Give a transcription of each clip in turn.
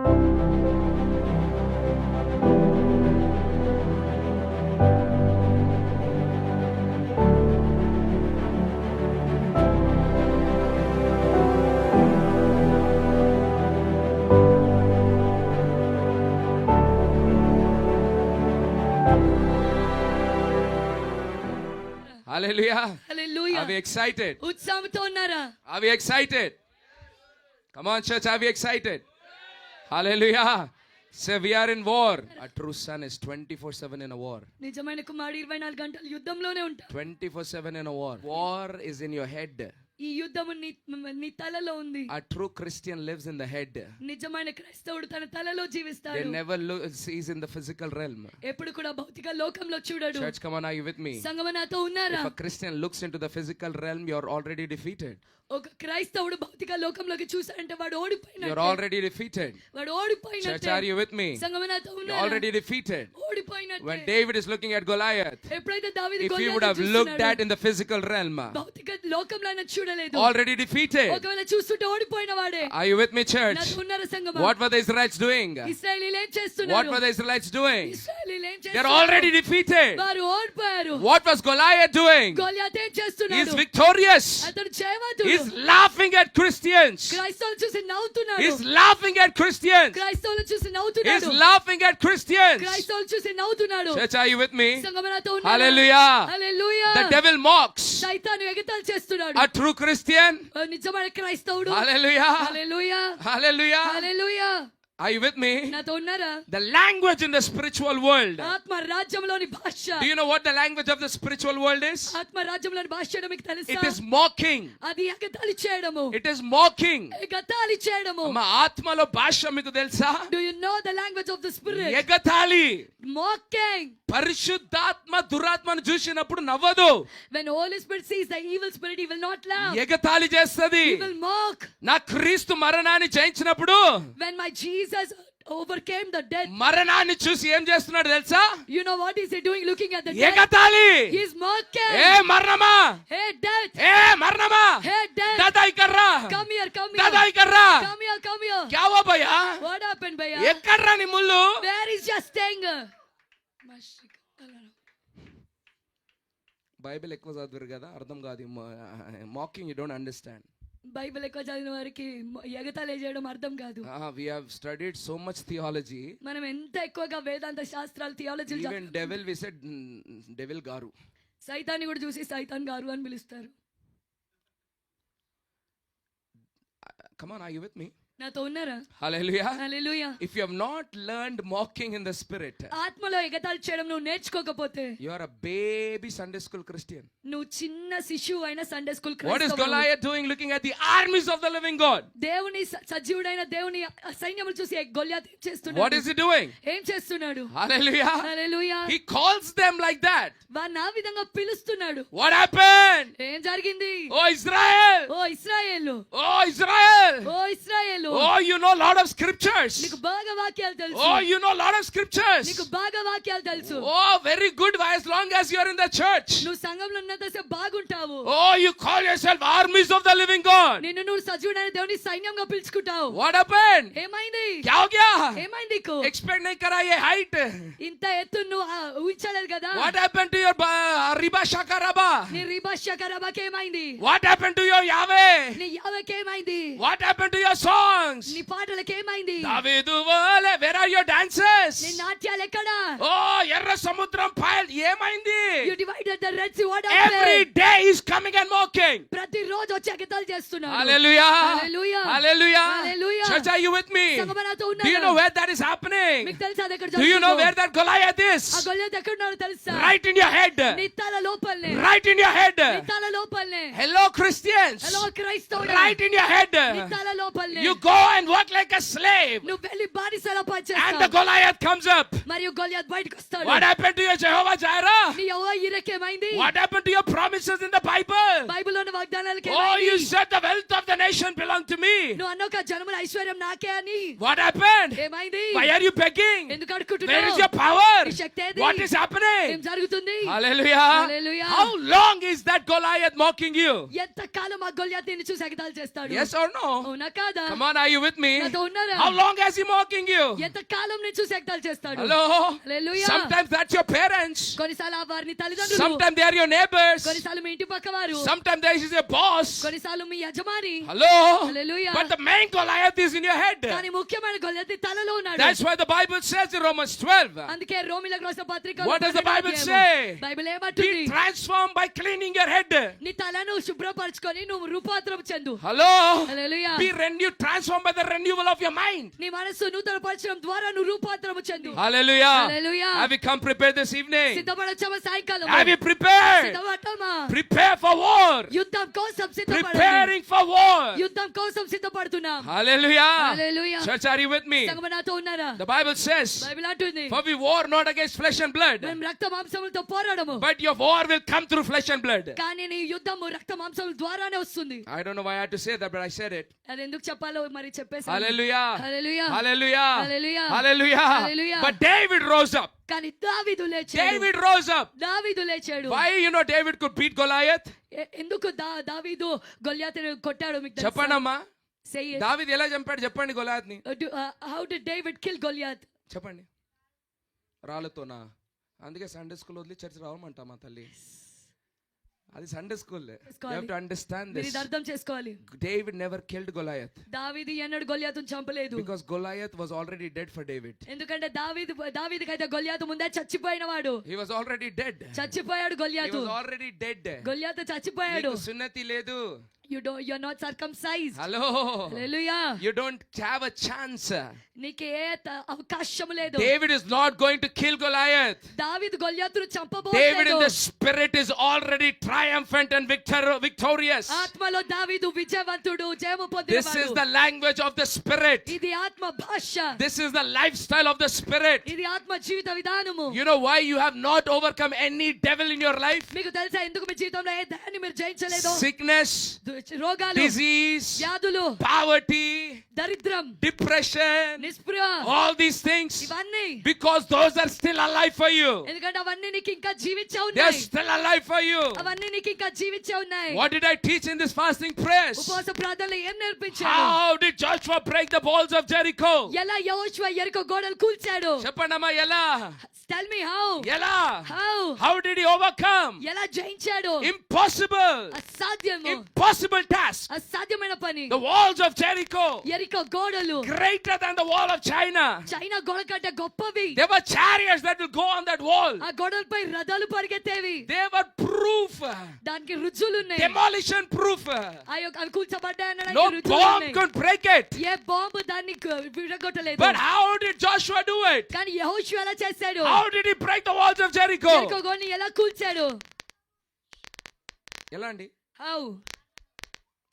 Hallelujah. Hallelujah. Are we excited? ఉత్సాహంతో ఉన్నారా? Are we excited? Come on, church. Are we excited? Hallelujah. Say we are in war. A true son is 24/7 in a war. నిజమైన కుమారుడు 24 గంటలు యుద్ధంలోనే ఉంటాడు. 24/7 in a war. War is in your head. ఈ యుద్ధము నీ తలలో ఉంది. A true Christian lives in the head. నిజమైన క్రైస్తవుడు తన తలలో జీవిస్తాడు. They never sees in the physical realm. ఎప్పుడు కూడా భౌతిక లోకంలో చూడడు. Church, come on, are you with me? సంగమ నాతో ఉన్నారా? If a Christian looks into the physical realm, you're already defeated. ఒక క్రైస్తవుడు భౌతిక లోకంలోకి చూసాడంటే వాడు ఓడిపోయినట్టే. You're already defeated. వాడు ఓడిపోయినట్టే. Church, are you with me? సంగమ నాతో ఉన్నారా? You're already defeated. ఓడిపోయినట్టే. When David is looking at Goliath, ఎప్పుడైతే దావీదు if he గొలియాతుని would have looked at in the physical realm, భౌతిక లోకంలో ఆయన చూడలేదు. already defeated. ఒకవేళ చూస్తుంటే ఓడిపోయిన వాడే. Are you with me, church? నాతో ఉన్నారా సంగమ? What were the Israelites doing? ఇశ్రాయేలీయులు ఏం చేస్తున్నారు? What were the Israelites doing? ఇశ్రాయేలీయులు ఏం చేస్తున్నారు? They're already defeated. వారు ఓడిపోయారు. What was Goliath doing? గొలియాతు ఏం He's చేస్తున్నాడు? victorious. అతడు జయవంతుడు. He's laughing at Christians. క్రైస్తవులను చూసి నవ్వుతున్నాడు. He's laughing at Christians. క్రైస్తవులను చూసి He's నవ్వుతున్నాడు. laughing at Christians. క్రైస్తవులను చూసి నవ్వుతున్నాడు. Church, are you with me? సంగమ నాతో ఉన్నారా? Hallelujah. Hallelujah. The devil mocks. సైతాను ఎగతాళి చేస్తున్నాడు. A true Christian. నిజమైన క్రైస్తవుడు. Hallelujah. Hallelujah. Hallelujah. Hallelujah. Are you with me? నాతో ఉన్నారా? The language in the spiritual world. ఆత్మ రాజ్యంలోని భాష. Do you know what the language of the spiritual world is? ఆత్మ రాజ్యంలోని భాష ఏంటో మీకు తెలుసా? It is mocking. అది ఎగతాళి చేయడము. It is mocking. ఎగతాళి చేయడము. మా ఆత్మలో భాష మీకు తెలుసా? Do you know the language of the spirit? ఎగతాళి. Mocking. పరిశుద్ధాత్మ దురాత్మను చూసినప్పుడు నవ్వదు. When Holy Spirit sees the evil spirit, he will not laugh. ఎగతాళి చేస్తది. He will mock. నా క్రీస్తు మరణాన్ని జయించినప్పుడు When my Jesus overcame the death, మరణాన్ని చూసి ఏం చేస్తున్నాడు తెలుసా? you know what is he doing? Looking at the death. ఎగతాళి. He is mocking. ఏ మరణమా? Hey death. ఏ మరణమా? Hey death. Dada ఇక్కడ్రా. Come here, come Dada here. ఇక్కడ్రా. Come here, come here. క్యా హువా భయ్యా? What happened, bhaiya? ఎక్కడ్రా నీ ముళ్ళు? Where is your sting? Bible ఎక్కువ చదివారు కదా, అర్థం కాదు. Mocking you don't understand. Bible ఎక్కువ చదివిన వారికి ఎగతాళి చేయడం అర్థం కాదు. We have studied so much theology. మనం ఎంత ఎక్కువగా వేదాంత శాస్త్రాలు theology Even devil, we said devil గారు. సైతాన్ని కూడా చూసి సైతాన్ గారు అని పిలుస్తారు. Come on, are you with me? నాతో ఉన్నారా? Hallelujah. Hallelujah. If you have not learned mocking in the spirit, ఆత్మలో ఎగతాళి చేయడం నువ్వు నేర్చుకోకపోతే, you are a baby Sunday school Christian. నువ్వు చిన్న శిశువు అయిన Sunday school What is Goliath doing looking at the armies of the living God? దేవుని సజీవుడైన దేవుని సైన్యములు చూసి గొలియాతు ఏం చేస్తున్నాడు? What is he doing? ఏం చేస్తున్నాడు? Hallelujah. Hallelujah. He calls them like that. వారిని ఆ విధంగా పిలుస్తున్నాడు. What happened? ఏం జరిగింది? Oh Israel. ఓ ఇశ్రాయేలు. Oh Israel. ఓ ఇశ్రాయేలు. Oh, you know lot of scriptures. నీకు బాగా వాక్యాలు తెలుసు. Oh, you know lot of scriptures. నీకు బాగా వాక్యాలు తెలుసు. Oh, very good as long as you are in the church. నువ్వు సంఘంలో ఉన్నంతసేపు బాగుంటావు. Oh, you call yourself armies of the living God. నిన్ను నువ్వు సజీవుడైన దేవుని సైన్యంగా పిలుచుకుంటావు. What happened? ఏమైంది? क्या हो गया? ఏమైంది నీకు? Expect नहीं करा ये height. ఇంత ఎత్తు నువ్వు ఊహించలేదు కదా. What happened to your riba shakaraba? నీ రిబా షకరబాకి ఏమైంది? What happened to your Yahweh? నీ యావేకి ఏమైంది? What happened to your songs? నీ పాటలకు ఏమైంది? దావీదు వలే, where are your dances? నీ నాట్యాలు ఎక్కడా? Oh, ఎర్ర సముద్రం పాయల్ ఏమైంది? You divided the Red Sea. What Every happened? day is coming and mocking. ప్రతిరోజు వచ్చి ఎగతాళి చేస్తున్నాడు. Hallelujah. Hallelujah. Hallelujah. Hallelujah. Church, are you with me? సంగమనాతో Do you ఉన్నారా? know where that is happening? మీకు తెలుసా అది ఎక్కడ Do you know జరుగుతుందో? where that Goliath is? ఆ గొలియాతు ఎక్కడ ఉన్నాడో తెలుసా? Right in your head. నీ తల లోపలనే. Right in your head. నీ తల లోపలనే. Hello Christians. హలో క్రైస్తవుడా. Right in your head. నీ తల లోపలనే. You go and work like a slave. నువ్వు వెళ్ళి బానిసలా And the పనిచేస్తావు. Goliath comes up. మరియు గొలియాతు బయటకు వస్తాడు. What happened to your Jehovah Jireh? నీ యెహోవా యిరెకి ఏమైంది What happened to your promises in the Bible? బైబిల్లో ఉన్న వాగ్దానాలకి Oh, ఏమైంది? you said the wealth of the nation belonged to me. నువ్వు అన్నొక జనముల ఐశ్వర్యం నాకే అని What happened? ఏమైంది Why are you begging? ఎందుకు Where is అడుగుతున్నావు your power? నీ శక్తి ఏది? What is happening? ఏం జరుగుతుంది Hallelujah. Hallelujah. How long is that Goliath mocking you? ఎంత కాలం ఆ గొల్యాతు నిన్ను చూసి ఎగతాళి చేస్తాడు Yes or no? అవునా కాదా Come on, are you with me? నాతో ఉన్నారా How long has he mocking you? ఎంత కాలం నేను చూసి ఎగతాళి చేస్తాడు Hello? Hallelujah. Sometimes that's your parents. కొన్నిసార్లు ఆ వారిని తల్లిదండ్రులు Sometimes they are your neighbors. కొన్నిసార్లు మీ ఇంటి పక్క వారు Sometimes there is a boss. కొన్నిసార్లు మీ యజమాని Hello? Hallelujah. But the main Goliath is in your head. కానీ ముఖ్యమైన గొల్యాతు తలలో ఉన్నాడు That's why the Bible says in Romans 12, అందుకే రోమిలకు రాసిన పత్రిక What does the Bible say? Bible ఏమంటుంది be transformed by cleaning your head. నీ తలను శుభ్రపరచుకొని నువ్వు రూపాంతరం చెందు Hello? Hallelujah Be renewed, transformed by the renewal of your mind. నీ మనస్సు నూతన పరచడం ద్వారా నువ్వు రూపాంతరం చెందు Hallelujah. Hallelujah. Have you come prepared this evening? సిద్ధపడొచ్చామా సాయంకాలం Have you prepared? సిద్ధపడ్డామా Prepare for war. యుద్ధం కోసం సిద్ధపడండి Preparing for war. యుద్ధం కోసం సిద్ధపడుతున్నాం Hallelujah. Hallelujah. Church, are you with me? సంగమ నాతో ఉన్నారా The Bible says, బైబిల్ అంటుంది for we war not against flesh and blood, మేము రక్త మాంసములతో పోరాడము but your war will come through flesh and blood. కానీ నీ యుద్ధము రక్త మాంసముల ద్వారానే వస్తుంది I don't know why I had to say that, but I said it. అది ఎందుకు చెప్పాలో మరి చెప్పేసి Hallelujah. Hallelujah. Hallelujah. Hallelujah. Hallelujah. Hallelujah. But David rose up. కానీ దావీదు లేచాడు David rose up. దావీదు లేచాడు Why David could beat Goliath? ఎందుకు దావీదు గొల్యాతును కొట్టాడు మీకు తెలుసా? చెప్పండమ్మా. Say it. దావీదు ఎలా చంపాడు చెప్పండి గొలియాత్ ని. How did David kill Goliath? చెప్పండి. రాళ్ళతోనా? అందుకే సండే స్కూల్ వదిలి చర్చ్ రావమంటా మా తల్లి. అది Sunday school. You have to understand మీరు this. ఇది అర్థం చేసుకోవాలి. David never killed Goliath. దావీదు ఎన్నడూ గొల్యాతును చంపలేదు. Because Goliath was already dead for David. ఎందుకంటే దావీదుకైతే గొల్యాతు ముందే చచ్చిపోయిన వాడు. He was already dead. చచ్చిపోయాడు He Goliath. was already dead. గొల్యాతు చచ్చిపోయాడు. నీకు సున్నతి లేదు. You're not circumcised. Hello. Hallelujah. You don't have a chance. నీకే అవకాశం లేదు. David is not going to kill Goliath. దావీదు గొల్యాతును David చంపబోలేదు. in the spirit is already triumphant and victorious. ఆత్మలో దావీదు విజయవంతుడు, జయము This పొందినవాడు. is the language of the spirit. ఇది ఆత్మ భాష. This is the lifestyle of the spirit. ఇది ఆత్మ జీవిత విధానము. You know why you have not overcome any devil in your life? మీకు తెలుసా ఎందుకు మీ జీవితంలో ఏ దయాన్ని మీరు జయించలేదు? Sickness, రోగాలు, disease, వ్యాధులు, poverty, దరిద్రం, depression, నిస్పృహ, all these things, ఇవన్నీ because those are still alive for you. ఎందుకంటే అవన్నీ నీకు ఇంకా జీవించే They are ఉన్నాయి. still alive for you. అవన్నీ నీకు ఇంకా జీవించే ఉన్నాయి. What did I teach in this fasting prayers? ఉపవాస ప్రార్థనలో ఏం నేర్పించాడు? How did Joshua break the walls of Jericho? ఎలా యెహోషువ యెరికో గోడలు కూల్చాడు? చెప్పండమ్మా ఎలా? Tell me how. ఎలా? How? How did he overcome? ఎలా జయించాడు? Impossible. అసాధ్యము. Impossible task. అసాధ్యమైన పని. The walls of Jericho, యెరికో గోడలు greater than the wall of China. China గోడ కంటే గొప్పవి. There were chariots that will go on that wall. ఆ గోడలపై రథాలు పరిగెత్తేవి. They were proof. దానికి రుజువులు ఉన్నాయి. Demolition proof. అవి కూల్చబడ్డాయి No అనడానికి రుజువులు bomb ఉన్నాయి. could break it. A bomb దాన్ని విరగొట్టలేదు. But how did Joshua do it? కానీ యెహోషువ ఎలా చేశాడు? How did he break the walls of Jericho? యెరికో గోడని ఎలా కూల్చాడు? ఎలా అండి? How?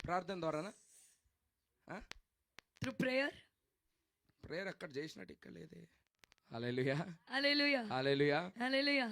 ప్రార్థన ద్వారానా? Through prayer. ప్రేయర్ అక్కడ చేసినట్టు ఇక్కడ లేదే. Hallelujah. Hallelujah. Hallelujah. Hallelujah.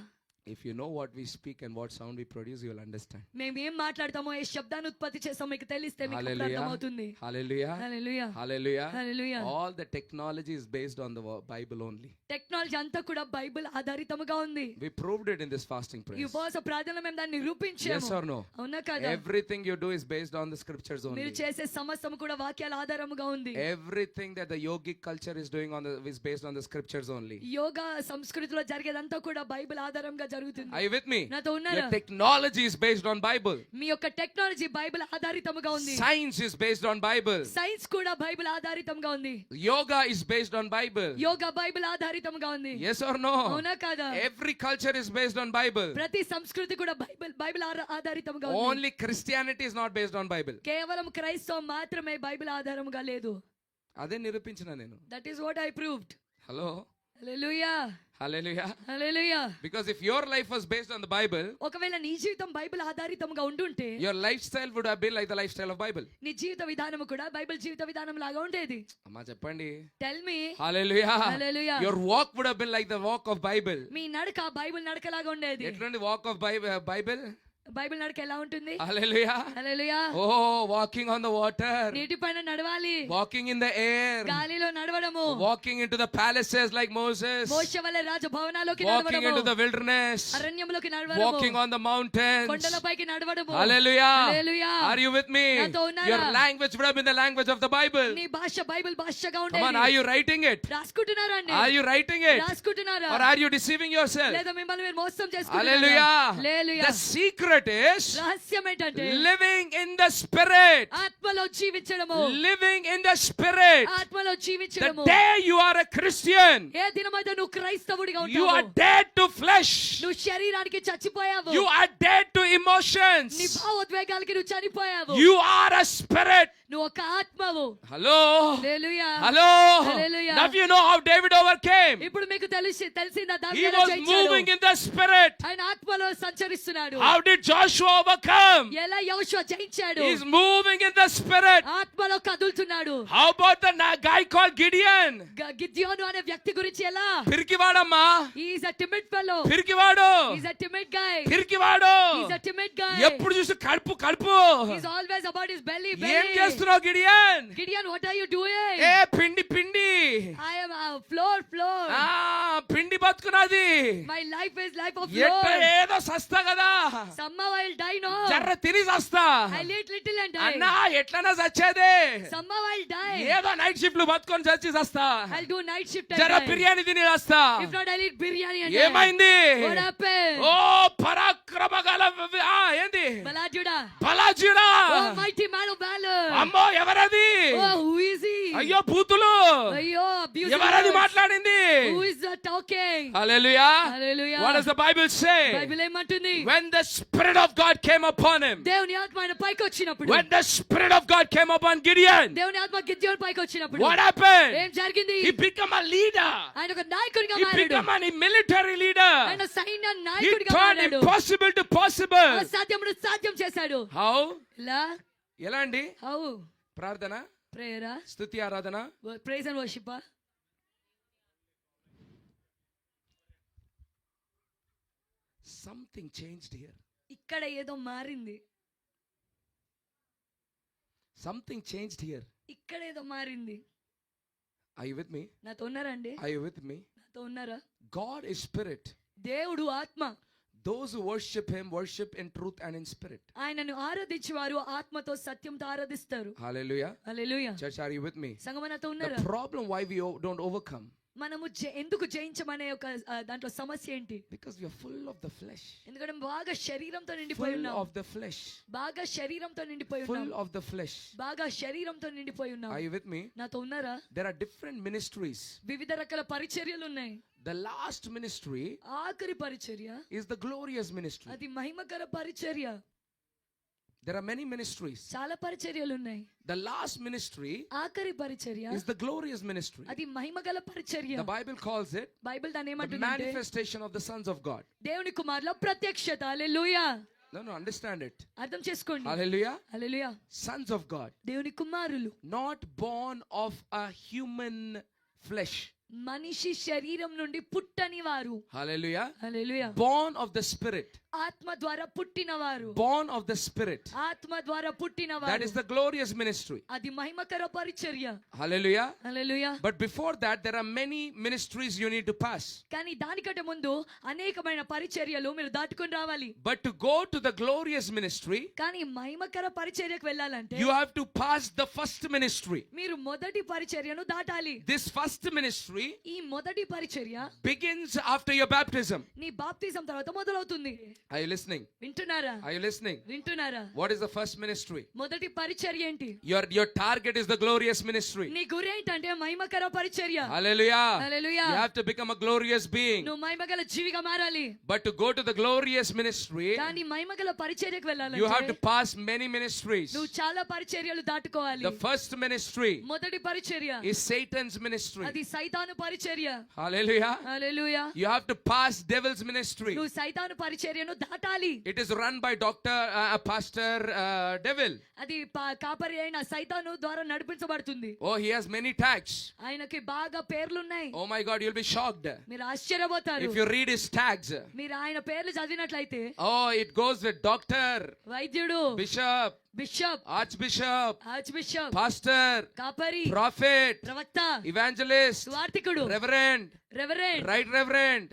If you know what we speak and what sound we produce, you will understand. మేము ఏం మాట్లాడతామో ఏ శబ్దాన్ని ఉత్పత్తి చేస్తామో మీకు తెలిస్తే మీకు అప్పుడు Hallelujah. అర్థమవుతుంది. Hallelujah. Hallelujah. Hallelujah. Hallelujah. All the technology is based on the Bible only. Technology అంతా కూడా బైబిల్ ఆధారితముగా ఉంది. We proved it in this fasting ఈ prayer. ఉపవాస ప్రార్థనలో మేము దాన్ని Yes నిరూపించాము. or no? అవునా కదా? Everything you do is based on the scriptures only. మీరు చేసే సమస్తము కూడా వాక్యాల ఆధారముగా ఉంది. Everything that the yogic culture is doing is based on the scriptures only. Yoga సంస్కృతిలో జరిగేదంతా కూడా బైబిల్ ఆధారంగా జరుగుతుంది. Are you with me? నాతో ఉన్నారా? Your technology is based on Bible. మీ యొక్క టెక్నాలజీ బైబిల్ ఆధారితముగా ఉంది. Science is based on Bible. Science కూడా Bible ఆధారితంగా ఉంది. Yoga is based on Bible. Yoga Bible ఆధారితంగా ఉంది. Yes or no? అవునా కాదా? Every culture is based on Bible. ప్రతి సంస్కృతి కూడా బైబిల్ ఆధారితంగా ఉంది. Only Christianity is not based on Bible. కేవలం క్రైస్తవం మాత్రమే బైబిల్ ఆధారముగా లేదు. అదే నిరూపించిన నేను. That is what I proved. Hello. Hallelujah Hallelujah. Hallelujah Because if your life was based on the Bible, ఒకవేళ నీ జీవితం బైబిల్ ఆధారితంగా ఉండుంటే your lifestyle would have been like the lifestyle of Bible. నీ జీవిత విధానం కూడా బైబిల్ జీవిత విధానం లాగా ఉండేది. అమ్మా చెప్పండి. Tell me Hallelujah. Hallelujah. Your walk would have been like the walk of Bible. మీ నడక బైబిల్ నడక లాగా ఉండేది. ఎట్లాంటి walk of Bible? బైబిల్ నడక ఎలా ఉంటుంది? Hallelujah. Hallelujah Oh, walking on the water. నీటిపైన నడవాలి, Walking in the air. గాలిలో నడవడము, Walking into the palaces like Moses. మోషే వలె రాజభవనాల్లోకి Walking నడవడము, into the wilderness. అరణ్యములోకి నడవడము, Walking on the mountains. కొండలపైకి నడవడము. Hallelujah. Hallelujah Are you with me? నాతో ఉన్నారా? Your language would have been the language of the Bible. నీ భాష Bible భాషగా Come on, are ఉండేది. you writing it? రాసుకుంటున్నారా అండి? Are you writing it? రాసుకుంటున్నారా? Or are you deceiving yourself? లేదా మిమ్మల్ని మీరు మోసం చేసుకుంటున్నారా? Hallelujah. Hallelujah. The secret is రహస్యం ఏంటంటే living in the spirit. ఆత్మలో జీవించడము, Living in the spirit. ఆత్మలో The జీవించడము. day you are a Christian, ఏ దినమైతే నువ్వు క్రైస్తవుడిగా you are ఉంటావు, dead to flesh. నువ్వు శరీరానికి చచ్చిపోయావు, You are dead to నీ emotions. భావోద్వేగాలకి నువ్వు చనిపోయావు, You are a spirit. నువ్వు ఒక ఆత్మవు. Hello. Hallelujah. Hello. Hallelujah. Now you know how David overcame. ఇప్పుడు మీకు తెలిసిందా He దావీదు ఎలా was జయించాడు? moving in the spirit. ఆయన ఆత్మలో సంచరిస్తున్నాడు. How did Joshua overcome? ఎలా యెహోషువ జయించాడు? He's moving in the spirit. ఆత్మలో కదులుతున్నాడు. How about the guy called Gideon? గిద్యోను అనే వ్యక్తి గురించి ఎలా? పిరికివాడమ్మా. He is a timid fellow. పిరికివాడు. He is a timid guy. పిరికివాడు. He is a timid guy. ఎప్పుడు చూసి కడుపు He is always about his belly. ఏం చేస్తున్నావు Gideon? Gideon, what are you doing? ఏ పిండి పిండి. I am floor. ఆ పిండి బతుకున్నది. My life is life of ఎట్లా floor. ఏదో సస్తా కదా. Somehow I'll die, no. జర్ర తిని సస్తా. I'll eat little and die. అన్నా ఎట్లనా చచ్చేదే. Somehow I'll die. ఏదో నైట్ షిఫ్ట్ లు బతుకొని చచ్చి సస్తా. I'll do night shift and జర die. బిర్యానీ తిని వస్తా. If not, I'll eat biryani and die. ఏమైంది? What happened? ఓ పరాక్రమగల ఏంది? Balajuda. పలాజీడా. Oh, mighty man of valor. అమ్మో ఎవరది? Oh, who is he? అయ్యో బూతులు. Ayyo, abusive ఎవరది words. మాట్లాడింది? Who is that talking? Hallelujah. Hallelujah. What does the Bible say? Bible ఏమంటుంది? When the Spirit of God came upon him. దేవుని ఆత్మ ఆయన పైకి వచ్చినప్పుడు, When the Spirit of God came upon Gideon. దేవుని ఆత్మ గిద్యోను పైకి వచ్చినప్పుడు What happened? ఏం జరిగింది? He became a leader. ఆయన ఒక నాయకుడిగా He మారాడు. became a military leader. ఆయన సైన్య He నాయకుడిగా turned మారాడు. impossible to possible. అసాధ్యమును సాధ్యం చేశాడు. How? ఇలా ఎలా అండి? హౌ ప్రార్థన, ప్రేయరా, స్తుతి, ఆరాధన. Praise and worship. Something changed here. ఇక్కడ ఏదో మారింది. Something changed here. ఇక్కడ ఏదో మారింది. Are you with me? నాతో ఉన్నారండి? Are you with me? నాతో ఉన్నారా? God is spirit. దేవుడు ఆత్మ. Those who worship him worship in truth and in spirit. ఆయనను ఆరాధించేవారు ఆత్మతో సత్యంతో ఆరాధిస్తారు. Hallelujah. Hallelujah. Church, are you with me? సంగమ నాతో ఉన్నారా? The problem why we don't overcome. మనము ఎందుకు జయించమనే ఒక దాంట్లో సమస్య ఏంటి? Because we are full of the flesh. ఎందుకంటే బాగా శరీరంతో నిండిపోయి Full ఉన్నాం. of the flesh. బాగా శరీరంతో నిండిపోయి ఉన్నాం. Full of the flesh. బాగా శరీరంతో నిండిపోయి ఉన్నాం. Are you with me? నాతో ఉన్నారా? There are different ministries. వివిధ రకాల పరిచర్యలు ఉన్నాయి. The last ministry ఆఖరి పరిచర్య is the glorious ministry. అది మహిమకర పరిచర్య. There are many ministries. చాలా పరిచర్యలు ఉన్నాయి. The last ministry ఆఖరి పరిచర్య is the glorious ministry. అది మహిమగల పరిచర్య. The Bible calls it Bible దాన్ని the ఏమంటుందంటే manifestation of the sons of God. దేవుని కుమారుల ప్రత్యక్షత. హల్లెలూయా. No, understand it. అర్థం చేసుకోండి. Hallelujah. Hallelujah. Sons of God. దేవుని కుమారులు Not born of a human flesh. మనిషి శరీరం నుండి పుట్టని వారు. Hallelujah. Hallelujah. Born of the Spirit. ఆత్మ ద్వారా పుట్టినవారు. Born of the Spirit. ఆత్మ ద్వారా పుట్టినవారు. That is the glorious ministry. అది మహిమకర పరిచర్య. Hallelujah. Hallelujah. But before that, there are many ministries you need to pass. కానీ దానికంటే ముందు అనేకమైన పరిచర్యలు మీరు దాటుకొని రావాలి. But to go to the glorious ministry, కానీ మహిమకర పరిచర్యకు వెళ్ళాలంటే you have to pass the first ministry. మీరు మొదటి పరిచర్యను దాటాలి. This first ministry ఈ మొదటి పరిచర్య begins after your baptism. నీ బాప్తిజం తర్వాత మొదలవుతుంది. Are you listening? వింటున్నారా? Are you listening? వింటున్నారా? What is the first ministry? మొదటి పరిచర్య ఏంటి? Your target is the glorious ministry. నీ గురి ఏంటంటే మహిమకర పరిచర్య. Hallelujah. Hallelujah. You have to become a glorious being. నువ్వు మహిమగల జీవిగా మారాలి. But to go to the glorious ministry, కానీ మహిమగల పరిచర్యకు వెళ్ళాలంటే you have to pass many ministries. నువ్వు చాలా పరిచర్యలు దాటుకోవాలి. The first ministry మొదటి పరిచర్య is Satan's ministry. అది సైతాను పరిచర్య. Hallelujah. Hallelujah. You have to pass devil's ministry. నువ్వు సైతాను పరిచర్యను దాటాలి. It is run by Pastor Devil. అది కాపరి అయిన సైతాను ద్వారా నడిపించబడుతుంది. Oh, he has many tags. ఆయనకి బాగా పేర్లు ఉన్నాయి. Oh my God, you'll be shocked మీరు ఆశ్చర్యపోతారు. if you read his tags. మీరు ఆయన పేర్లు చదివినట్లయితే Oh, it goes with doctor, వైద్యుడు, bishop, bishop, archbishop, arch bishop, pastor, కాపరి, prophet, ప్రవక్త, evangelist, స్వార్థికుడు, reverend, reverend, right reverend,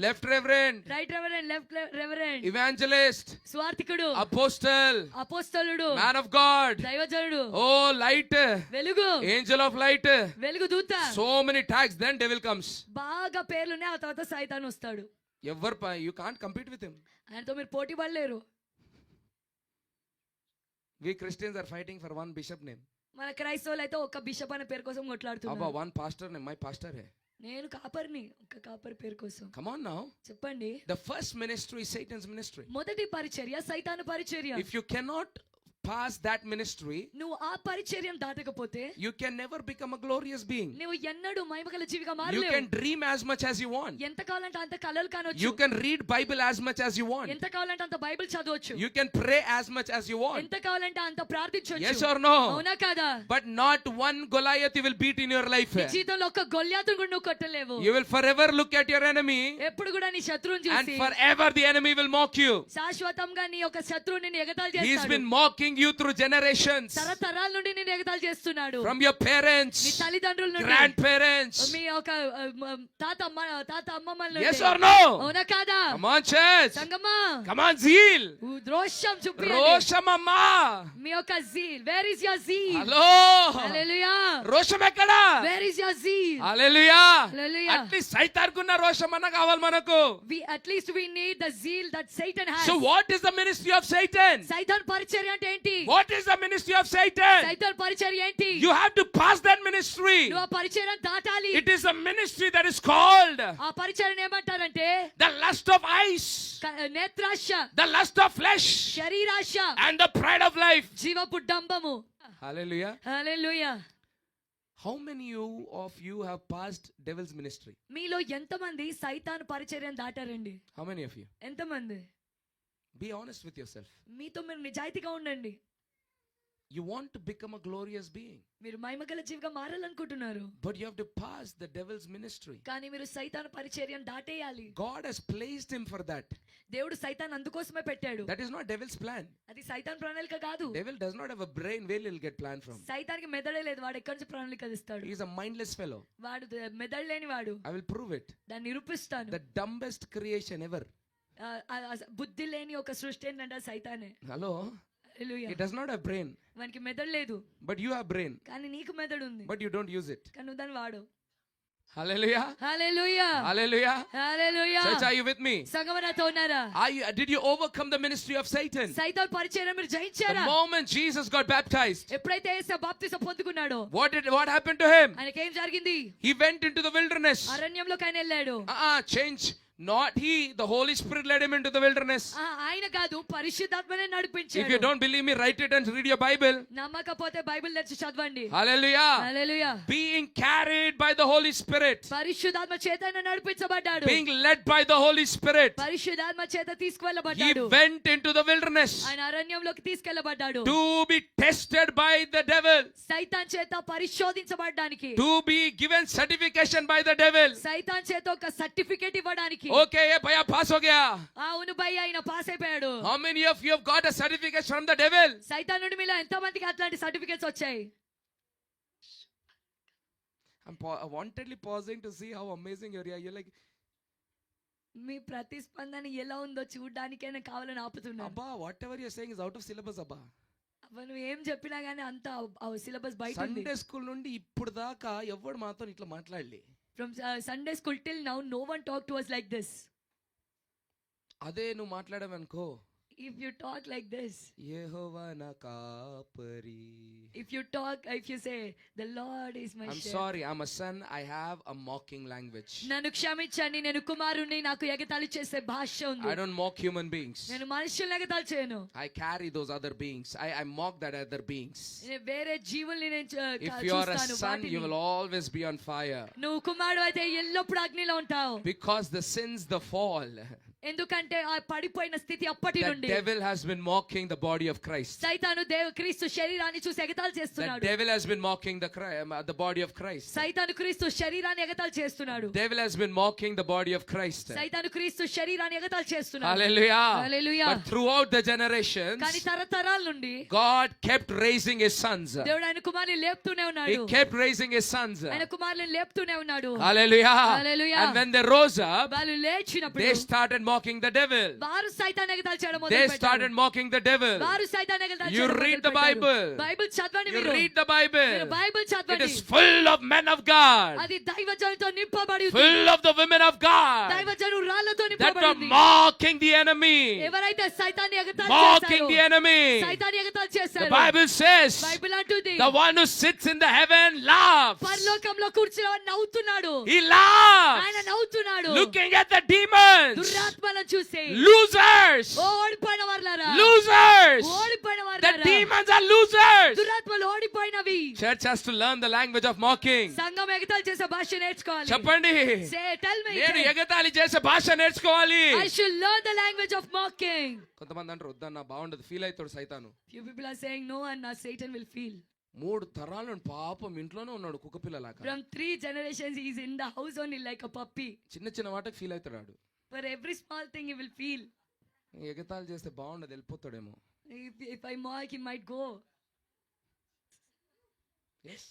left reverend, right reverend, left reverend, evangelist, స్వార్థికుడు, apostle, అపోస్తలుడు, man of God, దైవజనుడు, oh light, వెలుగు, angel of light. వెలుగు దూత. So many tags, then devil comes. బాగా పేర్లున్నాయి. ఆ తర్వాత సైతాను వస్తాడు. You can't compete with him. ఆయనతో మీరు పోటీ పడలేరు. We Christians are fighting for one bishop name. మన క్రైస్తవులు అయితే ఒక బిషప్ అనే పేరు కోసం Abba, కొట్లాడుతున్నారు. one pastor name, my pastor hai. నేను కాపరిని, ఒక కాపరి పేరు కోసం. Come on now. చెప్పండి. The first ministry is Satan's ministry. మొదటి పరిచర్య సైతాను పరిచర్య. If you cannot pass that ministry, నువ్వు ఆ పరిచర్యను దాటకపోతే you can never become a glorious being. నువ్వు ఎన్నడూ మహిమగల జీవిగా You మారలేవు. can dream as much as you want. ఎంత కావాలంటే అంత కలలు కానొచ్చు. You can read Bible as much as you want. ఎంత కావాలంటే అంత బైబిల్ చదవచ్చు. You can pray as much as you want. ఎంత కావాలంటే అంత ప్రార్థించొచ్చు. Yes or no? అవునా కాదా? But not one Goliath you will beat in your life. నీ జీవితంలో ఒక గొల్యాతును కూడా నువ్వు కొట్టలేవు. You will forever look at your enemy, ఎప్పుడు కూడా నీ శత్రువుని and చూసి forever the enemy will mock you. శాశ్వతంగా నీ యొక్క శత్రువుని నిన్ను ఎగతాళి He's చేస్తాడు. been mocking you through generations. తరతరాల నుండి నిన్ను ఎగతాళి చేస్తున్నాడు. From your నీ parents, తల్లిదండ్రుల నుండి, grandparents. మీ యొక్క తాత అమ్మమ్మల నుండి. Yes or no? అవునా కాదా? Come on, church. సంగమా, Come on, zeal. రోషం చూపియండి. రోషమమ్మా. మీ యొక్క zeal, where is your zeal? Hello. Hallelujah. రోషం ఎక్కడా? Where is your zeal? Hallelujah. Hallelujah. At least సైతాన్కున్న రోషం అన్న కావాలి మనకు. At least we need the zeal that Satan has. So what is the ministry of Satan? సైతాన్ పరిచర్య అంటే ఏంటి? What is the ministry of Satan? సైతాన్ పరిచర్య ఏంటి? You have to pass that ministry. నువ్వు ఆ పరిచర్యను దాటాలి. It is a ministry that is called ఆ పరిచర్యను ఏమంటారంటే the lust of eyes, నేత్రాశ, the lust of flesh, శరీరాశ, and the pride of life. జీవపు డంబము. Hallelujah. Hallelujah. How many of you have passed devil's ministry? మీలో ఎంతమంది సైతాను పరిచర్యను దాటారండి? How many of you? ఎంతమంది? Be honest with yourself. మీతో మీరు నిజాయితీగా ఉండండి. You want to become a glorious being, మీరు మహిమగల జీవిగా మారాలనుకుంటున్నారు. but you have to pass the devil's ministry. కానీ మీరు సైతాను పరిచర్యను దాటేయాలి. God has placed him for that. దేవుడు సైతాన్ అందుకోసమే పెట్టాడు. That is not devil's plan. అది సైతాన్ ప్రణాళిక కాదు. Devil does not have a brain where he'll get plan from. సైతానికి మెదడే లేదు. వాడు ఎక్కడి నుంచి ప్రణాళిక ఇస్తాడు? He is a mindless fellow. వాడు మెదడు లేని వాడు. I will prove it. దాన్ని నిరూపిస్తాను. The dumbest creation ever. బుద్ధి లేని ఒక సృష్టి ఏంటంటే సైతానే. Hello? Hallelujah. It does not have brain, వానికి మెదడు లేదు. but you have brain, కానీ నీకు మెదడు ఉంది. but you don't use it. కానీ నువ్వు దాన్ని వాడు. Hallelujah. Hallelujah. Hallelujah. Hallelujah. Church, are you with me? సంగమనాతో ఉన్నారా? Did you overcome the ministry of Satan? సైతాన్ పరిచర్యను మీరు The జయించారా? moment Jesus got baptized, ఎప్పుడైతే యేసు బాప్తిసం పొందుకున్నాడో what happened to him? ఆయనకేం జరిగింది? He went into the wilderness. అరణ్యంలోకి ఆయన వెళ్ళాడు. Change. Not he, the Holy Spirit led him into the wilderness. ఆయన కాదు, పరిశుద్ధాత్మనే If you నడిపించాడు. don't believe me, write it and read your Bible. నమ్మకపోతే Bible తెరిచి చదవండి. Hallelujah. Hallelujah. Being carried by the Holy Spirit. పరిశుద్ధాత్మ చేత ఆయన నడిపించబడ్డాడు. Being led by the Holy Spirit. పరిశుద్ధాత్మ చేత He తీసుకువెళ్ళబడ్డాడు. went into the wilderness ఆయన అరణ్యంలోకి తీసుకెళ్ళబడ్డాడు. to be tested by the devil. సైతాన్ చేత పరిశోధించబడడానికి. To be given certification by the devil. సైతాన్ చేత ఒక సర్టిఫికేట్ ఇవ్వడానికి. Okay, ye bhaiya pass ho gaya. అవును భయ్యా, ఆయన పాస్ అయిపోయాడు. How many of you have got a certificate from the devil? సైతాన్ నుండి మీలో ఎంత మందికి అట్లాంటి సర్టిఫికేట్స్ వచ్చాయి? I'm wantedly pausing to see how amazing you are. You're like, మీ ప్రతిస్పందన ఎలా ఉందో చూడడానికైనా కావాలని ఆపుతున్నాను. Abba, whatever you're saying is out of syllabus, Abba. అవ్వ నువ్వు ఏం చెప్పినా గానీ అంత సిలబస్ బయట ఉంది. సండే స్కూల్ నుండి ఇప్పుడు దాకా ఎవడు మాతో ఇట్లా మాట్లాడలే. From Sunday school till now, no one talked to us like this. అదే నువ్వు మాట్లాడవనుకో, If you talk like this, యెహోవా నా కాపరి. if you say, the Lord is my I'm shepherd. sorry, I'm a son, I have a mocking language. నన్ను క్షమించండి, నేను కుమారుణ్ణి, నాకు ఎగతాళి చేసే భాష ఉంది. I don't mock human beings. నేను మనుషుల్ని ఎగతాళి చేయను. I carry those other beings. I mock that other beings. నేను వేరే జీవుల్ని నేను If you are a చూస్తాను, son, వాటిని. you will always be on fire. నువ్వు కుమారుడు అయితే ఎల్లప్పుడూ అగ్నిలో ఉంటావు. Because the sins, the fall, ఎందుకంటే ఆ పడిపోయిన స్థితి అప్పటి the నుండి devil has been mocking the body of Christ. సైతాను క్రీస్తు శరీరాన్ని చూసి ఎగతాళి The చేస్తున్నాడు. devil has been mocking the body of Christ. సైతాను క్రీస్తు శరీరాన్ని ఎగతాళి చేస్తున్నాడు. Devil has been mocking the body of Christ. సైతాను క్రీస్తు శరీరాన్ని ఎగతాళి చేస్తున్నాడు. Hallelujah. Hallelujah. But throughout the generations, కానీ తరతరాల నుండి God kept raising his sons. దేవుడు ఆయన కుమారుని లేపుతూనే He ఉన్నాడు. kept raising his sons. ఆయన కుమారుని లేపుతూనే ఉన్నాడు. Hallelujah. Hallelujah. And when they rose up, వాళ్ళు లేచినప్పుడు they started mocking the devil. వారు సైతాన్ని ఎగతాళి చేయడం They మొదలుపెట్టారు. started mocking the devil. వారు సైతాన్ని ఎగతాళి You చేయడం read the మొదలుపెట్టారు. Bible. బైబిల్ చదవండి You మీరు. read the Bible. మీరు బైబిల్ It చదవండి. is full of men of God, అది దైవజనులతో నింపబడి ఉంది. full of the women of God దైవజనురాలతో that నింపబడి were ఉంది. mocking the enemy, ఎవరైతే సైతాన్ని ఎగతాళి mocking the చేశారో, enemy. సైతాన్ని ఎగతాళి The చేశారు. Bible says బైబిల్ అంటుంది, the one who sits in the heaven laughs. పరలోకంలో కూర్చుని వాడు నవ్వుతున్నాడు. He laughs, ఆయన నవ్వుతున్నాడు. looking at the demons. దురాత్మలను చూసి, Losers, ఓ ఓడిపోయిన వారులారా, losers. ఓడిపోయిన The వారులారా, demons are losers. దురాత్మలు ఓడిపోయినవి. Church has to learn the language of mocking. సంఘం ఎగతాళి చేసే భాష నేర్చుకోవాలి. చెప్పండి, Say, tell me. నేను ఎగతాళి చేసే భాష నేర్చుకోవాలి. I should learn the language of mocking. కొంతమంది అంటారు వద్దన్న బాగుండదు, ఫీల్ అవుతాడు సైతాను. Few people are saying no and now Satan will feel. 3 తరాలు పాపం ఇంట్లోనే ఉన్నాడు కుక్క పిల్లలాగా. From 3 generations he is in the house only like a puppy. చిన్న చిన్న వాటికి ఫీల్ అవుతాడు. For every small thing he will feel. ఎగతాళి చేస్తే బాగుండదు, వెళ్ళిపోతాడేమో. If I mock he might go. Yes.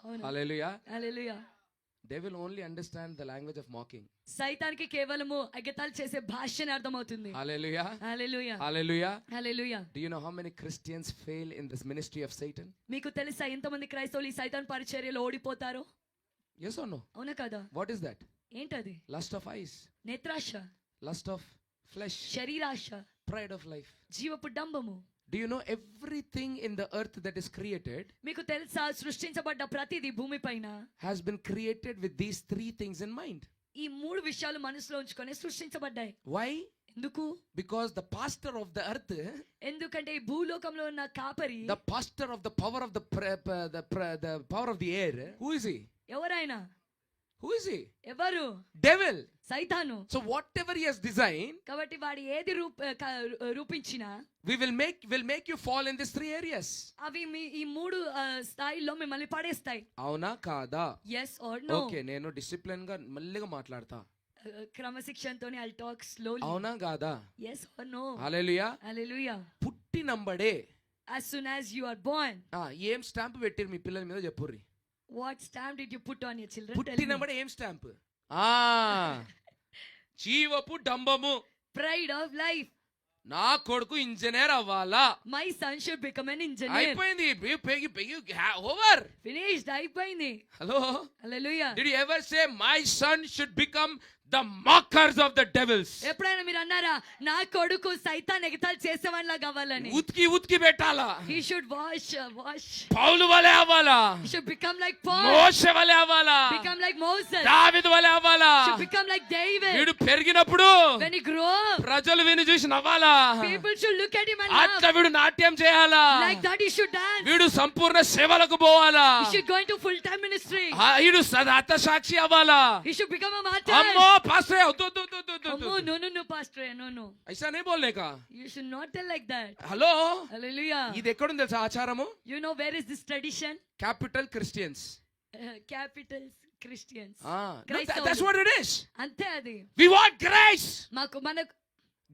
అవును. Hallelujah. Hallelujah. They will only understand the language of mocking. సైతానికి కేవలము ఎగతాళి చేసే భాషనే అర్థమవుతుంది. Hallelujah. Hallelujah. Hallelujah. Hallelujah. Do you know how many Christians fail in this ministry of Satan? మీకు తెలుసా ఎంతమంది క్రైస్తవులు ఈ సైతాన్ పరిచర్యలో ఓడిపోతారో? Yes or no? అవునా కదా? What is that? ఏంటది? Lust of eyes, నేత్రాశ, lust of flesh, శరీరాశ, pride of life. జీవపు డంబము. Do you know everything in the earth that is created మీకు తెలుసా సృష్టించబడ్డ ప్రతిదీ భూమిపైన has been created with these 3 things in mind? ఈ 3 విషయాలు మనసులో ఉంచుకొని సృష్టించబడ్డాయి. Why? ఎందుకు? Because the pastor of the earth, ఎందుకంటే ఈ భూలోకంలో ఉన్న కాపరి, the pastor of the power of the power of the air, who is he? ఎవరైనా, Who is he? ఎవరు? Devil. సైతాను. So whatever he has designed, కాబట్టి వాడు ఏది రూపించినా we will make you fall in these 3 areas. అవి మీ ఈ 3 స్థాయిలో మిమ్మల్ని పడేస్తాయి. అవునా కాదా? yes or no. ఓకే, నేను డిసిప్లిన్ గా మెల్లిగా మాట్లాడతా. క్రమశిక్షణతోని I'll talk slowly. అవునా కాదా? yes or no. Hallelujah. hallelujah. పుట్టినంబడే as soon as you are born, ఏం స్టాంప్ పెట్టిరు మీ పిల్లల మీద చెప్పుర్రి. what stamp did you put on your children? Tell me. పుట్టినంబడే ఏం స్టాంప్? జీవపు డంబము. pride of life. నా కొడుకు ఇంజనీర్ అవ్వాలా. my son should become an engineer. అయిపోయింది, ఓవర్. finished. అయిపోయింది. Hello, hallelujah. did you ever say my son should become the mockers of the devils? ఎప్పుడైనా మీరు అన్నారా నా కొడుకు సైతాన్ ఎగతాళి చేసేవాళ్ళ కావాలని? ఉతికి పెట్టాలా. he should wash. పౌలు వలే అవ్వాలా. he should become like Paul. మోషే వలే అవ్వాలా. become like Moses. దావీదు వలే అవ్వాలా. should become like David. వీడు పెరిగినప్పుడు when he grow up, ప్రజలు విని చూసి నవ్వాలా. people should look at him and అట్లా laugh. వీడు నాట్యం చేయాలా. like that he should dance. వీడు సంపూర్ణ సేవలకు పోవాలా. he should go into full time ministry. వీడు హత సాక్షి అవ్వాలా. he should become a martyr. అమ్మో పాస్టర్ no pastor, no. ఐసా నే బోల్నే కా. you should not tell like that. Hello, hallelujah. ఇది ఎక్కడుంది తెలుసా ఆచారము? you know where is this tradition? Capital Christians. capitals Christians. That's what it is. అంతే అది. We want grace. మనకు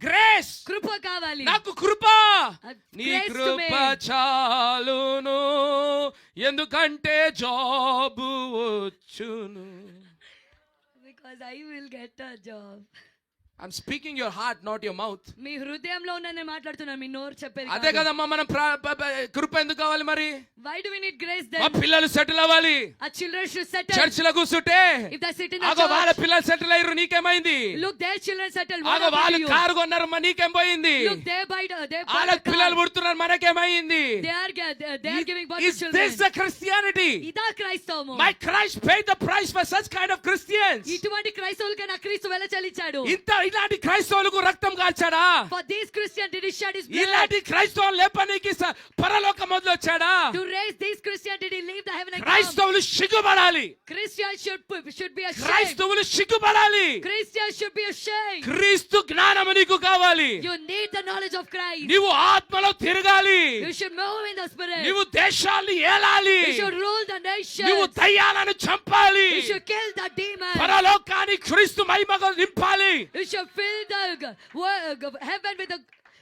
గ్రేస్. కృప కావాలి. నాకు కృప. నీ Grace to me. కృప చాలును, ఎందుకంటే జాబు వచ్చును. because I will get a job. I'm speaking your heart, not your mouth. మీ హృదయంలో ఉన్న నేను మాట్లాడుతున్నాను, మీ నోరు చెప్పేది అదే కాదు. కదమ్మా మనం కృప ఎందుకు కావాలి మరి? Why do we need grace మా then? పిల్లలు సెటిల్ అవ్వాలి. Our children should settle. Church లో కూర్చుంటే If they sit in the ఆగో వాళ్ళ church, పిల్లలు సెటిల్ అయ్యారు, నీకేమైంది? look, their children settle. What ఆగో happened వాళ్ళు to you? కారు కొన్నారమ్మా, నీకేం పోయింది? Look, they buy వాళ్ళ the పిల్లలు car. పుడుతున్నారు, మనకేమైంది? They are giving birth to Is children. this the Christianity? ఇదా క్రైస్తవము? My Christ paid the price for such kind of Christians. ఇటువంటి క్రైస్తవులకి నా క్రీస్తు వెల చెల్లించాడు. ఇలాంటి క్రైస్తవులకు రక్తం కాల్చాడా? For these Christians did he shed his blood? ఇలాంటి క్రైస్తవులు లేపనికి పరలోకం మొదలు వచ్చాడా? To raise these Christians did he leave the heaven and come? క్రైస్తవులు సిగ్గుపడాలి. Christians should be ashamed. క్రైస్తవులు సిగ్గుపడాలి. Christians should be ashamed. క్రీస్తు జ్ఞానము నీకు కావాలి. You need the knowledge of Christ. నీవు ఆత్మలో తిరగాలి. You should move in the spirit. నీవు దేశాన్ని ఏలాలి. You should rule the nation. నీవు దయ్యాలను చంపాలి. You should kill the demon. పరలోకాన్ని క్రీస్తు మహిమతో నింపాలి. You should fill the heaven with the.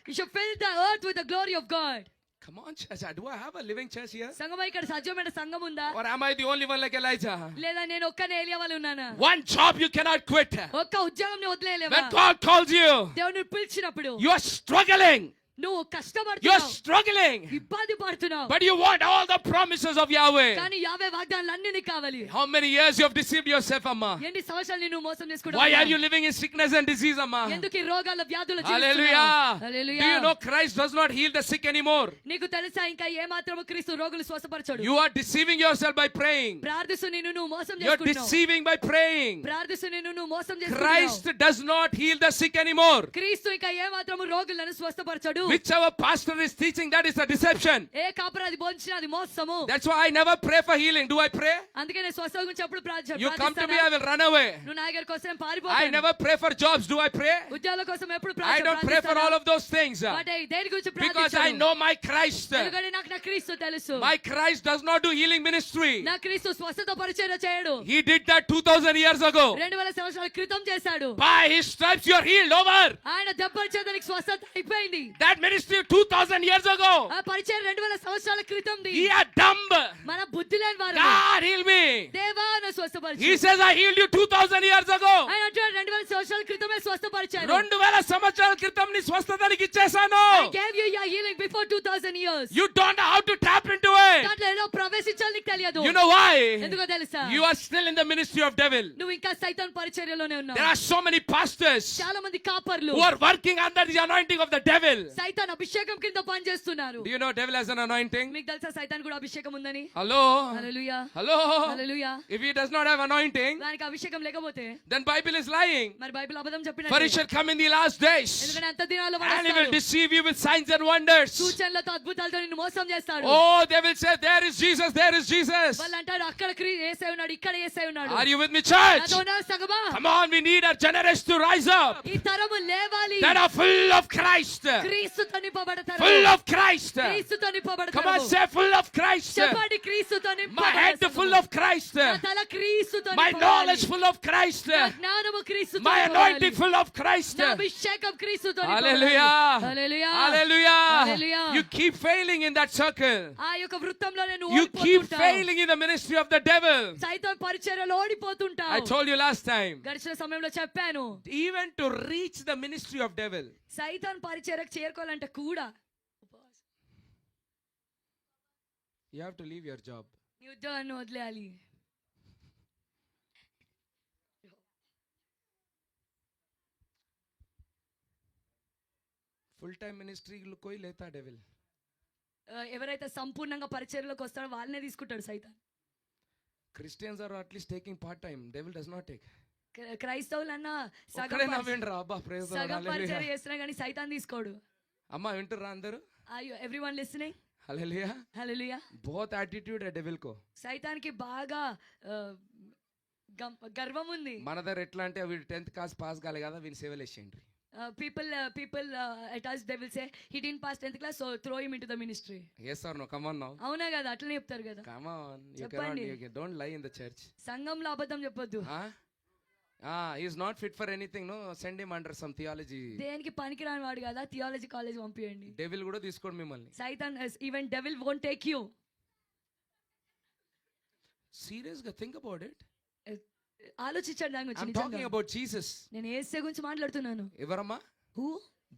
You should fill the earth with the glory of God. Come on, church. Do I have a living church here? సంగమా, ఇక్కడ సజీవమైన సంఘం ఉందా? Or am I the only one like Elijah? లేదా నేను ఒక్కనే ఏలియా వలె ఉన్నానా? One job you cannot quit. ఒక్క ఉద్యోగం ని వదిలేయలేవా? When God calls you, దేవుని పిలిచినప్పుడు you are struggling. నువ్వు You are కష్టపడుతున్నావు, struggling. ఇబ్బంది పడుతున్నావు, But you want all the promises of Yahweh. కానీ యావే వాగ్దానాలు అన్ని నీకు కావాలి. How many years you have deceived yourself, Amma? ఎన్ని సంవత్సరాలు నిన్ను మోసం చేసుకుంటావు? Why are you living in sickness and disease, Amma? ఎందుకు ఈ రోగాల వ్యాధుల Hallelujah. Hallelujah. Do you know Christ does not heal the sick anymore? నీకు తెలుసా ఇంకా ఏ మాత్రము క్రీస్తు రోగులు స్వస్థపరచడు? You are deceiving yourself by praying. ప్రార్థిస్తూ నిన్ను నువ్వు మోసం You are చేసుకుంటున్నావు. deceiving by praying. ప్రార్థిస్తూ నిన్ను నువ్వు మోసం Christ చేసుకుంటున్నావు. does not heal the sick anymore. క్రీస్తు ఇంకా ఏ మాత్రము రోగులను స్వస్థపరచడు. Whichever pastor is teaching, that is a deception. ఏ కాపరాది బోధించిన అది మోసము. That's why I never pray for healing. Do I pray? అందుకే నేను స్వస్థత గురించి ఎప్పుడు You come to me, I will run away. నువ్వు నా దగ్గర కోసం I పారిపోతాను. never pray for jobs. Do I pray? ఉద్యోగాల కోసం ఎప్పుడు I don't pray for all of those things. దేని గురించి Because I ప్రార్థించను? know my Christ. ఎందుకంటే నాకు నా క్రీస్తు తెలుసు. My Christ does not do healing ministry. నా క్రీస్తు స్వస్థత పరిచర్య చేయడు. He did that 2000 years ago. 2000 సంవత్సరాల క్రితం చేశాడు. By his stripes you are healed. Over. ఆయన దెబ్బల చేత నీకు స్వస్థత అయిపోయింది. That ministry 2000 years ago. ఆ పరిచర్య 2000 సంవత్సరాల క్రితంది. He are dumb. మన బుద్ధి లేని వారు. God heal me. దేవా నా స్వస్థపరిచు. He says I healed you 2000 years ago. ఆయన అంటాడు 2000 సంవత్సరాల క్రితమే స్వస్థపరిచాను. 2000 సంవత్సరాల క్రితం నీ స్వస్థతనికి ఇచ్చేసాను. I gave you your healing before 2000 years. You don't know how to tap into it. దాంట్లో ఎలా ప్రవేశించాలి నీకు తెలియదు. You know why? ఎందుకో తెలుసా? You are still in the ministry of devil. నువ్వు ఇంకా సైతాన్ పరిచర్యలోనే ఉన్నావు. There are so many pastors చాలా మంది కాపర్లు who are working under the anointing of the devil. సైతాన్ అభిషేకం కింద పనిచేస్తున్నారు. Do you know devil has an anointing? మీకు తెలుసా సైతాన్ కూడా అభిషేకం ఉందని? Hello? Hallelujah. Hello? Hallelujah. If he does not have anointing, దానికి అభిషేకం లేకపోతే then Bible is lying. మరి బైబిల్ అబద్ధం For he చెప్పినట్టు. shall come in the last days ఎందుకంటే అంత దినాల్లో and he will వాడు deceive you with signs and wonders. సూచనలతో అద్భుతాలతో నిన్ను మోసం చేస్తాడు. Oh, they will say, there is Jesus, there is Jesus. వాళ్ళు అంటాడు అక్కడ యేసై ఉన్నాడు, ఇక్కడ యేసై ఉన్నాడు. Are you with me, church? నాతో ఉన్నావా సంగమా? Come on, we need our generation to rise up ఈ తరము లేవాలి. that are full of Christ. క్రీస్తుతో నింపబడతారు. Full of Christ. క్రీస్తుతో Come నింపబడతారు. on, say full of Christ. చెప్పండి క్రీస్తుతో My head నింపబడతారు. full of Christ. నా తల క్రీస్తుతో My నింపబడాలి. knowledge full of Christ. నా జ్ఞానము క్రీస్తుతో My నింపబడాలి. anointing full of Christ. నా అభిషేకం క్రీస్తుతో నింపబడాలి. Hallelujah. Hallelujah. Hallelujah. Hallelujah. You keep failing in that circle. ఆ యొక్క వృత్తంలో నేను You keep ఓడిపోతుంటాను. failing in the ministry of the devil. సైతాన్ పరిచర్యలో I ఓడిపోతుంటావు. told you last time. గడిచిన సమయంలో చెప్పాను. Even to reach the ministry of devil, సైతాన్ పరిచర్యకు చేరుకోవాలంటే కూడా you have to leave your job. నీ ఉద్యోగాన్ని వదిలేయాలి. Full time ministry कोई लेता devil. ఎవరైతే సంపూర్ణంగా పరిచర్యలోకి వస్తారో వాళ్ళనే తీసుకుంటాడు సైతాన్. Christians are at least taking part time. Devil does not take. క్రైస్తవులన్నా ఒక్కడే నవ్వేండ్రా అబ్బా, praise the Lord, సగం పరిచర్య hallelujah. చేస్తున్నా కానీ సైతాన్ తీసుకోడు. అమ్మా వింటుర్రా అందరూ? Are you everyone listening? Hallelujah. హల్లెలూయా. बहुत attitude है devil को. సైతాన్కి బాగా గర్వం ఉంది. మన దగ్గర ఎట్లా అంటే వీడు 10th క్లాస్ పాస్ కాలే కదా వీని సేవలు వేసేయండి. People at us they will say he didn't pass 10th class so throw him into the ministry. Yes or no? Come on now. అవునా కదా, అట్లనే చెప్తారు కదా. Come on. You చెప్పండి. cannot, don't lie in the church. సంఘంలో అబద్ధం చెప్పొద్దు. Huh? He is not fit for anything. No, send him under some theology. దేనికి పనికిరాని వాడు కదా, థియాలజీ కాలేజ్ పంపియండి. Devil కూడా తీసుకోండి మిమ్మల్ని. సైతాన్ even devil won't take you. Serious గా think about it. ఆలోచించండి దాని గురించి I'm నిజంగా. talking about Jesus. నేను యేసయ్య గురించి మాట్లాడుతున్నాను. Evarama? Who?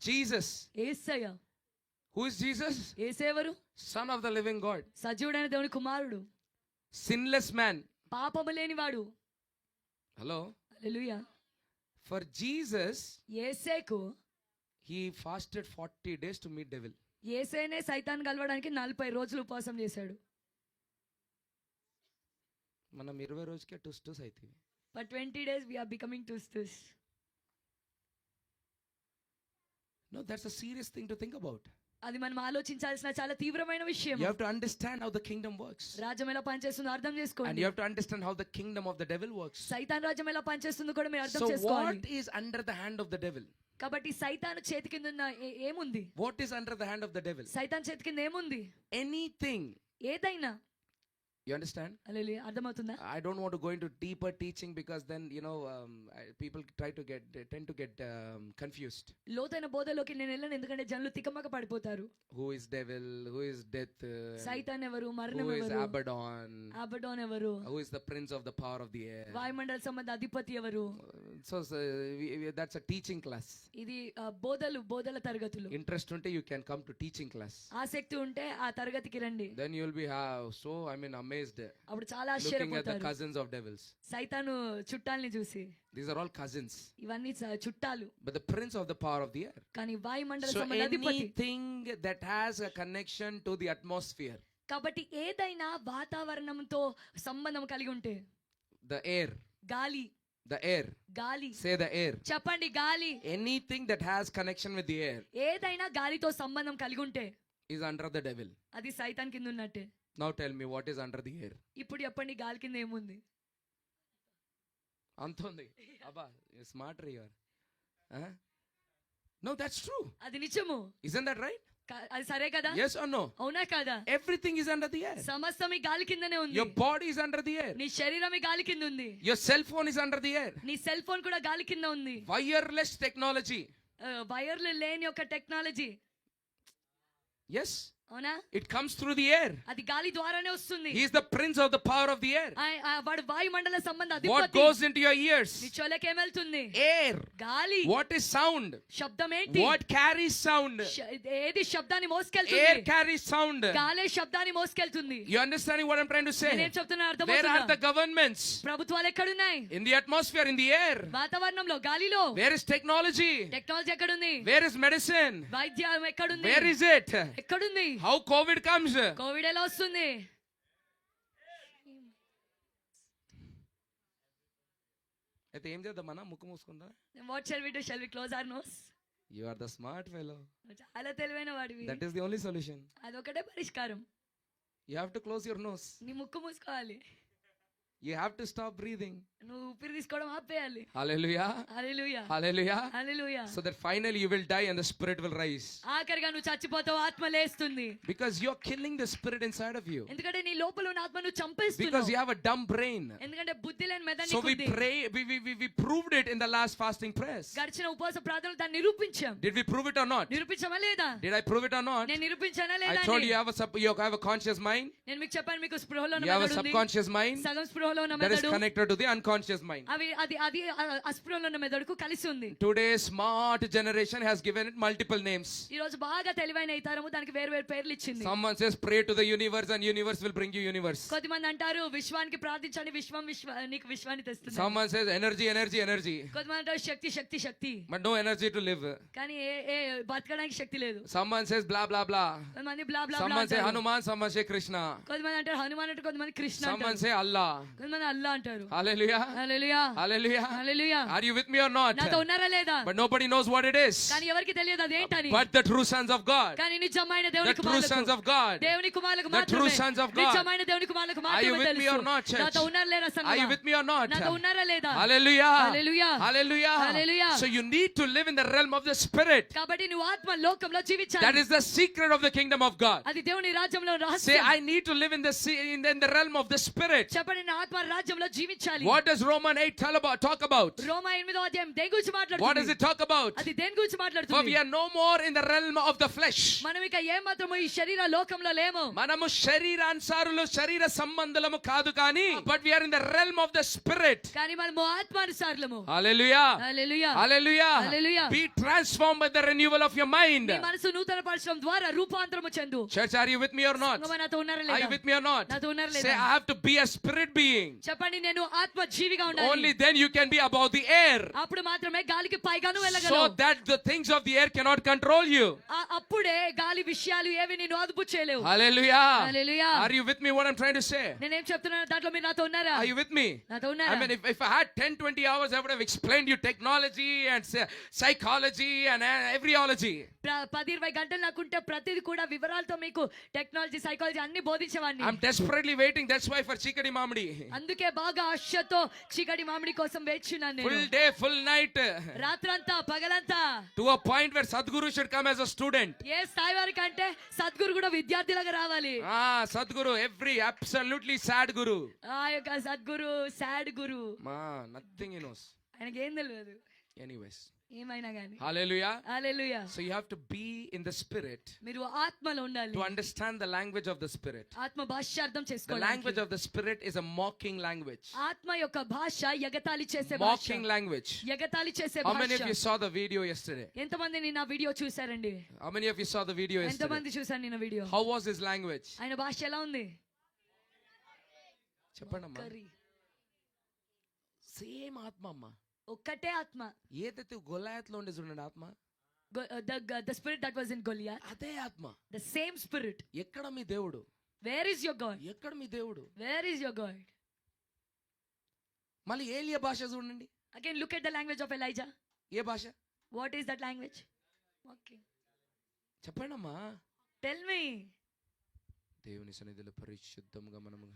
Jesus. Yesayya. Who is Jesus? యేసయ్య ఎవరు? Son of the living God. సజీవుడైన దేవుని కుమారుడు, Sinless man. పాపము లేనివాడు. Hello? Hallelujah. For Jesus, యేసయ్యకు he fasted 40 days to meet devil. యేసయ్యనే సైతాన్ కలవడానికి 40 రోజులు ఉపవాసం చేశాడు. మనం 20 రోజుకే టుస్ అవుతుంది. For 20 days we are becoming tustus. No, that's a serious thing to think about. అది మనం ఆలోచించాల్సిన చాలా తీవ్రమైన విషయం. You have to understand how the kingdom works. రాజ్యం ఎలా పనిచేస్తుందో అర్థం And చేసుకోండి. you have to understand how the kingdom of the devil works. సైతాన్ రాజ్యం ఎలా పనిచేస్తుందో కూడా మీరు అర్థం So చేసుకోవాలి. what is under the hand of the devil? కాబట్టి సైతాను చేతి కింద ఉన్న ఏముంది? What is under the hand of the devil? సైతాన్ చేతి కింద ఏముంది? Anything. ఏదైనా. You understand? హల్లెలూయా. అర్థమవుతుందా? I don't want to go into deeper teaching because then people tend to get confused. లోతైన బోధలోకి నేను వెళ్ళను, ఎందుకంటే జనులు తికమక పడిపోతారు. Who is devil? Who is death? సైతాన్ ఎవరు? మరణం Who is ఎవరు? Abaddon? అబడోన్ ఎవరు? Who is the prince of the power of the air? వాయుమండల సంబంధ అధిపతి ఎవరు? So that's a teaching class. ఇది బోధల తరగతులు. Interest unte you can come to teaching class. ఆసక్తి ఉంటే ఆ తరగతికి రండి. Then you will be amazed అప్పుడు చాలా looking at the ఆశ్చర్యపోతారు. cousins of devils. సైతాను చుట్టాల్ని చూసి. These are all cousins. ఇవన్నీ చుట్టాలు. But the prince of the power of the air. కానీ వాయుమండల So సంబంధ అధిపతి. anything that has a connection to the atmosphere, కాబట్టి ఏదైనా వాతావరణంతో సంబంధం కలిగి ఉంటే, the air, గాలి, the air, గాలి, say the air. చెప్పండి గాలి. Anything that has connection with the air ఏదైనా గాలితో సంబంధం కలిగి ఉంటే is under the devil. అది సైతాన్ కింద ఉన్నట్టే. Now tell me what is under the air? ఇప్పుడు చెప్పండి గాలి కింద ఏముంది? Antondi. Abba, you're smarter you are. Huh? No, that's true. అది నిజము. Isn't that right? అది సరే కదా? Yes or no? అవునా కాదా? Everything is under the air. సమస్తం ఈ గాలి కిందనే ఉంది. Your body is under the air. నీ శరీరం ఈ గాలి కింద ఉంది. Your cell phone is under the air. నీ సెల్ ఫోన్ కూడా గాలి కింద ఉంది. Wireless technology. వైర్లు లేని ఒక టెక్నాలజీ. Yes. అవునా? It comes through the air. అది గాలి ద్వారానే వస్తుంది. He is the prince of the power of the air. వాడు వాయుమండల సంబంధ What అధిపతి. goes into your ears? నీ చెవులకు ఏమెళ్తుంది? Air. గాలి. What is sound? శబ్దం ఏంటి? What carries sound? ఏది శబ్దాన్ని మోసుకెళ్తుంది? Air carries sound. గాలి శబ్దాన్ని మోసుకెళ్తుంది. You understanding what I'm trying to say? నేనేం చెప్తున్నా Where are the అర్థమవుతుందా? governments? ప్రభుత్వాలు ఎక్కడున్నాయి? In the atmosphere, in the air. వాతావరణంలో, గాలిలో. Where is technology? టెక్నాలజీ ఎక్కడుంది? Where is medicine? వైద్యం ఎక్కడుంది? Where is it? ఎక్కడుంది? How COVID comes? కోవిడ్ ఎలా వస్తుంది? అయితే ఏం చేద్దాం మన ముక్కు మూసుకుందా? What shall we do? Shall we close our nose? You are the smart fellow. చాలా తెలివైన వాడివి. That is the only solution. అదొకటే పరిష్కారం. You have to close your nose. నీ ముక్కు మూసుకోవాలి. You have to stop breathing. నువ్వు ఊపిరి తీసుకోవడం ఆపేయాలి. Hallelujah. Hallelujah. Hallelujah. Hallelujah. So that finally you will die and the spirit will rise. ఆఖరిగా నువ్వు చచ్చిపోతావు, ఆత్మ లేస్తుంది. Because you're killing the spirit inside of you. ఎందుకంటే నీ లోపల ఉన్న ఆత్మను చంపేస్తున్నావు. Because you have a dumb brain. ఎందుకంటే బుద్ధి లేని మెదడు So నీకుంది. we proved it in the last fasting prayers. గడిచిన ఉపవాస ప్రార్థనలో దాన్ని నిరూపించాం. Did we prove it or not? నిరూపించామా లేదా? Did I prove it or not? నేను నిరూపించానా I లేదా? told you you have a conscious mind. నేను మీకు చెప్పాను, మీకు స్పృహలో ఉన్న You have a మెదడు ఉంది. subconscious mind సగం స్పృహలో ఉన్న that is మెదడు. connected to the unconscious mind. అది అస్పృహలో ఉన్న మెదడుకు కలిసి ఉంది. Today's smart generation has given it multiple names. ఈ రోజు బాగా తెలివైన ఈ తరము దానికి వేరు వేరు పేర్లు ఇచ్చింది. Someone says pray to the universe and universe will bring you universe. కొంతమంది అంటారు విశ్వానికి ప్రార్థించండి, నీకు విశ్వాన్ని తెస్తుంది. Someone says energy. కొంతమంది అంటారు శక్తి. But no energy to live. కానీ ఏ బతకడానికి శక్తి లేదు. Someone says blah. కొంతమంది బ్లా బ్లా Someone say Hanuman, someone say Krishna. కొంతమంది అంటారు హనుమాన్ అంటారు, కొంతమంది కృష్ణ Someone అంటారు, say Allah. కొంతమంది అల్లా అంటారు. Hallelujah. Hallelujah. Hallelujah. Hallelujah. Are you with me or not? నాతో ఉన్నారా లేదా? But nobody knows what it is. కానీ ఎవరికి తెలియదు అదేంటని. But the true sons of God. కానీ నిజమైన దేవుని The true sons of God. దేవుని కుమారులకు The true మాత్రమే. sons of God. నిజమైన దేవుని కుమారులకు Are you మాత్రమే with me or తెలుసు. not, church? నాతో ఉన్నారా లేదా Are you సంగమా? with me or not? నాతో ఉన్నారా లేదా? Hallelujah. Hallelujah. Hallelujah. Hallelujah. So you need to live in the realm of the spirit. కాబట్టి నువ్వు ఆత్మ లోకంలో That జీవించాలి. is the secret of the kingdom of God. అది దేవుని రాజ్యంలో Say, రహస్యం. I need to live in the realm of the spirit. చెప్పండి నేను ఆత్మ రాజ్యంలో జీవించాలి. What does Romans 8 talk about? రోమా 8వ అధ్యాయం దేని గురించి మాట్లాడుతుంది? What does it talk about? అది దేని గురించి For మాట్లాడుతుంది? we are no more in the realm of the flesh. మనం ఇక ఏ మాత్రము ఈ శరీర లోకంలో లేము. మనము శరీరానుసారులు శరీర సంబంధులము కాదు కానీ but we are in the realm of the spirit. కానీ మనము ఆత్మానుసారులము. Hallelujah. Hallelujah. Hallelujah. Hallelujah. Be transformed by the renewal of your mind. నీ మనసు నూతన పరచడం ద్వారా రూపాంతరము చెందు. Church, are you with me or not? సంగమా నాతో ఉన్నారా Are you లేదా? with me or not? నాతో ఉన్నారా Say, లేదా? I have to be a spirit being. చెప్పండి నేను ఆత్మ జీవిగా Only ఉండాలి. then you can be above the air. అప్పుడు మాత్రమే గాలికి పైగాను So వెళ్ళగలవు. that the things of the air cannot control you. అప్పుడే గాలి విషయాలు ఏవి నిన్ను అదుపు చేయలేవు. Hallelujah. Hallelujah. Are you with me what I'm trying to say? నేనేం చెప్తున్నాను దాంట్లో మీరు నాతో ఉన్నారా? Are you with me? నాతో I ఉన్నారా? mean, if I had 10-20 hours, I would have explained you technology and psychology and everyology. 10-20 గంటలు నాకుంటే ప్రతిది కూడా వివరాలతో మీకు టెక్నాలజీ సైకాలజీ అన్ని బోధించేవాడిని. I'm desperately waiting. That's why for Chikadi Mamdi. అందుకే బాగా ఆశతో చీకటి మామిడి కోసం వేచున్నాను Full నేను. day, full night. రాత్రంతా పగలంతా To a point where Sadhguru should come as a student. ఏ స్థాయి వరకు అంటే సద్గురు కూడా విద్యార్థిలాగా రావాలి. Sadhguru, absolutely sad guru. ఆ యొక్క Sadguru sad guru. Nothing he knows. ఆయనకి ఏం తెలియదు Anyways. ఏమైనా గానీ. Hallelujah. Hallelujah. So you have to be in the spirit మీరు ఆత్మలో ఉండాలి. to understand the language of the spirit. ఆత్మ భాష అర్థం The చేసుకోవాలి. language of the spirit is a mocking language. ఆత్మ యొక్క భాష ఎగతాళి చేసే భాష. Mocking language. ఎగతాళి చేసే How many of you భాష. saw the video yesterday? ఎంతమంది నిన్న వీడియో చూసారండి? How many of you saw the video yesterday? ఎంతమంది చూసారు నిన్న video? How was his language? ఆయన భాష ఎలా ఉంది? చెప్పండమ్మా. కర్రీ. సేమ్ ఆత్మ అమ్మా. ఒక్కటే ఆత్మ. ఏదైతే గొలాయత్ లో ఉండే చూడండి ఆత్మ, the spirit that was in Goliath, అదే ఆత్మ. the same spirit. ఎక్కడ మీ దేవుడు? Where is your God? ఎక్కడ మీ దేవుడు? Where is your God? మళ్ళీ ఏలియా భాష చూడండి. Again look at the language of Elijah. ఏ భాష? What is that language? Okay, చెప్పండమ్మా. tell me. దేవుని సన్నిధిలో పరిశుద్ధంగా మనము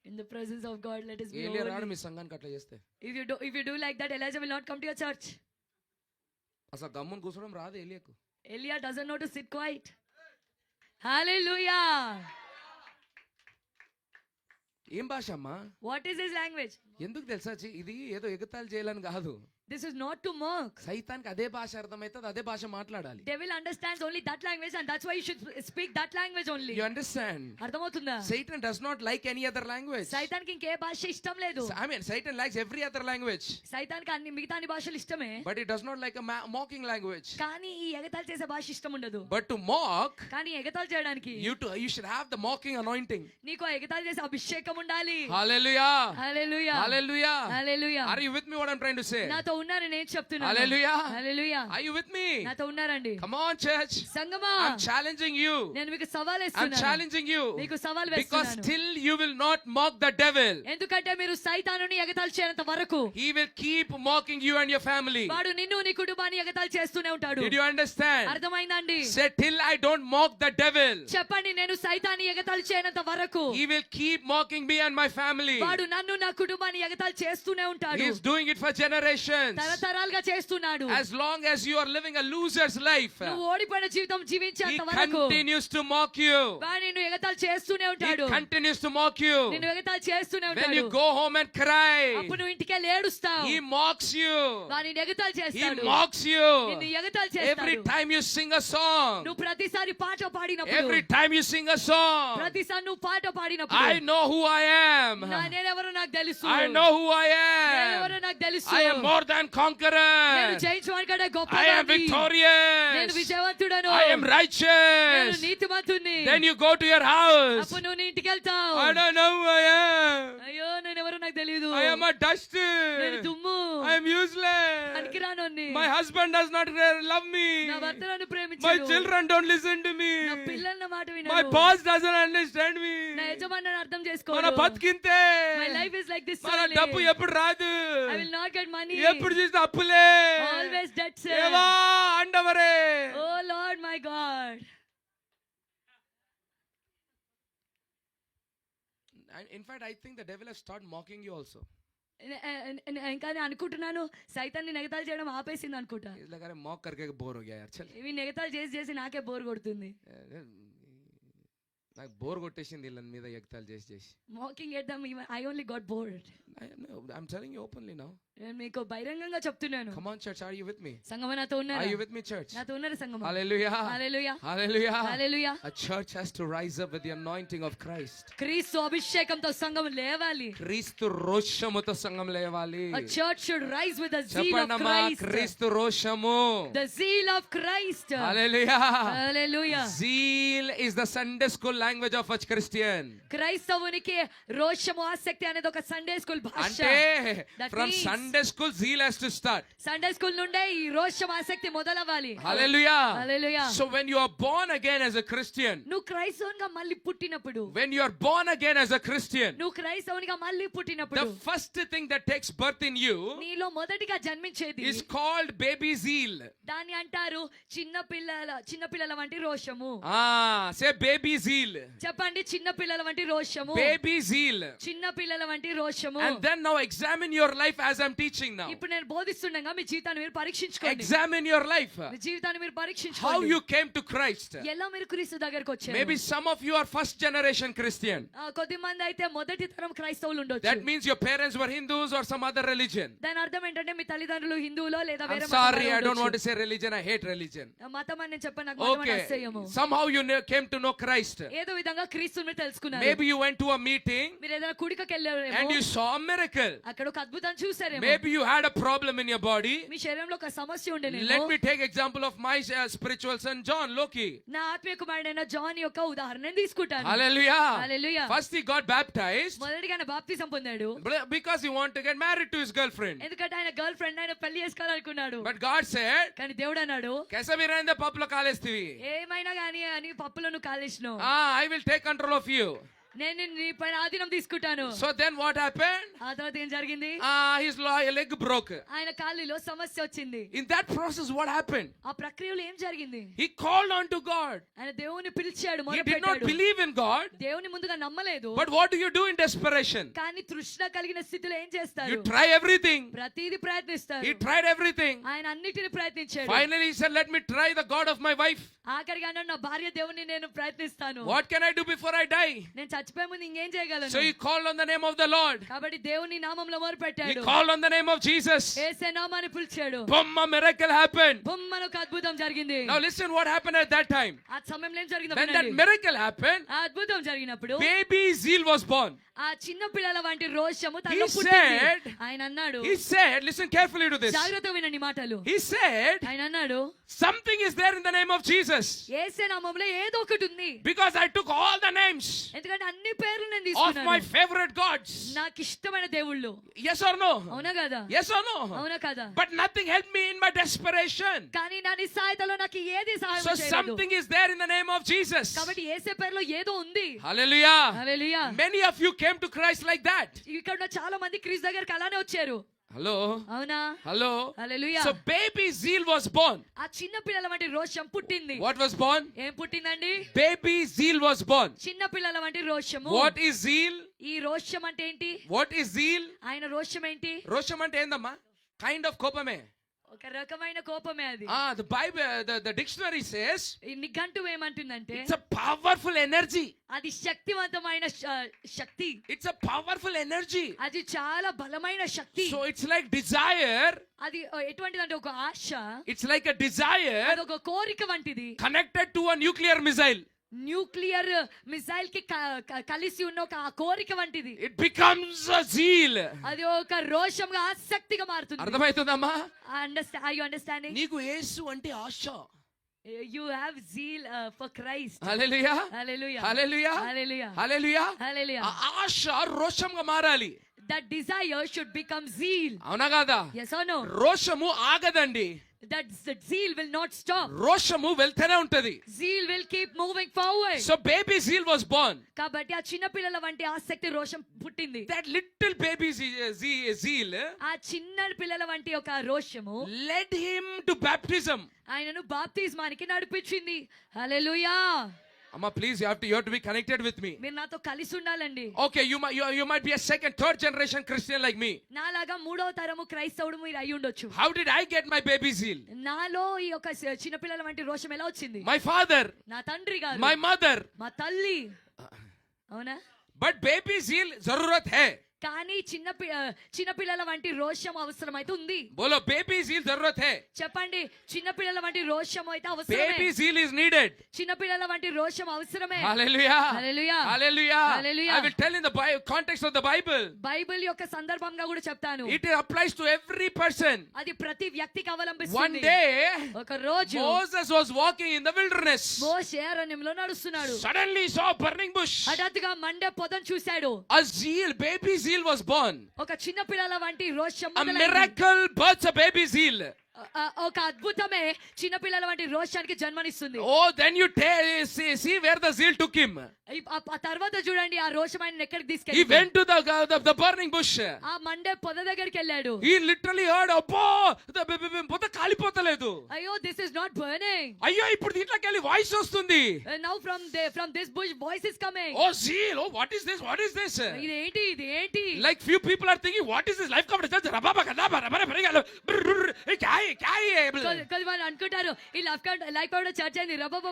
In the presence of God let us be ఏలియా రాడు holy. మీ సంఘానికి అట్లా చేస్తే. If you do like that, Elijah will not come to your church. అసలు గమ్మున కూర్చోడం రాదు ఏలియాకు. Elijah doesn't know to sit quiet. Hallelujah. ఏం భాష అమ్మా? What is his language? ఎందుకు తెలుసా? ఇది ఏదో ఎగతాళి చేయాలని కాదు. This is not to mock. సైతానికి అదే భాష అర్థమైతుంది, అదే భాష మాట్లాడాలి. Devil understands only that language and that's why you should speak that language only. You understand? అర్థమవుతుందా? Satan does not like any other language. సైతానికి ఇంకే భాష ఇష్టం లేదు. I mean, Satan likes every other language. సైతానికి అన్ని మిగతా అన్ని భాషలు ఇష్టమే. But it does not like a mocking language. కానీ ఈ ఎగతాళి చేసే భాష ఇష్టం ఉండదు. But to mock, కానీ ఎగతాళి చేయడానికి you should have the mocking anointing. నీకు ఎగతాళి చేసే అభిషేకం ఉండాలి. Hallelujah. Hallelujah. Hallelujah. Hallelujah. Are you with me what I'm trying to say? నాతో ఉన్నారు నేను చెప్తున్నాను. Hallelujah. Hallelujah. Are you with me? నాతో ఉన్నారండి. Come on church. సంగమా I'm challenging you. నేను మీకు సవాల్ I'm వేస్తున్నాను. challenging you. మీకు సవాల్ Because వేస్తున్నాను. still you will not mock the devil. ఎందుకంటే మీరు సైతానుని ఎగతాళి చేయనంత వరకు He will keep mocking you and your family. వాడు నిన్ను నీ కుటుంబాన్ని ఎగతాళి చేస్తూనే ఉంటాడు. Did you understand? అర్థమైందండి? Say till I don't mock the devil. చెప్పండి నేను సైతాన్ని ఎగతాళి చేయనంత వరకు He will keep mocking me and my family. వాడు నన్ను నా కుటుంబాన్ని ఎగతాళి చేస్తూనే ఉంటాడు. He is doing it for generations. తరతరాలుగా చేస్తున్నాడు. As long as you are living a loser's life, నువ్వు ఓడిపోయిన జీవితం he జీవించేంత వరకు continues to mock you. వాడు నిన్ను ఎగతాళి చేస్తూనే He ఉంటాడు. continues to mock you. నిన్ను ఎగతాళి చేస్తూనే When ఉంటాడు. you go home and cry, అప్పుడు నువ్వు ఇంటికి వెళ్ళి ఏడుస్తావు. he mocks you. వాడు నిన్ను ఎగతాళి He చేస్తాడు. mocks you. నిన్ను ఎగతాళి Every చేస్తాడు. time you sing a song, నువ్వు ప్రతిసారి పాట పాడినప్పుడు every time you sing a song, ప్రతిసారి నువ్వు పాట పాడినప్పుడు I know who I am. నేనెవరో నాకు తెలుసు. I know who I నేనెవరో am. నాకు తెలుసు. I am more than నేను conqueror. జయించవాడి కంటే I am గొప్పవాడిని. నేను victorious. విజయవంతుడను. I am నేను righteous. నీతిమంతుణ్ణి. Then you go to your house. అప్పుడు నువ్వు నీ ఇంటికి వెళ్తావు. I don't know who I am. అయ్యో నేనెవరో నాకు తెలియదు. I am a dust. నేను దుమ్ము. I am useless. పనికిరానోన్ని. My husband does not love me. నా భర్త నన్ను My ప్రేమించడు. children don't listen to me. నా పిల్లలు నా మాట My వినరు. boss doesn't understand me. నా యజమాని నన్ను అర్థం మన చేసుకోడు. బతికింతే. My life is like this మన only. డబ్బు ఎప్పుడు రాదు. I will not get money. ఎప్పుడు చూస్తే అప్పులే. Always debts. దేవా ఆండవరే. Oh Lord my God. In fact, I think the devil has started mocking you also. ఇంకా నేను అనుకుంటున్నాను సైతాన్ని నెగతాలు చేయడం ఆపేసింది అనుకుంటా. इस लगा रहे मॉक करके बोर हो गया यार चल ఇవి నెగతాలు చేసి చేసి నాకే బోర్ కొడుతుంది. నాకు బోర్ కొట్టేసింది వీళ్ళ మీద ఎగతాలు చేసి చేసి. Mocking at dum I only got bored. I'm telling you openly now. నేను మీకు బహిరంగంగా చెప్తున్నాను. Come on church, are you with me? సంగమా నాతో ఉన్నారా? Are you with me church? నాతో ఉన్నారా సంగమా? Hallelujah. Hallelujah. Hallelujah. Hallelujah. A church has to rise up with the anointing of Christ. క్రీస్తు అభిషేకంతో సంఘం లేవాలి. క్రీస్తు రోషముతో సంఘం లేవాలి. A church should rise with the zeal of చెప్పండమ్మా Christ. క్రీస్తు రోషము. The zeal of Christ. Hallelujah. Hallelujah. Zeal is the Sunday school language of a Christian. క్రైస్తవునికి రోషము ఆసక్తి అనేది ఒక సండే స్కూల్ భాష. అంటే That from means Sunday school zeal has to start. Sunday school నుండే ఈ రోషం ఆసక్తి మొదలవ్వాలి. Hallelujah. Hallelujah. So when you are born again as a Christian, నువ్వు క్రైస్తవునిగా మళ్ళీ పుట్టినప్పుడు, when you are born again as a Christian, నువ్వు క్రైస్తవునిగా మళ్ళీ పుట్టినప్పుడు the first thing that takes birth in you నీలో మొదటిగా జన్మించేది is called baby zeal. దాన్ని అంటారు చిన్నపిల్లల వంటి రోషము. Say baby zeal. చెప్పండి చిన్నపిల్లల వంటి రోషము. Baby zeal. చిన్నపిల్లల వంటి రోషము. And then now examine your life as I'm teaching now. ఇప్పుడు నేను బోధిస్తుండగా మీ జీవితాన్ని మీరు పరీక్షించుకోండి. Examine your life. మీ జీవితాన్ని మీరు How పరీక్షించుకోండి. you came to Christ. ఎలా మీరు క్రీస్తు దగ్గరికి వచ్చారు? Maybe some of you are first generation Christian. కొద్ది మంది అయితే మొదటి తరం క్రైస్తవులు ఉండొచ్చు. That means your parents were Hindus or some other religion. దాని అర్థం ఏంటంటే మీ తల్లిదండ్రులు హిందువులో లేదా I'm వేరే sorry, I don't want to say religion. I hate religion. మతం అని నేను చెప్పాను, నాకు మతం అంటే Okay. అసహ్యము. Somehow you came to know Christ. ఏదో విధంగా క్రీస్తుని మీరు తెలుసుకున్నారు. Maybe you went to a meeting మీరు ఏదైనా కుడికకి and వెళ్ళారేమో, you saw a miracle. అక్కడ ఒక అద్భుతం చూసారేమో. Maybe you had a problem in your body. మీ శరీరంలో ఒక సమస్య Let ఉండేనేమో. me take example of my spiritual son John Loki. నా ఆత్మీయ కుమారుడైన జాన్ యొక్క ఉదాహరణ తీసుకుంటాను. Hallelujah. Hallelujah. First he got baptized మొదటిగా ఆయన బాప్తిసం పొందాడు. because he wanted to get married to his girlfriend. ఎందుకంటే ఆయన గర్ల్ ఫ్రెండ్ ఆయన పెళ్లి చేసుకోవాలనుకున్నాడు. But God said, కానీ దేవుడు అన్నాడు, "Kaisa virayinde paplo kalestivi. ఏమైనా గానీ అని పప్పులను కాలేసినావు, I will take control of you." నేను నీ పైన ఆధీనం తీసుకుంటాను. So then what happened? ఆ తర్వాత ఏం జరిగింది? His leg broke. ఆయన కాళ్ళలో సమస్య వచ్చింది. In that process what happened? ఆ ప్రక్రియలో ఏం జరిగింది? He called on to God. ఆయన దేవుని పిలిచాడు, He did not మొరపెట్టాడు. believe in God. దేవుని ముందుగా నమ్మలేదు. But what do you do in desperation? కానీ తృష్ణ కలిగిన స్థితిలో ఏం చేస్తారు? You try everything. ప్రతిదీ ప్రయత్నిస్తారు. He tried everything. ఆయన అన్నిటిని ప్రయత్నించాడు. Finally he said, "Let me try the God of my wife. ఆఖరిగా అన్నాడు, నా భార్య దేవుని నేను ప్రయత్నిస్తాను. What can I do before I die?" నేను చచ్చిపోయే ముందు ఇంకేం చేయగలను? So he called on the name of the Lord. కాబట్టి దేవుని నామములో He మొరపెట్టాడు. called on the name of Jesus. యేసు నామాన్ని పిలిచాడు. Boom, a miracle happened. బొమ్మను ఒక అద్భుతం జరిగింది. Now listen what happened at that time. ఆ సమయంలో ఏం జరిగిందో When that వినండి. miracle happened, ఆ అద్భుతం జరిగినప్పుడు baby zeal was born. ఆ చిన్న పిల్లల వంటి రోషము He తనలో పుట్టింది. said- ఆయన అన్నాడు, He said, listen carefully to this. జాగ్రత్తగా వినండి మాటలు. He said, ఆయన అన్నాడు, something is there in the name of Jesus. యేసు నామములో ఏదో ఒకటి ఉంది. Because I took all the names ఎందుకంటే అన్ని పేర్లు నేను of my తీసుకున్నాను. favorite gods. నాకు ఇష్టమైన దేవుళ్ళు. Yes or no? అవునా కదా? Yes or no? అవునా కదా? But nothing helped me in my desperation. కానీ నా నిస్సహాయతలో నాకు ఏది సహాయం So చేయలేదు. something is there in the name of Jesus. కాబట్టి యేసు పేరులో ఏదో ఉంది. Hallelujah. Hallelujah. Many of you came to Christ like that. ఇక్కడ ఉన్న చాలా మంది క్రీస్తు దగ్గరికి అలానే వచ్చారు. Hello. అవునా? Hello. Hallelujah. So baby zeal was born. ఆ చిన్న పిల్లల వంటి రోషం పుట్టింది. What was born? ఏం పుట్టిందండి? Baby zeal was born. చిన్న పిల్లల వంటి రోషము. What is zeal? ఈ రోషం అంటే ఏంటి? What is zeal? ఆయన రోషం ఏంటి? రోషం అంటే ఏందమ్మా? Kind of కోపమే. ఒక రకమైన కోపమే అది. The Bible, the dictionary says ఈ నిఘంటువు ఏమంటుందంటే it's a powerful energy. అది శక్తివంతమైన శక్తి. It's a powerful energy. అది చాలా బలమైన శక్తి. So it's like desire. అది ఎటువంటిదంటే ఒక ఆశ. It's like a desire అది ఒక కోరిక వంటిది. connected to a nuclear missile. Nuclear missile కి కలిసి ఉన్న ఒక కోరిక వంటిది. It becomes a zeal. అది ఒక రోషంగా ఆసక్తిగా మారుతుంది. అర్థమవుతుందమ్మా? Are you understanding? నీకు యేసు అంటే ఆశ. You have zeal for Christ. Hallelujah. Hallelujah. Hallelujah. Hallelujah. Hallelujah. Hallelujah. ఆ ఆశ రోషంగా మారాలి. That desire should become zeal. అవునా కాదా? Yes or no? రోషము ఆగదండి. That zeal will not stop. రోషము వెళ్తూనే ఉంటది. Zeal will keep moving forward. So baby zeal was born. కాబట్టి ఆ చిన్న పిల్లల వంటి ఆసక్తి రోషం పుట్టింది. That little baby zeal ఆ చిన్న పిల్లల వంటి ఒక రోషము led him to baptism. ఆయనను బాప్తిస్మానికి నడిపించింది. హల్లెలూయా. Amma, please, you have to be connected with me. మీరు నాతో కలిసి ఉండాలండి. Okay, you might be a second, third generation Christian like me. నాలాగా మూడవ తరము క్రైస్తవుడు మీరు అయి ఉండొచ్చు. How did I get my baby zeal? నాలో ఈ యొక్క చిన్నపిల్లల వంటి రోషం ఎలా వచ్చింది? My father, నా తండ్రి గారు, my mother. మా తల్లి. అవునా? But baby zeal zarurat hai. కానీ చిన్నపిల్లల వంటి రోషం అవసరం అయితే ఉంది. బోలో baby zeal zarurat hai. చెప్పండి, చిన్నపిల్లల వంటి రోషం అయితే అవసరమే. Baby zeal is needed. చిన్నపిల్లల వంటి రోషం అవసరమే. Hallelujah. Hallelujah. Hallelujah. Hallelujah. I will tell in the context of the Bible. Bible యొక్క సందర్భంగా కూడా చెప్తాను. It applies to every person. అది ప్రతి వ్యక్తికి అవలంబిస్తుంది. One day, ఒక రోజు Moses was walking in the wilderness. మోషే అరణ్యంలో నడుస్తున్నాడు. Suddenly saw a burning bush. హఠాత్తుగా మండే పొదను చూశాడు. A zeal, baby zeal was born. ఒక చిన్న పిల్లల వంటి రోషం A మొదలైంది. miracle births a baby zeal. ఒక అద్భుతమే చిన్న పిల్లల వంటి రోషానికి జన్మనిస్తుంది. Oh, then you see where the zeal took him. ఆ తర్వాత చూడండి ఆ రోషం ఆయన ఎక్కడికి He తీసుకెళ్ళి went to the burning bush. ఆ మండే పొద దగ్గరికి వెళ్ళాడు. He literally heard, అబ్బో పొద కాలిపోతలేదు. అయ్యో, దిస్ ఇస్ నాట్ బర్నింగ్. అయ్యో, ఇప్పుడు దీంట్లోకి వెళ్ళి వాయిస్ వస్తుంది. Now from this bush voice is coming. Oh, zeal. Oh, what is this? What is this? ఇదేంటి? Like few people are thinking, what is this life coverage? వాళ్ళు అనుకుంటారు ఈ life cover church అయింది. రబాబా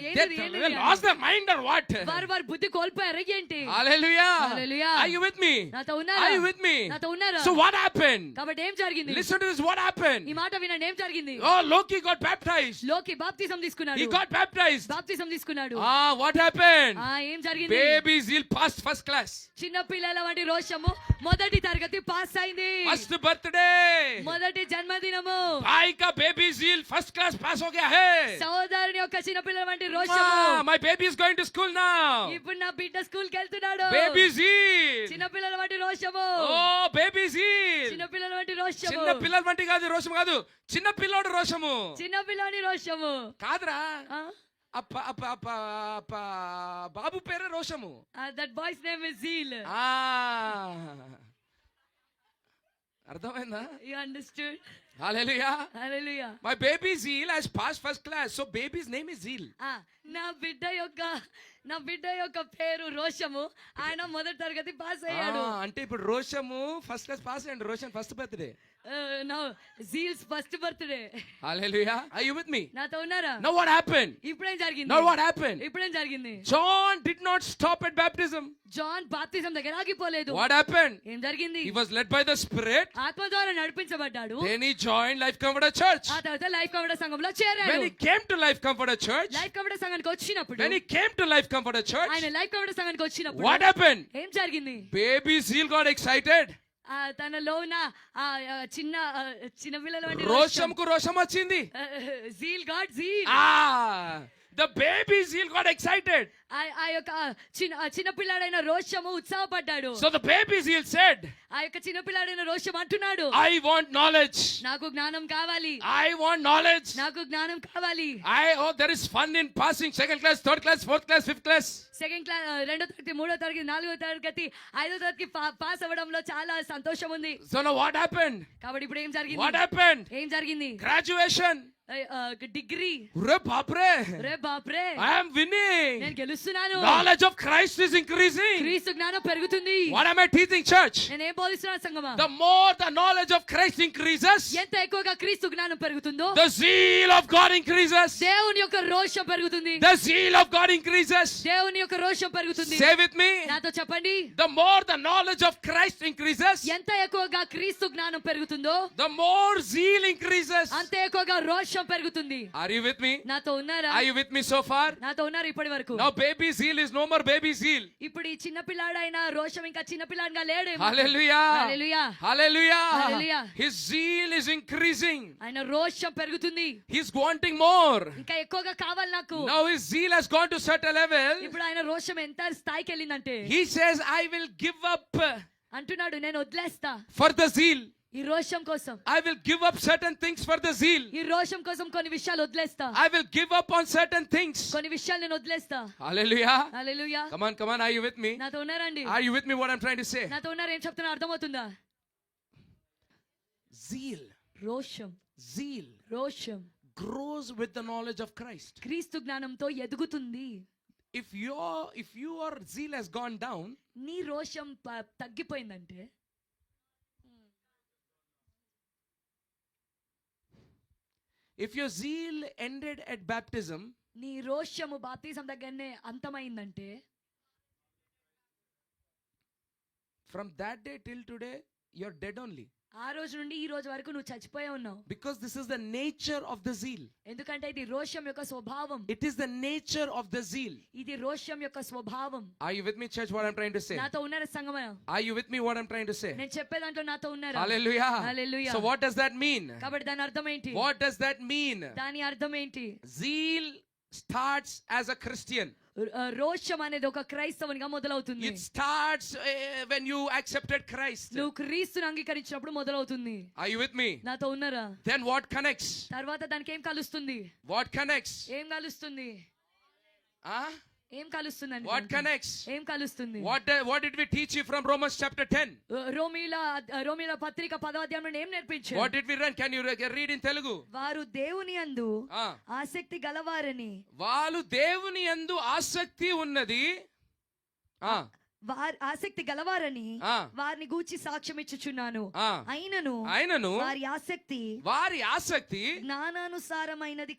ఏంటి? Lost their mind or what? వారు బుద్ధి కోల్పోయారు ఏంటి? Hallelujah. Hallelujah. Are you with me? నాతో ఉన్నారా? Are you with me? నాతో ఉన్నారా? So what happened? కాబట్టి ఏం జరిగింది? Listen to this. What happened? ఈ మాట వినండి, ఏం జరిగింది? Oh, Loki got baptized. లోకి బాప్తిజం తీసుకున్నాడు. He got baptized. బాప్తిజం తీసుకున్నాడు. What happened? ఏం జరిగింది? Baby zeal passed first class. చిన్న పిల్లల వంటి రోషము మొదటి తరగతి పాస్ అయింది. First birthday. మొదటి జన్మదినము. भाई का baby zeal first class pass हो गया है. సోదరుని యొక్క చిన్న పిల్లల వంటి రోషము. My baby is going to school now. ఇప్పుడు నా బిడ్డ స్కూల్ కి వెళ్తున్నాడు. Baby zeal. చిన్న పిల్లల వంటి రోషము. Oh, baby zeal. చిన్న పిల్లల వంటి రోషము. చిన్న పిల్లల వంటి కాదు, రోషం కాదు, చిన్న పిల్లోడు రోషము. చిన్న పిల్లని రోషము కాదురా, బాబు పేరే రోషము. That boy's name is zeal. అర్థమైందా? You understood? Hallelujah. Hallelujah. My baby zeal has passed first class, so baby's name is zeal. నా బిడ్డ యొక్క పేరు రోషము. ఆయన మొదటి తరగతి పాస్ అయ్యాడు. అంటే ఇప్పుడు రోషము ఫస్ట్ క్లాస్ పాస్ అయ్యాడు. Roshan first birthday. No, zeal's first birthday. Hallelujah. Are you with me? నాతో ఉన్నారా? Now what happened? ఇప్పుడేం జరిగింది? Now what happened? ఇప్పుడేం జరిగింది? John did not stop at baptism. John baptism దగ్గర ఆగిపోలేదు. What happened? ఏం జరిగింది? He was led by the Spirit. ఆత్మ ద్వారా నడిపించబడ్డాడు. Then he joined Life Comforter Church. ఆ తర్వాత లైఫ్ కవడ సంఘంలో చేరాడు. When he came to Life Comforter Church, life కవడ సంఘానికి వచ్చినప్పుడు, when he came to Life Comforter Church, ఆయన లైఫ్ కవడ సంఘానికి వచ్చినప్పుడు what happened? ఏం జరిగింది? Baby zeal got excited. తనలో ఉన్న చిన్న పిల్లల వంటి రోషంకు రోషం వచ్చింది. Zeal God zeal. The baby zeal got excited. ఆ యొక్క చిన్న పిల్లాడైన రోషము ఉత్సాహపడ్డాడు. So the baby zeal said, ఆ యొక్క చిన్న పిల్లాడైన రోషం అంటున్నాడు, I want knowledge. నాకు జ్ఞానం కావాలి. I want knowledge. నాకు జ్ఞానం కావాలి. There is fun in passing second class, third class, fourth class, fifth class. Second class, రెండో తరగతి, మూడో తరగతి, నాలుగో తరగతి, ఐదో తరగతి పాస్ అవ్వడంలో చాలా సంతోషం ఉంది. So now what happened? కాబట్టి ఇప్పుడు ఏం జరిగింది? What happened? ఏం జరిగింది? Graduation. డిగ్రీ. రే బాప్రే, I am winning. నేను గెలుస్తున్నాను. Knowledge of Christ is increasing. క్రీస్తు జ్ఞానం పెరుగుతుంది. What am I teaching, church? నేను ఏం బోధిస్తున్నాను సంగమా? The more the knowledge of Christ increases, ఎంత ఎక్కువగా క్రీస్తు జ్ఞానం పెరుగుతుందో, the zeal of God increases. దేవుని యొక్క రోషం పెరుగుతుంది. The zeal of God increases. దేవుని యొక్క రోషం పెరుగుతుంది. Say with me. నాతో చెప్పండి. The more the knowledge of Christ increases, ఎంత ఎక్కువగా క్రీస్తు జ్ఞానం పెరుగుతుందో, the more zeal increases. అంత ఎక్కువగా రోషం పెరుగుతుంది. Are you with me? నాతో ఉన్నారా? Are you with me so far? నాతో ఉన్నారు ఇప్పటి వరకు. Now baby zeal is no more baby zeal. ఇప్పుడు ఈ చిన్న పిల్లాడైన రోషం ఇంకా చిన్న పిల్లాడిగా లేడు. Hallelujah. Hallelujah. Hallelujah. Hallelujah. His zeal is increasing. ఆయన రోషం పెరుగుతుంది. He's wanting more. ఇంకా ఎక్కువగా కావాలి నాకు. Now his zeal has gone to such a level. ఇప్పుడు ఆయన రోషం ఎంత స్థాయికి వెళ్ళిందంటే, He says, I will give up అంటున్నాడు, నేను వదిలేస్తా for the zeal. ఈ రోషం కోసం. I will give up certain things for the zeal. ఈ రోషం కోసం కొన్ని విషయాలు వదిలేస్తా. I will give up on certain things. కొన్ని విషయాలు నేను వదిలేస్తా. Hallelujah. Hallelujah. Come on. Are you with me? నాతో ఉన్నారండి? Are you with me what I'm trying to say? నాతో ఉన్నారు, ఏం చెప్తున్నా అర్థమవుతుందా? Zeal. రోషం. Zeal రోషం grows with the knowledge of Christ. క్రీస్తు జ్ఞానంతో ఎదుగుతుంది. if your zeal has gone down, నీ రోషం తగ్గిపోయిందంటే, if your zeal ended at baptism, నీ రోషము బాప్తిజం దగ్గరనే అంతమైందంటే, from that day till today you're dead only. ఆ రోజు నుండి ఈ రోజు వరకు నువ్వు చచ్చిపోయే ఉన్నావు. Because this is the nature of the zeal. ఎందుకంటే ఇది రోషం యొక్క స్వభావం. It is the nature of the zeal. ఇది రోషం యొక్క స్వభావం. Are you with me, church, what I'm trying to say? నాతో ఉన్నారా Sangamayya? Are you with me, what I'm trying to say? నేను చెప్పే దాంట్లో నాతో ఉన్నారా? Hallelujah. Hallelujah. So what does that mean? కాబట్టి దాని అర్థం ఏంటి? What does that mean? దాని అర్థం ఏంటి? Zeal starts as a Christian. రోషం అనేది ఒక క్రైస్తవునిగా మొదలవుతుంది. It starts when you accepted Christ. నువ్వు క్రీస్తుని అంగీకరించినప్పుడు మొదలవుతుంది. Are you with me? నాతో ఉన్నారా? Then what connects? తర్వాత దానికి ఏం కలుస్తుంది? What connects? ఏం కలుస్తుంది? Huh? ఏం కలుస్తుందండి? What connects? ఏం కలుస్తుంది? What did we teach you from Romans chapter 10? రోమీల పత్రిక 10వ అధ్యాయం నుండి ఏం నేర్పించారు? What did we learn? Can you read in Telugu? వారు దేవుని యందు ఆసక్తి గలవారని. వాళ్ళు దేవుని యందు ఆసక్తి ఉన్నది. ఆసక్తి గలవారని వారిని గూర్చి సాక్ష్యం ఇచ్చుచున్నాను. అయినను వారి ఆసక్తి జ్ఞానానుసారమైనది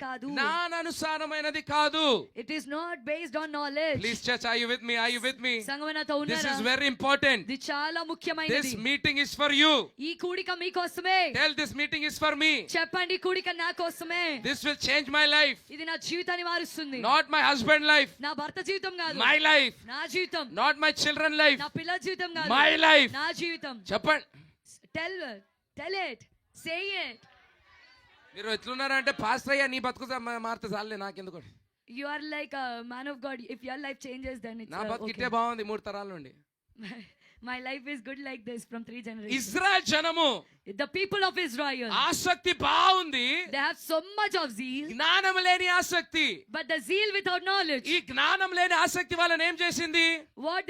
కాదు. It is not based on knowledge. Please church, are you with me? Are you with me? సంగమనతో ఉన్నారా? This is very important. ఇది చాలా ముఖ్యమైనది. This meeting is for you. ఈ కూడిక మీ కోసమే. Tell this meeting is for me. చెప్పండి కూడిక నా కోసమే. This will change my life. ఇది నా జీవితాన్ని మారుస్తుంది. Not my husband life. నా భర్త జీవితం కాదు. My life. నా జీవితం. Not my children life. నా పిల్లల జీవితం కాదు. My life. నా జీవితం. చెప్పండి. Tell it. Say it. మీరు ఎట్లున్నారంటే పాస్టర్ అయ్యా నీ బతుకు మారితే చాలే నాకెందుకు. You are like a man of God. If your life changes, then it's నా బతుకు ఇట్టే okay. బాగుంది 3 తరాల నుండి. My life is good like this from 3 generations. Israel జనము, The people of Israel, ఆసక్తి బాగుంది, they have so much of zeal, జ్ఞానం లేని ఆసక్తి. but the zeal without knowledge. ఈ జ్ఞానం లేని ఆసక్తి వాళ్ళని ఏం చేసింది? What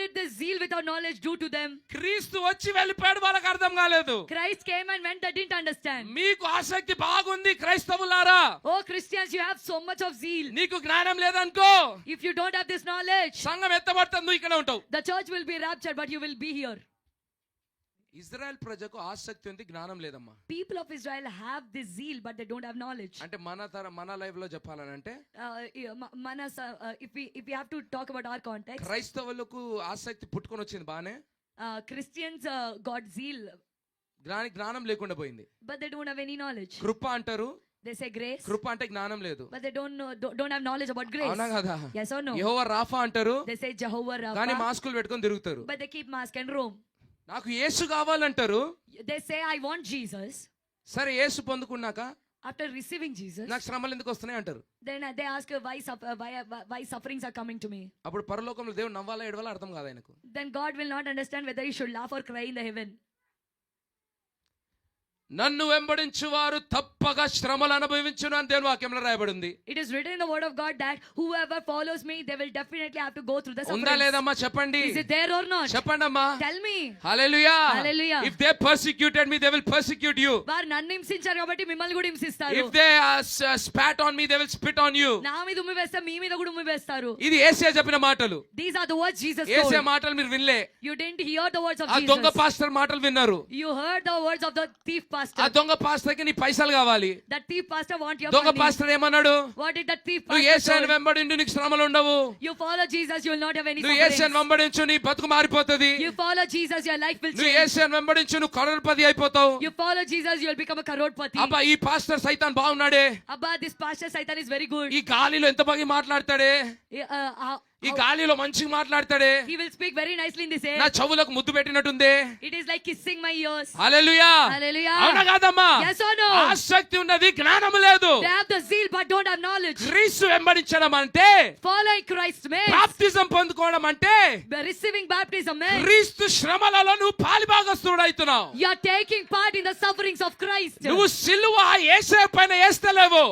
did the zeal without knowledge do to them? క్రీస్తు వచ్చి వెళ్ళిపోయాడు, వాళ్ళకి అర్థం కాలేదు. Christ came and went, they didn't understand. మీకు ఆసక్తి బాగుంది క్రైస్తవులారా, Oh Christians, you have so much of zeal. నీకు జ్ఞానం లేదనుకో, If you don't have this knowledge, సంఘం ఎత్తబడుతుంది, నువ్వు ఇక్కడ ఉంటావు. the church will be raptured, but you will be here. Israel ప్రజకు ఆసక్తి ఉంది, జ్ఞానం లేదమ్మా. People of Israel have this zeal, but they don't have knowledge. అంటే మన లైఫ్ లో చెప్పాలనంటే, if we have to talk about our context, క్రైస్తవులకు ఆసక్తి పుట్టుకొని వచ్చింది బానే, Christians got zeal, జ్ఞానం లేకుండా పోయింది. but they don't have any knowledge. కృప అంటారు, They say grace, కృప అంటే జ్ఞానం లేదు, but they don't have knowledge about grace. అవునా కదా? Yes or no? Jehovah Rapha అంటారు, They say Jehovah కానీ Rapha, మాస్కులు పెట్టుకొని తిరుగుతారు. but they keep mask and roam. నాకు యేసు కావాలంటారు. They say I want Jesus. సరే యేసు పొందుకున్నాక After receiving Jesus, నాకు శ్రమలు ఎందుకు వస్తున్నాయి అంటారు. then they ask why sufferings are coming to me. అప్పుడు పరలోకంలో దేవుడు నవ్వాలా ఏడవాలా అర్థం కాదు ఆయనకు. Then God will not understand whether he should laugh or cry in the heaven. నన్ను వెంబడించు వారు తప్పగా శ్రమలు అనుభవించును అని దేవుని వాక్యంలో రాయబడింది. It is written in the word of God that whoever follows me, they will definitely have to go through the ఉందా sufferings. లేదమ్మా చెప్పండి. Is it there or not? చెప్పండి అమ్మా. Tell me. Hallelujah. Hallelujah. If they persecuted me, they will persecute you. వారు నన్ను హింసించారు కాబట్టి మిమ్మల్ని కూడా హింసిస్తారు. If they spat on me, they will spit on you. నా మీద ఉమ్మి వేస్తే మీ మీద కూడా ఉమ్మి వేస్తారు. ఇది యేసయ్య చెప్పిన మాటలు. These are the words Jesus Yesayya told. మాటలు మీరు వినలే. You didn't hear the words of ఆ Jesus. దొంగ పాస్టర్ మాటలు విన్నారు. You heard the words of the thief ఆ pastor. దొంగ పాస్టర్కి నీ పైసలు కావాలి. That thief pastor want your దొంగ money. పాస్టర్ ఏమన్నాడు? What did that thief నువ్వు pastor యేసయ్యను told? వెంబడించు, నీకు శ్రమలు ఉండవు. You follow Jesus, you will not have any నువ్వు sufferings. యేసయ్యను వెంబడించు, నీ బతుకు మారిపోతది. You follow Jesus, your life will నువ్వు change. యేసయ్యను వెంబడించు, నువ్వు కరోడ్పతి అయిపోతావు. You follow Jesus, you will become a crorepati. అబ్బా ఈ పాస్టర్ సైతాన్ బాగున్నాడే, Abba, this pastor Satan is very good. ఈ గాలిలో ఎంత బాగా మాట్లాడతాడే, ఈ గాలిలో మంచిగా మాట్లాడతాడే, He will speak very nicely in this air. నా చెవులకు ముద్దు పెట్టినట్టుందే. It is like kissing my ears. Hallelujah. Hallelujah. అవునా కాదమ్మా? Yes or no? ఆసక్తి ఉన్నది, జ్ఞానం లేదు. They have the zeal but don't have knowledge. క్రీస్తు వెంబడించడం అంటే, Following Christ means బాప్తిజం పొందుకోవడం అంటే, receiving baptism means క్రీస్తు శ్రమలలో నువ్వు పాలిభాగస్తుడైతున్నావు. you are taking part in the sufferings of Christ. నువ్వు సిలువ యేసయ్య పైన వేస్తలేవు.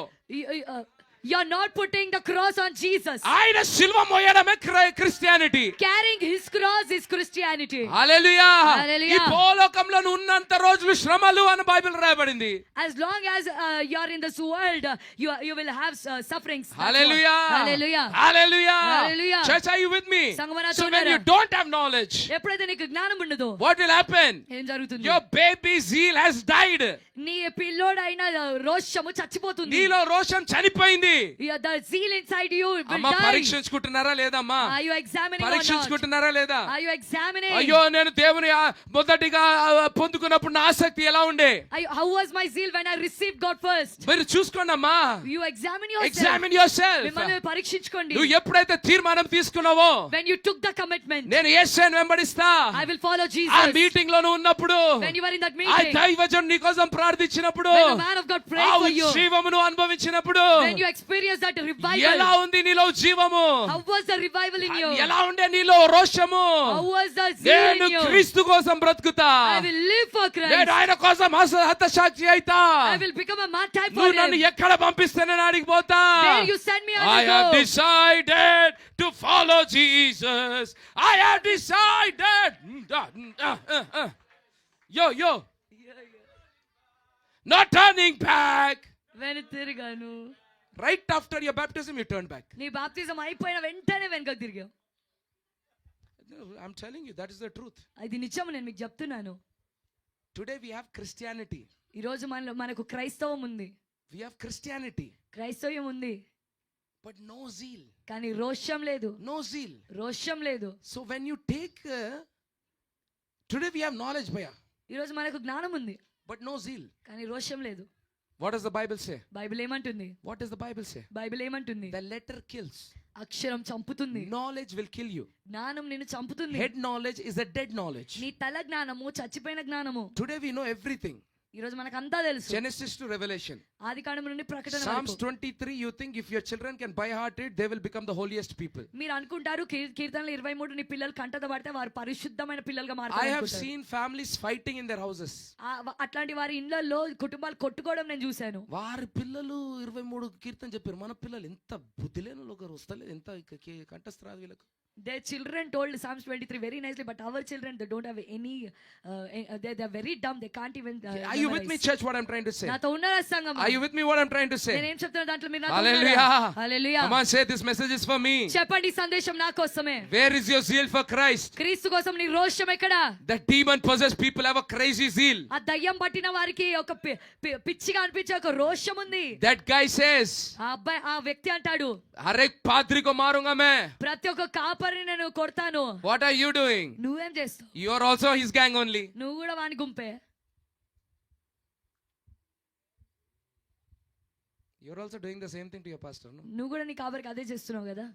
You're not putting the cross on Jesus. ఆయన శిలువ మోయడమే Christianity. Carrying his cross is Christianity. Hallelujah. Hallelujah. ఈ భూలోకంలో నువ్వు ఉన్నంత రోజులు శ్రమలు అని బైబిల్ రాయబడింది. As long as you're in this world, you will have sufferings. That's Hallelujah. what- Hallelujah. Hallelujah. Hallelujah. Church, are you with me? సంగమన So when చూడరా? you don't have knowledge, ఎప్పుడైతే నీకు జ్ఞానం ఉండదో what will happen? ఏం జరుగుతుంది? Your baby zeal has died. నీ పిల్లోడైన రోషము చచ్చిపోతుంది. నీలో రోషం చనిపోయింది. The zeal inside you will అమ్మ die. పరీక్షించుకుంటున్నారా లేదమ్మా? Are you examining or not? పరీక్షించుకుంటున్నారా లేదా? Are you examining? అయ్యో నేను దేవుని మొదటిగా పొందుకున్నప్పుడు నా ఆసక్తి ఎలా ఉండే? How was my zeal when I received God first? మీరు చూసుకోండి అమ్మా. You examine yourself. Examine yourself. మిమ్మల్ని పరీక్షించుకోండి. నువ్వు ఎప్పుడైతే తీర్మానం తీసుకున్నావో, When you took the commitment, నేను యేసుని వెంబడిస్తా, I will follow ఆ Jesus. మీటింగ్ లో నువ్వు ఉన్నప్పుడు, When you were in that ఆ meeting, దైవజనుడు నీ కోసం ప్రార్థించినప్పుడు, when the man of God prayed ఆ for you, జీవమును అనుభవించినప్పుడు, when you experienced that ఎలా revival, ఉంది నీలో జీవము? how was the revival in you? ఎలా ఉండే నీలో రోషము? How was the zeal నేను in you? క్రీస్తు కోసం బ్రతుకుతా, I will live for నేను Christ. ఆయన కోసం హతసాక్షి అయితా. I will become a martyr for నువ్వు నన్ను him. ఎక్కడ పంపిస్తే నేను ఆడికి పోతా. Where you send me, I I will have go. decided to follow Jesus. I have decided. Yo. Not turning back. వెనుతిరిగాను. Right after your baptism, you turn back. నీ బాప్తిజం అయిపోయిన వెంటనే వెనకకు తిరిగావు. I'm telling you, that is the truth. అది నిజం, నేను మీకు చెప్తున్నాను. Today we have Christianity. ఈ రోజు మనకు క్రైస్తవం ఉంది. We have Christianity. క్రైస్తవ్యం ఉంది, But no zeal. కానీ రోషం లేదు. No zeal. రోషం లేదు. So when you take, today we have knowledge, bhaiya, ఈ రోజు మనకు జ్ఞానం ఉంది, but no zeal. కానీ రోషం లేదు. What does the Bible say? Bible ఏమంటుంది? What does the Bible say? Bible ఏమంటుంది? The letter kills. అక్షరం చంపుతుంది, Knowledge will kill you. జ్ఞానం నిన్ను చంపుతుంది. Head knowledge is a dead knowledge. నీ తల జ్ఞానము చచ్చిపోయిన జ్ఞానము. Today we know everything. ఈ రోజు మనకు అంతా తెలుసు. Genesis to Revelation. ఆదికాండం నుండి ప్రకటన Psalms వరకు. 23, you think if your children can by heart it, they will become the holiest people. మీరు అనుకుంటారు కీర్తనలు 23 నీ పిల్లలు కంటత పడితే వారు పరిశుద్ధమైన పిల్లలుగా I మారుతారు have అనుకుంటారు. seen families fighting in their houses. అట్లాంటి వారి ఇళ్లలో కుటుంబాలు కొట్టుకోవడం నేను చూశాను. వారి పిల్లలు 23 కీర్తన చెప్పారు. మన పిల్లలు ఎంత బుద్ధి లేని ఒకరు వస్తలేదు, ఎంత కంఠస్థరాదు వీళ్ళకు. Their children told Psalms 23 very nicely, but our children, they don't have any, they're very dumb, they can't even Are you with me, church, what I'm trying to say? నాతో ఉన్నారా సంగమం? Are you with me, what I'm trying to say? నేనేం చెప్తున్నా దాంట్లో మీరు నాతో Hallelujah. ఉన్నారా? Hallelujah. Come on, say this message is for me. చెప్పండి, ఈ సందేశం నా కోసమే. Where is your zeal for Christ? క్రీస్తు కోసం నీ రోషం ఎక్కడ? The demon possessed people have a crazy zeal. ఆ దయ్యం పట్టిన వారికి ఒక పిచ్చిగా అనిపించే ఒక రోషం ఉంది. That guy says, ఆ అబ్బాయి, ఆ వ్యక్తి అంటాడు, हर एक पादरी को मारूंगा मैं. ప్రతి ఒక్క కాపరిని నేను కొడతాను. What are you doing? నువ్వేం చేస్తావు? You are also his gang only. నువ్వు కూడా వాని గుంపే. You are also doing the same thing to your pastor, no? నువ్వు కూడా నీ కాపరికి అదే చేస్తున్నావు కదా.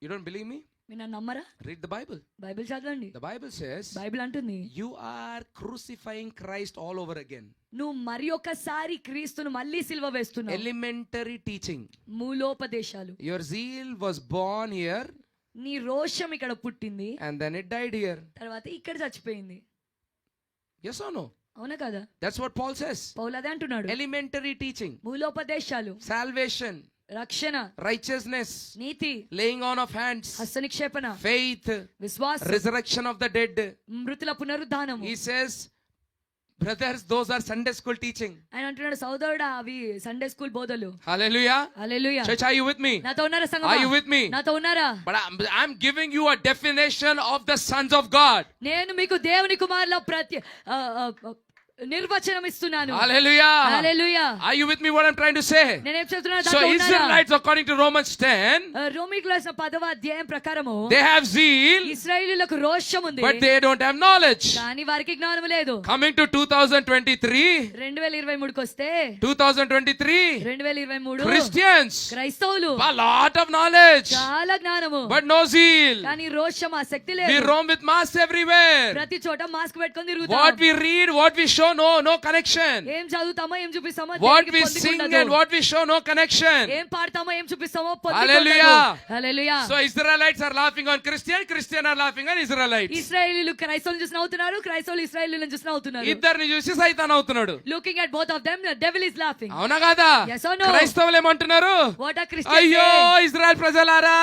You don't believe me? మీరు నన్ను నమ్మరా? Read the Bible. బైబిల్ చదవండి. The Bible says, బైబిల్ అంటుంది, you are crucifying Christ all over again. నువ్వు మరి ఒకసారి క్రీస్తును మళ్ళీ సిలువ వేస్తున్నావు. Elementary teaching. మూలోపదేశాలు. Your zeal was born here నీ రోషం ఇక్కడ పుట్టింది, and then it died here. తర్వాత ఇక్కడ చచ్చిపోయింది. Yes or no? అవునా కదా? That's what Paul says. పౌలు అదే అంటున్నాడు. Elementary teaching. మూలోపదేశాలు, Salvation. రక్షణ, Righteousness. NITI, Laying on of hands. హస్త నిక్షేపణ, Faith. విశ్వాసం, Resurrection of the dead. మృతుల పునరుద్ధానము. He says, brothers, those are Sunday school teaching. ఆయన అంటున్నాడు, సోదరుడా, అవి సండే స్కూల్ బోధలు. Hallelujah. Hallelujah. Church, are you with me? నాతో ఉన్నారా సంగమా? Are you with me? నాతో ఉన్నారా? But I'm giving you a definition of the sons of God. నేను మీకు దేవుని కుమారుల నిర్వచనం ఇస్తున్నాను. Hallelujah. Hallelujah. Are you with me what I'm trying to say? నేనేం చెప్తున్నాను? So దాంట్లో ఉన్నారా? Israelites, according to Romans 10, రోమీయులకు రాసిన 10వ అధ్యాయం ప్రకారము they have zeal, ఇశ్రాయేలీయులకు రోషం ఉంది, but they don't have knowledge. కానీ వారికి జ్ఞానం లేదు. Coming to 2023, 2023 వస్తే 2023, 2023 Christians, క్రైస్తవులు a lot of knowledge, చాలా జ్ఞానము, but no zeal. కానీ రోషం, ఆసక్తి We లేదు. roam with masks everywhere. ప్రతి చోట మాస్క్ పెట్టుకొని What తిరుగుతాం. we read, what we show show, no connection. ఏం చదువుతామో ఏం చూపిస్తామో What దేనికి we పొందుకు sing ఉండదు. and what we show, no connection. ఏం పాడతామో ఏం చూపిస్తామో పొందుకు Hallelujah. ఉండదు. హల్లెలూయా. So Israelites are laughing on Christian are laughing on Israelites. ఇశ్రాయేలీయులు క్రైస్తవులను చూసి నవ్వుతున్నారు, క్రైస్తవులు ఇశ్రాయేలీయులను చూసి నవ్వుతున్నారు. ఇద్దరిని చూసి సైతాన్ అవుతున్నాడు. Looking at both of them, the devil is laughing. అవునా కాదా? Yes or no? క్రైస్తవులు ఏమంటున్నారు? What are Christians అయ్యో saying? ఇజ్రాయెల్ ప్రజలారా,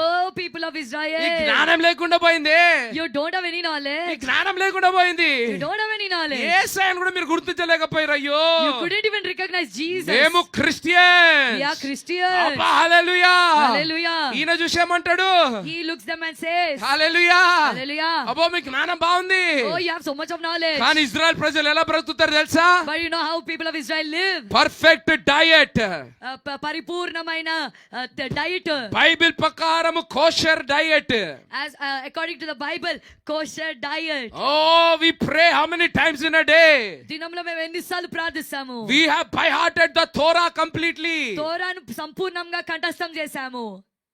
Oh, people of ఈ Israel, జ్ఞానం లేకుండా పోయింది. you don't have any ఈ knowledge. జ్ఞానం లేకుండా పోయింది. You don't have any knowledge. యేసయ్యను కూడా మీరు గుర్తించలేకపోయారు. అయ్యో You couldn't even recognize Jesus. మేము క్రిస్టియన్స్. We are Christians. అబ్బా, హల్లెలూయా. Hallelujah. ఈయన చూసి ఏమంటాడు? He looks them and says, hallelujah. Hallelujah. అబ్బో మీకు జ్ఞానం బాగుంది. Oh, you have so much of knowledge. కానీ ఇజ్రాయెల్ ప్రజలు ఎలా బ్రతుకుతారు తెలుసా? But you know how people of Israel live? Perfect diet. పరిపూర్ణమైన diet. బైబిల్ ప్రకారం kosher diet. As according to the Bible, kosher diet. Oh, we pray how many times in a day? దినంలో మేము ఎన్నిసార్లు ప్రార్థిస్తాము? We have by hearted the Torah completely. తోరాను సంపూర్ణంగా కంఠస్థం చేశాము.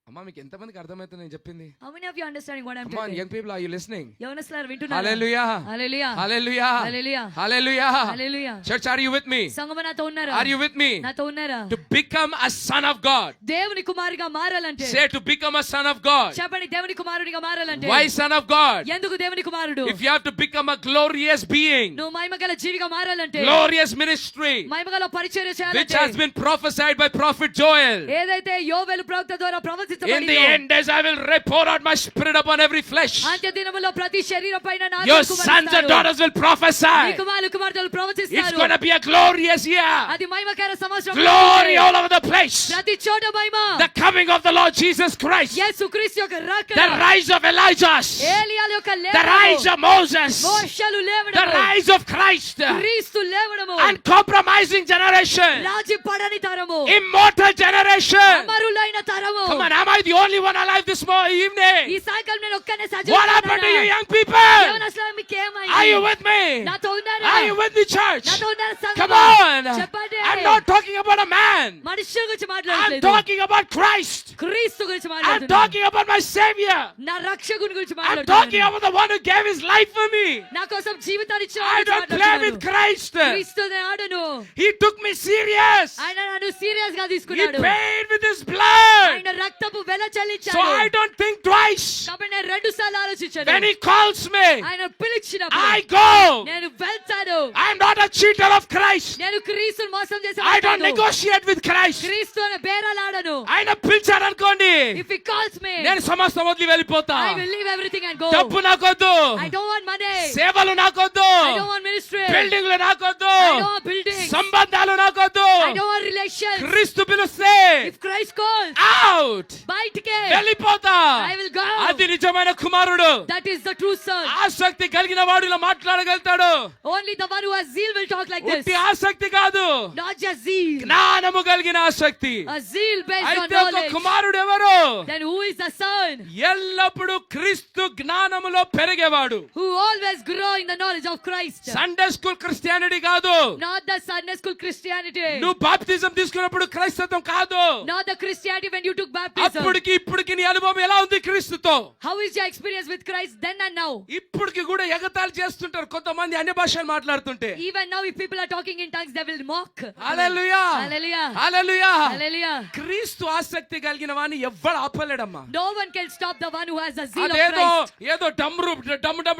అమ్మా మీకు ఎంతమందికి అర్థమవుతుంది నేను చెప్పింది? How many of you understanding what I'm Come on, telling? young people, are you listening? యవనస్తులారా వింటున్నారా? Hallelujah. Hallelujah. Hallelujah. Hallelujah. Hallelujah. Hallelujah. Church, are you with me? సంగమ నాతో ఉన్నారా? Are you with me? నాతో ఉన్నారా? To become a son of God. దేవుని కుమారుడిగా మారాలంటే Say to become a son of God. చెప్పండి, దేవుని కుమారుడిగా మారాలంటే. Why son of God? ఎందుకు దేవుని కుమారుడు? If you have to become a glorious being, నువ్వు మహిమగల జీవిగా మారాలంటే, glorious ministry, మహిమగల పరిచర్య which చేయాలంటే, has been prophesied by prophet Joel. ఏదైతే యోవేలు ప్రవక్త ద్వారా In the ప్రవచించబడిందో, end days I will pour out my spirit upon every flesh. అంత్య దినములో ప్రతి శరీరం పైన నా Your ఆత్మ sons and కుమ్మరిస్తాడు. daughters will నీ prophesy. కుమారులు కుమార్తెలు It's ప్రవచిస్తారు. going to be a glorious year. అది మహిమకర సంవత్సరం. Glory all over the place. ప్రతి చోట మహిమ. The coming of the Lord Jesus Christ. యేసుక్రీస్తు యొక్క రాకడ. The rise of Elijah. ఏలియాల యొక్క The లేవడము. rise of Moses. మోషేలు The లేవడము. rise of Christ. క్రీస్తు లేవడము. Uncompromising generation. రాజీ పడని తరము. Immortal generation. అమరులైన తరము. Come on, am I the only one alive this evening? ఈ సాయంకాలం నేను ఒక్కనే What happened to you young people? యవనస్తులారా మీకు ఏమైంది? Are you with me? నాతో ఉన్నారా? Are you with the church? నాతో ఉన్నారా సంఘమా? Come on. చెప్పండి. I'm not talking about a man. మనుష్యుల గురించి I'm మాట్లాడట్లేదు. talking about Christ. క్రీస్తు గురించి I'm మాట్లాడుతున్నాను. talking about my Savior. నా రక్షకుని గురించి I'm talking మాట్లాడుతున్నాను. about the one who gave his life for me. నా కోసం జీవితాన్ని ఇచ్చిన I వాడి don't గురించి play with మాట్లాడుతున్నాను. Christ. క్రీస్తుని ఆడను. He took me serious. ఆయన నన్ను సీరియస్ గా He తీసుకున్నాడు. paid with his blood. ఆయన రక్తపు వెల So చెల్లించాడు. I don't think twice. కాబట్టి నేను 2 సార్లు ఆలోచించాను. When he calls me, ఆయన పిలిచినప్పుడు I go. నేను వెళ్తాను. I'm not a cheater of Christ. నేను క్రీస్తుని మోసం చేసే I don't వాడిని. negotiate with Christ. క్రీస్తుని బేరాలాడను. ఆయన పిలిచారు అనుకోండి, If he calls me, నేను సమస్తం వదిలి వెళ్ళిపోతా. I will leave everything and go. డబ్బు నాకొద్దు, I don't want money. సేవలు నాకొద్దు, I don't want ministry. బిల్డింగ్లు నాకొద్దు, I don't want buildings. సంబంధాలు నాకొద్దు. I don't want relations. క్రీస్తు పిలుస్తే If Christ calls, అవుట్ బయటికే వెళ్ళిపోతా. I will go. అది నిజమైన కుమారుడు. That is the true son. ఆసక్తి కలిగిన వాడు ఇలా మాట్లాడగలుగుతాడు. Only the one who has zeal will talk like this. ఉట్టి ఆసక్తి కాదు, Not just zeal. జ్ఞానము కలిగిన ఆసక్తి. A zeal based on అయితే ఒక knowledge. కుమారుడు ఎవరు? Then who is the son? ఎల్లప్పుడు క్రీస్తు జ్ఞానములో పెరిగేవాడు. Who always grow in the knowledge of Christ. Sunday school Christianity కాదు. Not the Sunday school Christianity. నువ్వు బాప్తిజం తీసుకున్నప్పుడు క్రైస్తవం కాదు. Not the Christianity when you took baptism. అప్పటికి ఇప్పటికి నీ అనుభవం ఎలా ఉంది క్రీస్తుతో? How is your experience with Christ then and now? ఇప్పటికి కూడా ఎగతాళి చేస్తుంటారు కొంతమంది అన్య భాషలు మాట్లాడుతుంటే. Even now if people are talking in tongues they will mock. Hallelujah. Hallelujah. Hallelujah. Hallelujah. క్రీస్తు ఆసక్తి కలిగిన వాని ఎవ్వడు ఆపలేడమ్మా. No one can stop the one who has the zeal of అదేదో Christ. ఏదో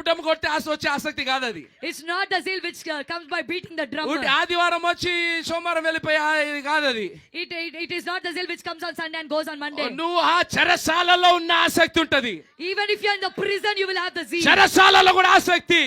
డమ్ము కొట్టి వచ్చే ఆసక్తి కాదు అది. It's not the zeal which comes by beating the drum. ఆదివారం వచ్చి సోమవారం వెళ్ళిపోయి ఇది కాదు అది. It is not the zeal which comes on Sunday and goes on Monday. నువ్వు ఆ చెరసాలలో ఉన్న ఆసక్తి ఉంటది. Even if you are in the prison you will have the zeal. చెరసాలలో కూడా ఆసక్తి,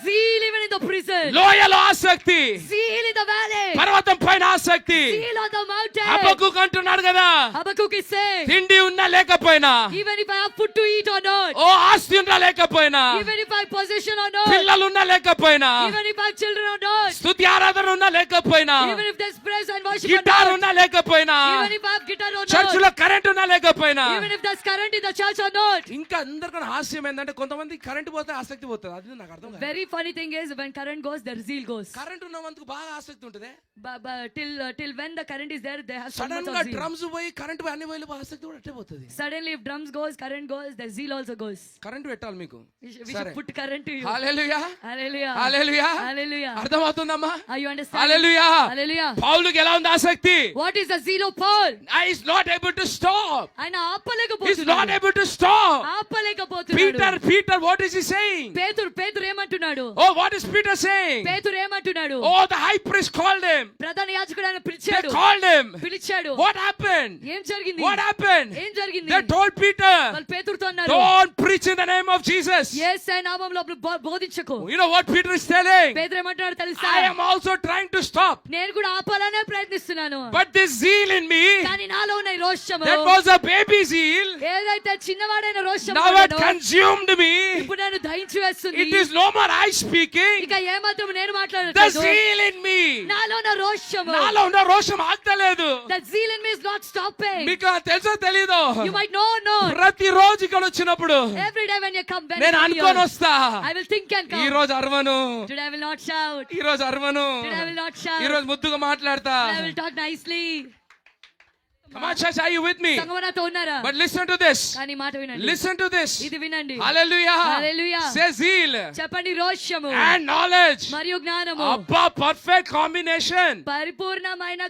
Zeal even in the prison. లోయలో ఆసక్తి, Zeal in the valley. పర్వతం పైన ఆసక్తి. Zeal on the mountain. హబక్కూకు అంటున్నాడు కదా, Habakkuk is saying, తిండి ఉన్నా లేకపోయినా, even if I have food to eat or not, ఓ ఆస్తి ఉన్నా లేకపోయినా, even if I have possession or not, పిల్లలు ఉన్నా లేకపోయినా, even if I have children or not, స్తుతి ఆరాధన ఉన్నా లేకపోయినా, even if there's praise and worship or guitar not, ఉన్నా లేకపోయినా, even if I have guitar or church not, లో కరెంట్ ఉన్నా లేకపోయినా. even if there's current in the church or not. ఇంకా అందరికన్నా హాస్యం ఏంటంటే కొంతమంది కరెంట్ పోతే ఆసక్తి పోతుంది. అది నాకు అర్థం కాదు. Very funny thing is when current goes, their zeal goes. Current ఉన్నందుకు బాగా ఆసక్తి ఉంటుంది. But till when the current is there, they have so much sudden of గా zeal. డ్రమ్స్ పోయి కరెంట్ పోయి అన్ని పోయి ఆసక్తి కూడా అట్టే పోతుంది. Suddenly if drums goes, current goes, the zeal also goes. Current పెట్టాలి మీకు. We should put current to you. Hallelujah. Hallelujah. Hallelujah. Hallelujah. అర్థమవుతుందమ్మా? Are you understanding? Hallelujah. Hallelujah. పౌలుకి ఎలా ఉంది ఆసక్తి? What is the zeal of Paul? I is not able to stop. ఆయన He is not ఆపలేకపోతున్నాడు. able to stop. ఆపలేకపోతున్నాడు. Peter, what is he saying? పేతురు ఏమంటున్నాడు? Oh, what is Peter saying? పేతురు ఏమంటున్నాడు? Oh, the high priest called him. ప్రధాన యాజకుడు ఆయన They పిలిచాడు. called him. పిలిచాడు. What happened? ఏం జరిగింది? What happened? ఏం జరిగింది? They told Peter, వాళ్ళు పేతురుతో అన్నారు, don't preach in the name of Jesus. యేసయ్య నామములో బోధించకు. You know what Peter is telling? పేతురు ఏమంటున్నాడు తెలుసా? I am also trying to stop. నేను కూడా ఆపాలనే ప్రయత్నిస్తున్నాను. But this zeal in me, కానీ నాలో ఉన్న ఈ రోషము, that was a baby zeal, ఏదైతే చిన్నవాడైన రోషము now it consumed me. ఇప్పుడు నేను దహించి వేస్తుంది. It is no more I speaking. ఇక ఏమాత్రం నేను The మాట్లాడట్లేదు. zeal in me, నాలో ఉన్న రోషము, నాలో ఉన్న రోషం ఆగలేదు. the zeal in me is not stopping. మీకు తెలుసో తెలీదో, You might know or not. ప్రతి రోజు ఇక్కడ వచ్చినప్పుడు Every day when you come, when నేను you come అనుకొని here, వస్తా, I will think and ఈ come. రోజు అరవను, Today I will not shout. ఈ రోజు అరవను, Today I will not ఈ shout. రోజు ముద్దుగా మాట్లాడతా. Today I will talk nicely. Come on, church, are you with me? సంగమనాతో ఉన్నారా? But listen to this. కానీ మాట వినండి. Listen to this. ఇది వినండి. Hallelujah. Hallelujah. Say zeal చెప్పండి రోషము and knowledge. మరియు జ్ఞానము. Abba, perfect combination. పరిపూర్ణమైన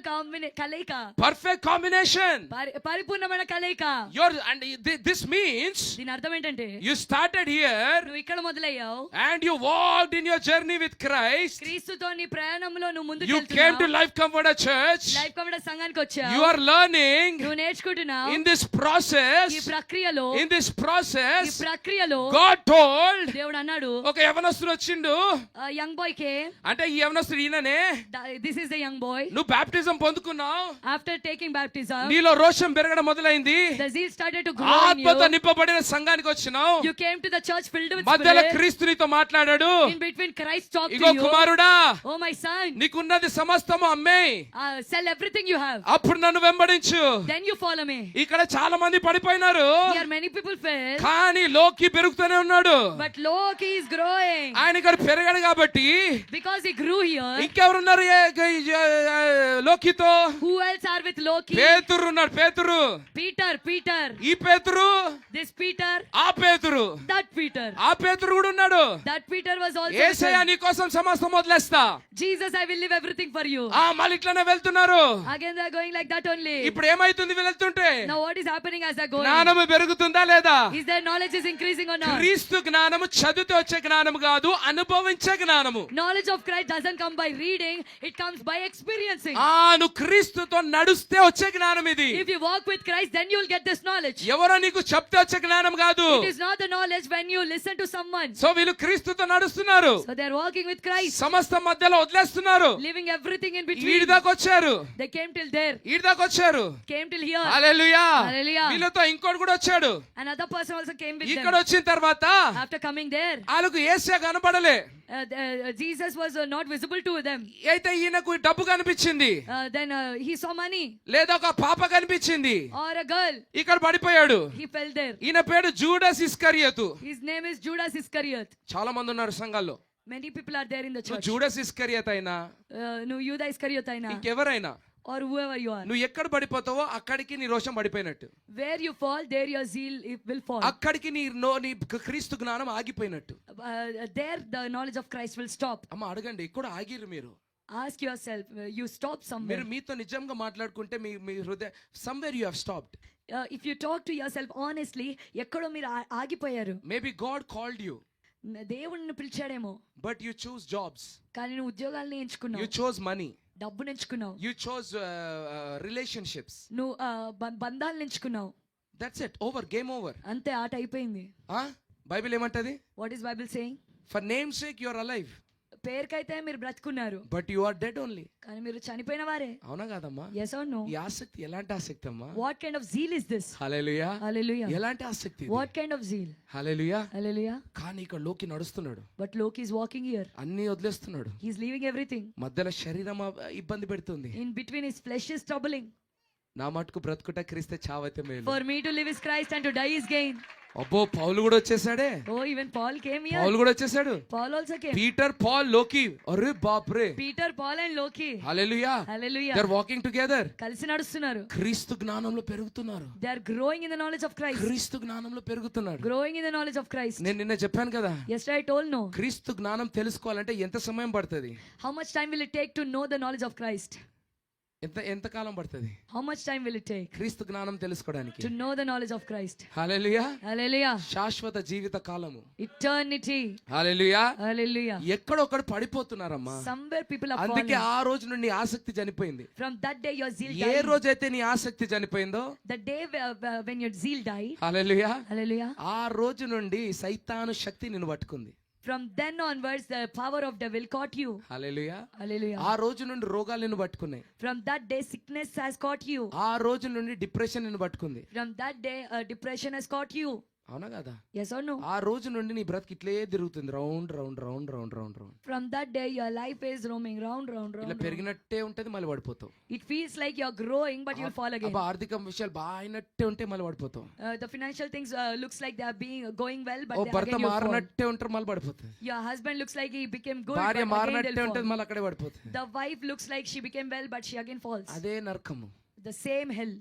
కలయిక. Perfect combination. పరిపూర్ణమైన కలయిక. This means దీని అర్థం ఏంటంటే, you started here నువ్వు ఇక్కడ మొదలయ్యావు, and you walked in your journey with Christ. క్రీస్తుతో నీ ప్రయాణంలో నువ్వు ముందుకు You came to వెళ్తున్నావు. Life Comforter Church. Life committee సంఘానికి వచ్చావు. You are learning నువ్వు నేర్చుకుంటున్నావు. in this process. ఈ ప్రక్రియలో In this ఈ process, ప్రక్రియలో God told, దేవుడు అన్నాడు, ఒక యవనస్తుడు వచ్చిండు. యంగ్ బాయ్ కే, అంటే ఈ యవనస్తుడు ఈయననే. This is the young boy. నువ్వు బాప్టిజం పొందుకున్నావు, ఆఫ్టర్ టేకింగ్ బాప్టిజం, నీలో రోషం పెరగడం మొదలైంది, the zeal started to grow in you. ఆత్మతో నింపబడిన సంఘానికి వచ్చినావు. You came to the church filled with మధ్యలో spirit. క్రీస్తు నీతో మాట్లాడాడు. In between Christ talked ego to you. కుమారుడా, Oh my son, నీకున్నది సమస్తము అమ్మేయ్, sell everything you have. అప్పుడు నన్ను వెంబడించు. Then you follow me. ఇక్కడ చాలా మంది పడిపోయినారు, Here many people fail, కానీ లోకి పెరుగుతూనే ఉన్నాడు. but Loki is growing. ఆయన ఇక్కడ పెరగాడు కాబట్టి Because he grew here. ఇంకెవరున్నారు లోకితో? Who else are with Loki? పేతురు ఉన్నాడు. పేతురు, Peter. ఈ పేతురు, This Peter, ఆ పేతురు, that Peter. ఆ పేతురు కూడా ఉన్నాడు. That Peter was also with Yesayya him. నీ కోసం సమస్తం వదిలేస్తా. Jesus, I will leave everything for you. మళ్ళీ ఇట్లానే వెళ్తున్నారు. Again they are going like that only. ఇప్పుడు ఏమైతుంది వెళ్తుంటే? Now what is happening as they are going? జ్ఞానము పెరుగుతుందా లేదా? Is their knowledge is increasing or not? క్రీస్తు జ్ఞానము చదివితే వచ్చే జ్ఞానము కాదు, అనుభవించే జ్ఞానము. Knowledge of Christ doesn't come by reading, it comes by experiencing. నువ్వు క్రీస్తుతో నడుస్తే వచ్చే జ్ఞానం ఇది. If you walk with Christ, then you will get this knowledge. ఎవరో నీకు చెప్తే వచ్చే జ్ఞానం కాదు. It is not the knowledge when you listen to someone. So వీళ్ళు క్రీస్తుతో నడుస్తున్నారు, So they are walking with Christ, సమస్త మధ్యలో వదిలేస్తున్నారు. leaving everything in ఈడి between. దాకా వచ్చారు, They came till there, ఈడి దాకా వచ్చారు. came till here. Hallelujah. Hallelujah. వీళ్ళతో ఇంకోటి కూడా వచ్చాడు. Another person also came with ఇక్కడ them. వచ్చిన తర్వాత After coming there, వాళ్ళకు యేసయ్య కనపడలే. Jesus was not visible to them. అయితే ఈయనకు డబ్బు కనిపించింది, Then he saw money లేదా ఒక పాప కనిపించింది. or a girl. ఇక్కడ పడిపోయాడు. He fell there. ఈయన పేరు జూడస్ ఇస్కరియోతు. His name is Judas Iscariot. చాలా మంది ఉన్నారు సంఘాల్లో. Many people are there in the నువ్వు church. జూడస్ ఇస్కరియోతు అయినా, No, Judas Iscariot aina, ఇంకెవరైనా, or whoever you are. నువ్వు ఎక్కడ పడిపోతావో అక్కడికి నీ రోషం పడిపోయినట్టు, Where you fall, there your zeal will fall. అక్కడికి నీ క్రీస్తు జ్ఞానం ఆగిపోయినట్టు. There the knowledge of Christ will stop. అమ్మ అడగండి, ఇక్కడ ఆగిరు మీరు? Ask yourself, you stop somewhere. మీరు మీతో నిజంగా మాట్లాడుకుంటే మీ హృదయ somewhere you have stopped. If you talk to yourself honestly, ఎక్కడో మీరు ఆగిపోయారు. Maybe God called you, దేవుడిని పిలిచాడేమో, but you choose jobs, కానీ నువ్వు ఉద్యోగాలను you ఎంచుకున్నావు, chose money, డబ్బును ఎంచుకున్నావు, you chose relationships. నువ్వు బంధాలను ఎంచుకున్నావు. That's it, over, game over. అంతే, ఆట అయిపోయింది. బైబిల్ ఏమంటది? What is Bible saying? For name's sake you are alive, పేరుకైతే మీరు బ్రతుకున్నారు, but you are dead only. కానీ మీరు చనిపోయిన వారే. అవునా కాదమ్మా? Yes or no? ఈ ఆసక్తి ఎలాంటి ఆసక్తి అమ్మా? What kind of zeal is this? Hallelujah. Hallelujah. ఎలాంటి ఆసక్తి ఇది? What kind of zeal? Hallelujah. Hallelujah. కానీ ఇక్కడ లోకి నడుస్తున్నాడు, But Loki is walking here. అన్ని వదిలేస్తున్నాడు. He's leaving everything. మధ్యలో శరీరం ఇబ్బంది పెడుతుంది. In between his flesh is troubling. నా మటుకు బ్రతుకుట క్రీస్తే చావైతే మేలు. For me to live is Christ and to die is gain. అబ్బో పౌలు కూడా వచ్చేసాడే. Oh, even Paul came here. పౌలు కూడా వచ్చేసాడు. Paul also came. Peter Paul లోకి, అరే బాప్ రే. Peter, Paul and Loki. Hallelujah. Hallelujah. They are walking together. కలిసి నడుస్తున్నారు. క్రీస్తు జ్ఞానంలో పెరుగుతున్నారు. They are growing in the knowledge of Christ. క్రీస్తు జ్ఞానంలో పెరుగుతున్నారు. Growing in the knowledge of Christ. నేను నిన్న చెప్పాను కదా, Yesterday I told no. క్రీస్తు జ్ఞానం తెలుసుకోవాలంటే ఎంత సమయం పడుతుంది? How much time will it take to know the knowledge of Christ? ఎంత కాలం పడుతుంది How much time will it take క్రీస్తు జ్ఞానం తెలుసుకోవడానికి? to know the knowledge of Christ? Hallelujah. Hallelujah. శాశ్వత జీవిత కాలము. Eternity. Hallelujah. Hallelujah. ఎక్కడొక్కడ పడిపోతున్నారమ్మా. Somewhere people are అందుకే falling. ఆ రోజు నుండి ఆసక్తి చనిపోయింది. From that day your zeal A died. రోజైతే నీ ఆసక్తి చనిపోయిందో, The day when your zeal died. Hallelujah, Hallelujah. ఆ రోజు నుండి సైతాను శక్తి నిన్ను పట్టుకుంది. From then onwards the power of devil caught you. Hallelujah. Hallelujah. ఆ రోజు నుండి రోగాలు నిన్ను పట్టుకున్నాయి. From that day sickness has caught you. ఆ రోజు నుండి డిప్రెషన్ నిన్ను పట్టుకుంది. From that day depression has caught you. అవునా కదా? Yes or no? ఆ రోజు నుండి నీ బ్రతుకు ఇట్లే తిరుగుతుంది, round round round round round round. From that day your life is roaming round round ఇలా round. పెరిగినట్టే ఉంటది, మళ్ళీ పడిపోతావు. It feels like you're growing but you'll fall again. అబ్బా ఆర్థిక విషయాలు బాగానట్టే ఉంటే మళ్ళీ పడిపోతావు. The financial things looks like they are being going well but oh they భర్త again you'll fall. మారినట్టే ఉంటారు, మళ్ళీ పడిపోతుంది. Your husband looks like he became good భార్య but again మారినట్టే they'll ఉంటది, fall. మళ్ళీ అక్కడే పడిపోతుంది. The wife looks like she became well but she again falls. అదే నరకము. The same hell.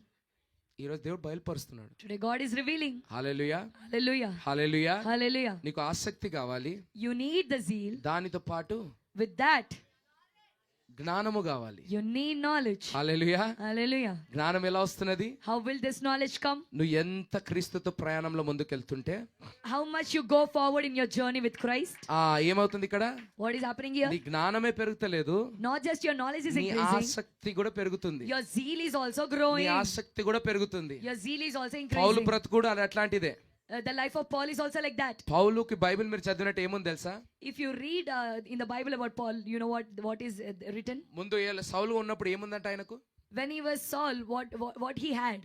ఈ రోజు దేవుడు బయలుపరుస్తున్నాడు. Today God is revealing. Hallelujah. Hallelujah. Hallelujah. Hallelujah. నీకు ఆసక్తి కావాలి, You need the zeal. దానితో పాటు With that జ్ఞానము కావాలి. you need knowledge. Hallelujah. Hallelujah. జ్ఞానం ఎలా వస్తున్నది? How will this knowledge come? నువ్వు ఎంత క్రీస్తుతో ప్రయాణంలో ముందుకెళ్తుంటే How much you go forward in your journey with Christ. ఏమవుతుంది ఇక్కడ? What is happening here? నీ జ్ఞానమే పెరుగుతలేదు, Not just your knowledge is నీ increasing. ఆసక్తి కూడా పెరుగుతుంది. Your zeal is also నీ growing. ఆసక్తి కూడా పెరుగుతుంది. Your zeal is also Paul increasing. బ్రతుకు కూడా అట్లాంటిదే. The life of Paul is also like that. పౌలుకి బైబిల్ మీరు చదివినట్టు ఏముంది తెలుసా? If you read in the Bible about Paul, you know what is written? ముందు సౌలుగా ఉన్నప్పుడు ఏముందంట ఆయనకు? When he was Saul, what he had?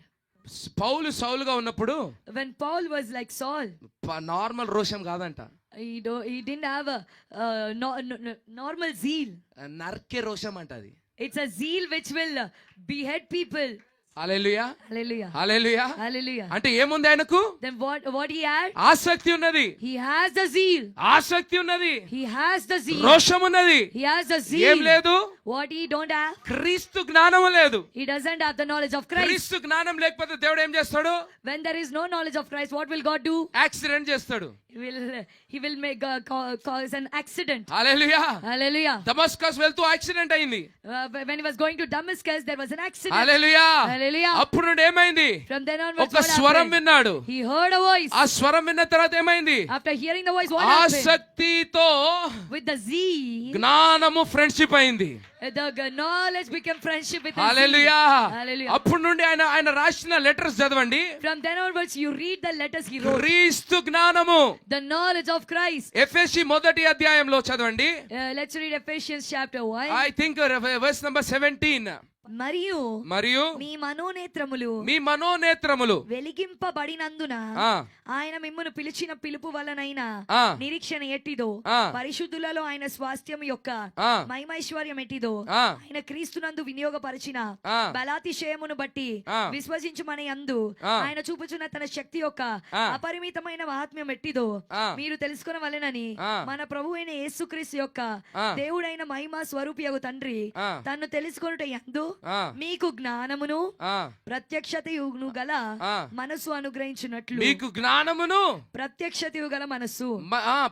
పౌలు సౌలుగా ఉన్నప్పుడు When Paul was like Saul, normal రోషం కాదంట, he didn't have a normal zeal. నరకే రోషం అంట అది. It's a zeal which will behead people. Hallelujah. Hallelujah. Hallelujah. Hallelujah. అంటే ఏముంది ఆయనకు? Then what he had? ఆసక్తి ఉన్నది. He has the zeal. ఆసక్తి ఉన్నది. He has the zeal. రోషం ఉన్నది. He has the zeal. ఏం లేదు? What he don't have? క్రీస్తు జ్ఞానము లేదు. He doesn't have the knowledge of Christ. క్రీస్తు జ్ఞానం లేకపోతే దేవుడు ఏం చేస్తాడు? When there is no knowledge of Christ, what will God do? Accident చేస్తాడు. He will make cause an accident. Hallelujah. Hallelujah. Damascus వెళ్తూ యాక్సిడెంట్ అయింది. When he was going to Damascus, there was an accident. Hallelujah. Hallelujah. అప్పుడు నుండి ఏమైంది? From then onwards, ఒక what స్వరం happened? విన్నాడు. He heard a voice. ఆ స్వరం విన్న తర్వాత ఏమైంది? After hearing the voice, what happened? ఆసక్తితో With the zeal, జ్ఞానము ఫ్రెండ్షిప్ అయింది. the knowledge became friendship with the hallelujah. zeal. Hallelujah. అప్పుడు నుండి ఆయన రాసిన లెటర్స్ చదవండి. From then onwards, you read the letters he wrote. క్రీస్తు జ్ఞానము. The knowledge of Christ. ఎఫెసీ మొదటి అధ్యాయంలో చదవండి. Let's read Ephesians chapter 1. I think verse number 17. మరియు మీ మనోనేత్రములు మీ మనోనేత్రములు వెలిగింపబడినందున ఆ, ఆయన మిమ్మును పిలిచిన పిలుపు వలనైన ఆ, నిరీక్షణ ఎట్టిదో ఆ, పరిశుద్ధులలో ఆయన స్వాస్థ్యం యొక్క ఆ, మహిమైశ్వర్యం ఎట్టిదో ఆ, ఆయన క్రీస్తునందు వినియోగపరిచిన ఆ, బలాతిశయమును బట్టి ఆ, విశ్వసించుమని అందు ఆ, ఆయన చూపుచున్న తన శక్తి యొక్క ఆ, అపరిమితమైన మహాత్మ్యం ఎట్టిదో ఆ, మీరు తెలుసుకొనవలెనని ఆ, మన ప్రభు అయిన యేసుక్రీస్తు యొక్క ఆ, దేవుడైన మహిమ స్వరూపియగు తండ్రి ఆ, తన్ను తెలుసుకొనుట యందు ఆ, మీకు జ్ఞానమును ఆ, ప్రత్యక్షతయును గల ఆ. మనస్సు అనుగ్రహించినట్లు మీకు జ్ఞానమును ప్రత్యక్షతయు గల మనస్సు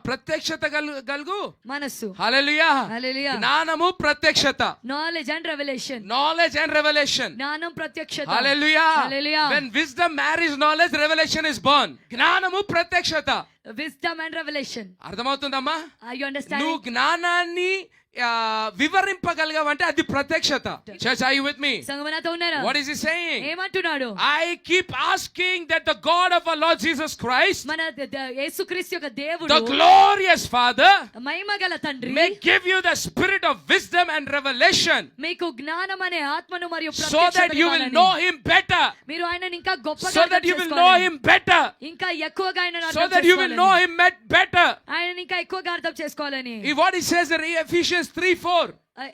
ప్రత్యక్షత గలుగు మనస్సు హల్లెలూయా. హల్లెలూయా. జ్ఞానము ప్రత్యక్షత, knowledge and revolution knowledge and revolution. జ్ఞానం ప్రత్యక్షత హల్లెలూయా. హల్లెలూయా. When wisdom marries knowledge, revelation is born. జ్ఞానము ప్రత్యక్షత. Wisdom and revolution. అర్థమవుతుందమ్మా? You understand? నువ్వు జ్ఞానాన్ని వివరింపగలిగావంటే అది ప్రత్యక్షత. Church, are you with me? సంగమనాతో ఉన్నారా? What is he saying? ఏమంటున్నాడు? I keep asking that the God of our Lord Jesus Christ, మన యేసుక్రీస్తు యొక్క దేవుడు, the glorious Father, మహిమగల తండ్రి, may give you the spirit of wisdom and revelation, మీకు జ్ఞానం అనే ఆత్మను మరియు so ప్రత్యక్షత that you will ఇవ్వాలని. know him better, మీరు ఆయనని ఇంకా గొప్పగా so that you will know him better, ఇంకా ఎక్కువగా ఆయనను so అర్థం that you will know చేసుకోవాలని. him better. ఆయనని ఇంకా ఎక్కువగా అర్థం చేసుకోవాలని. What he says in Ephesians 3:4,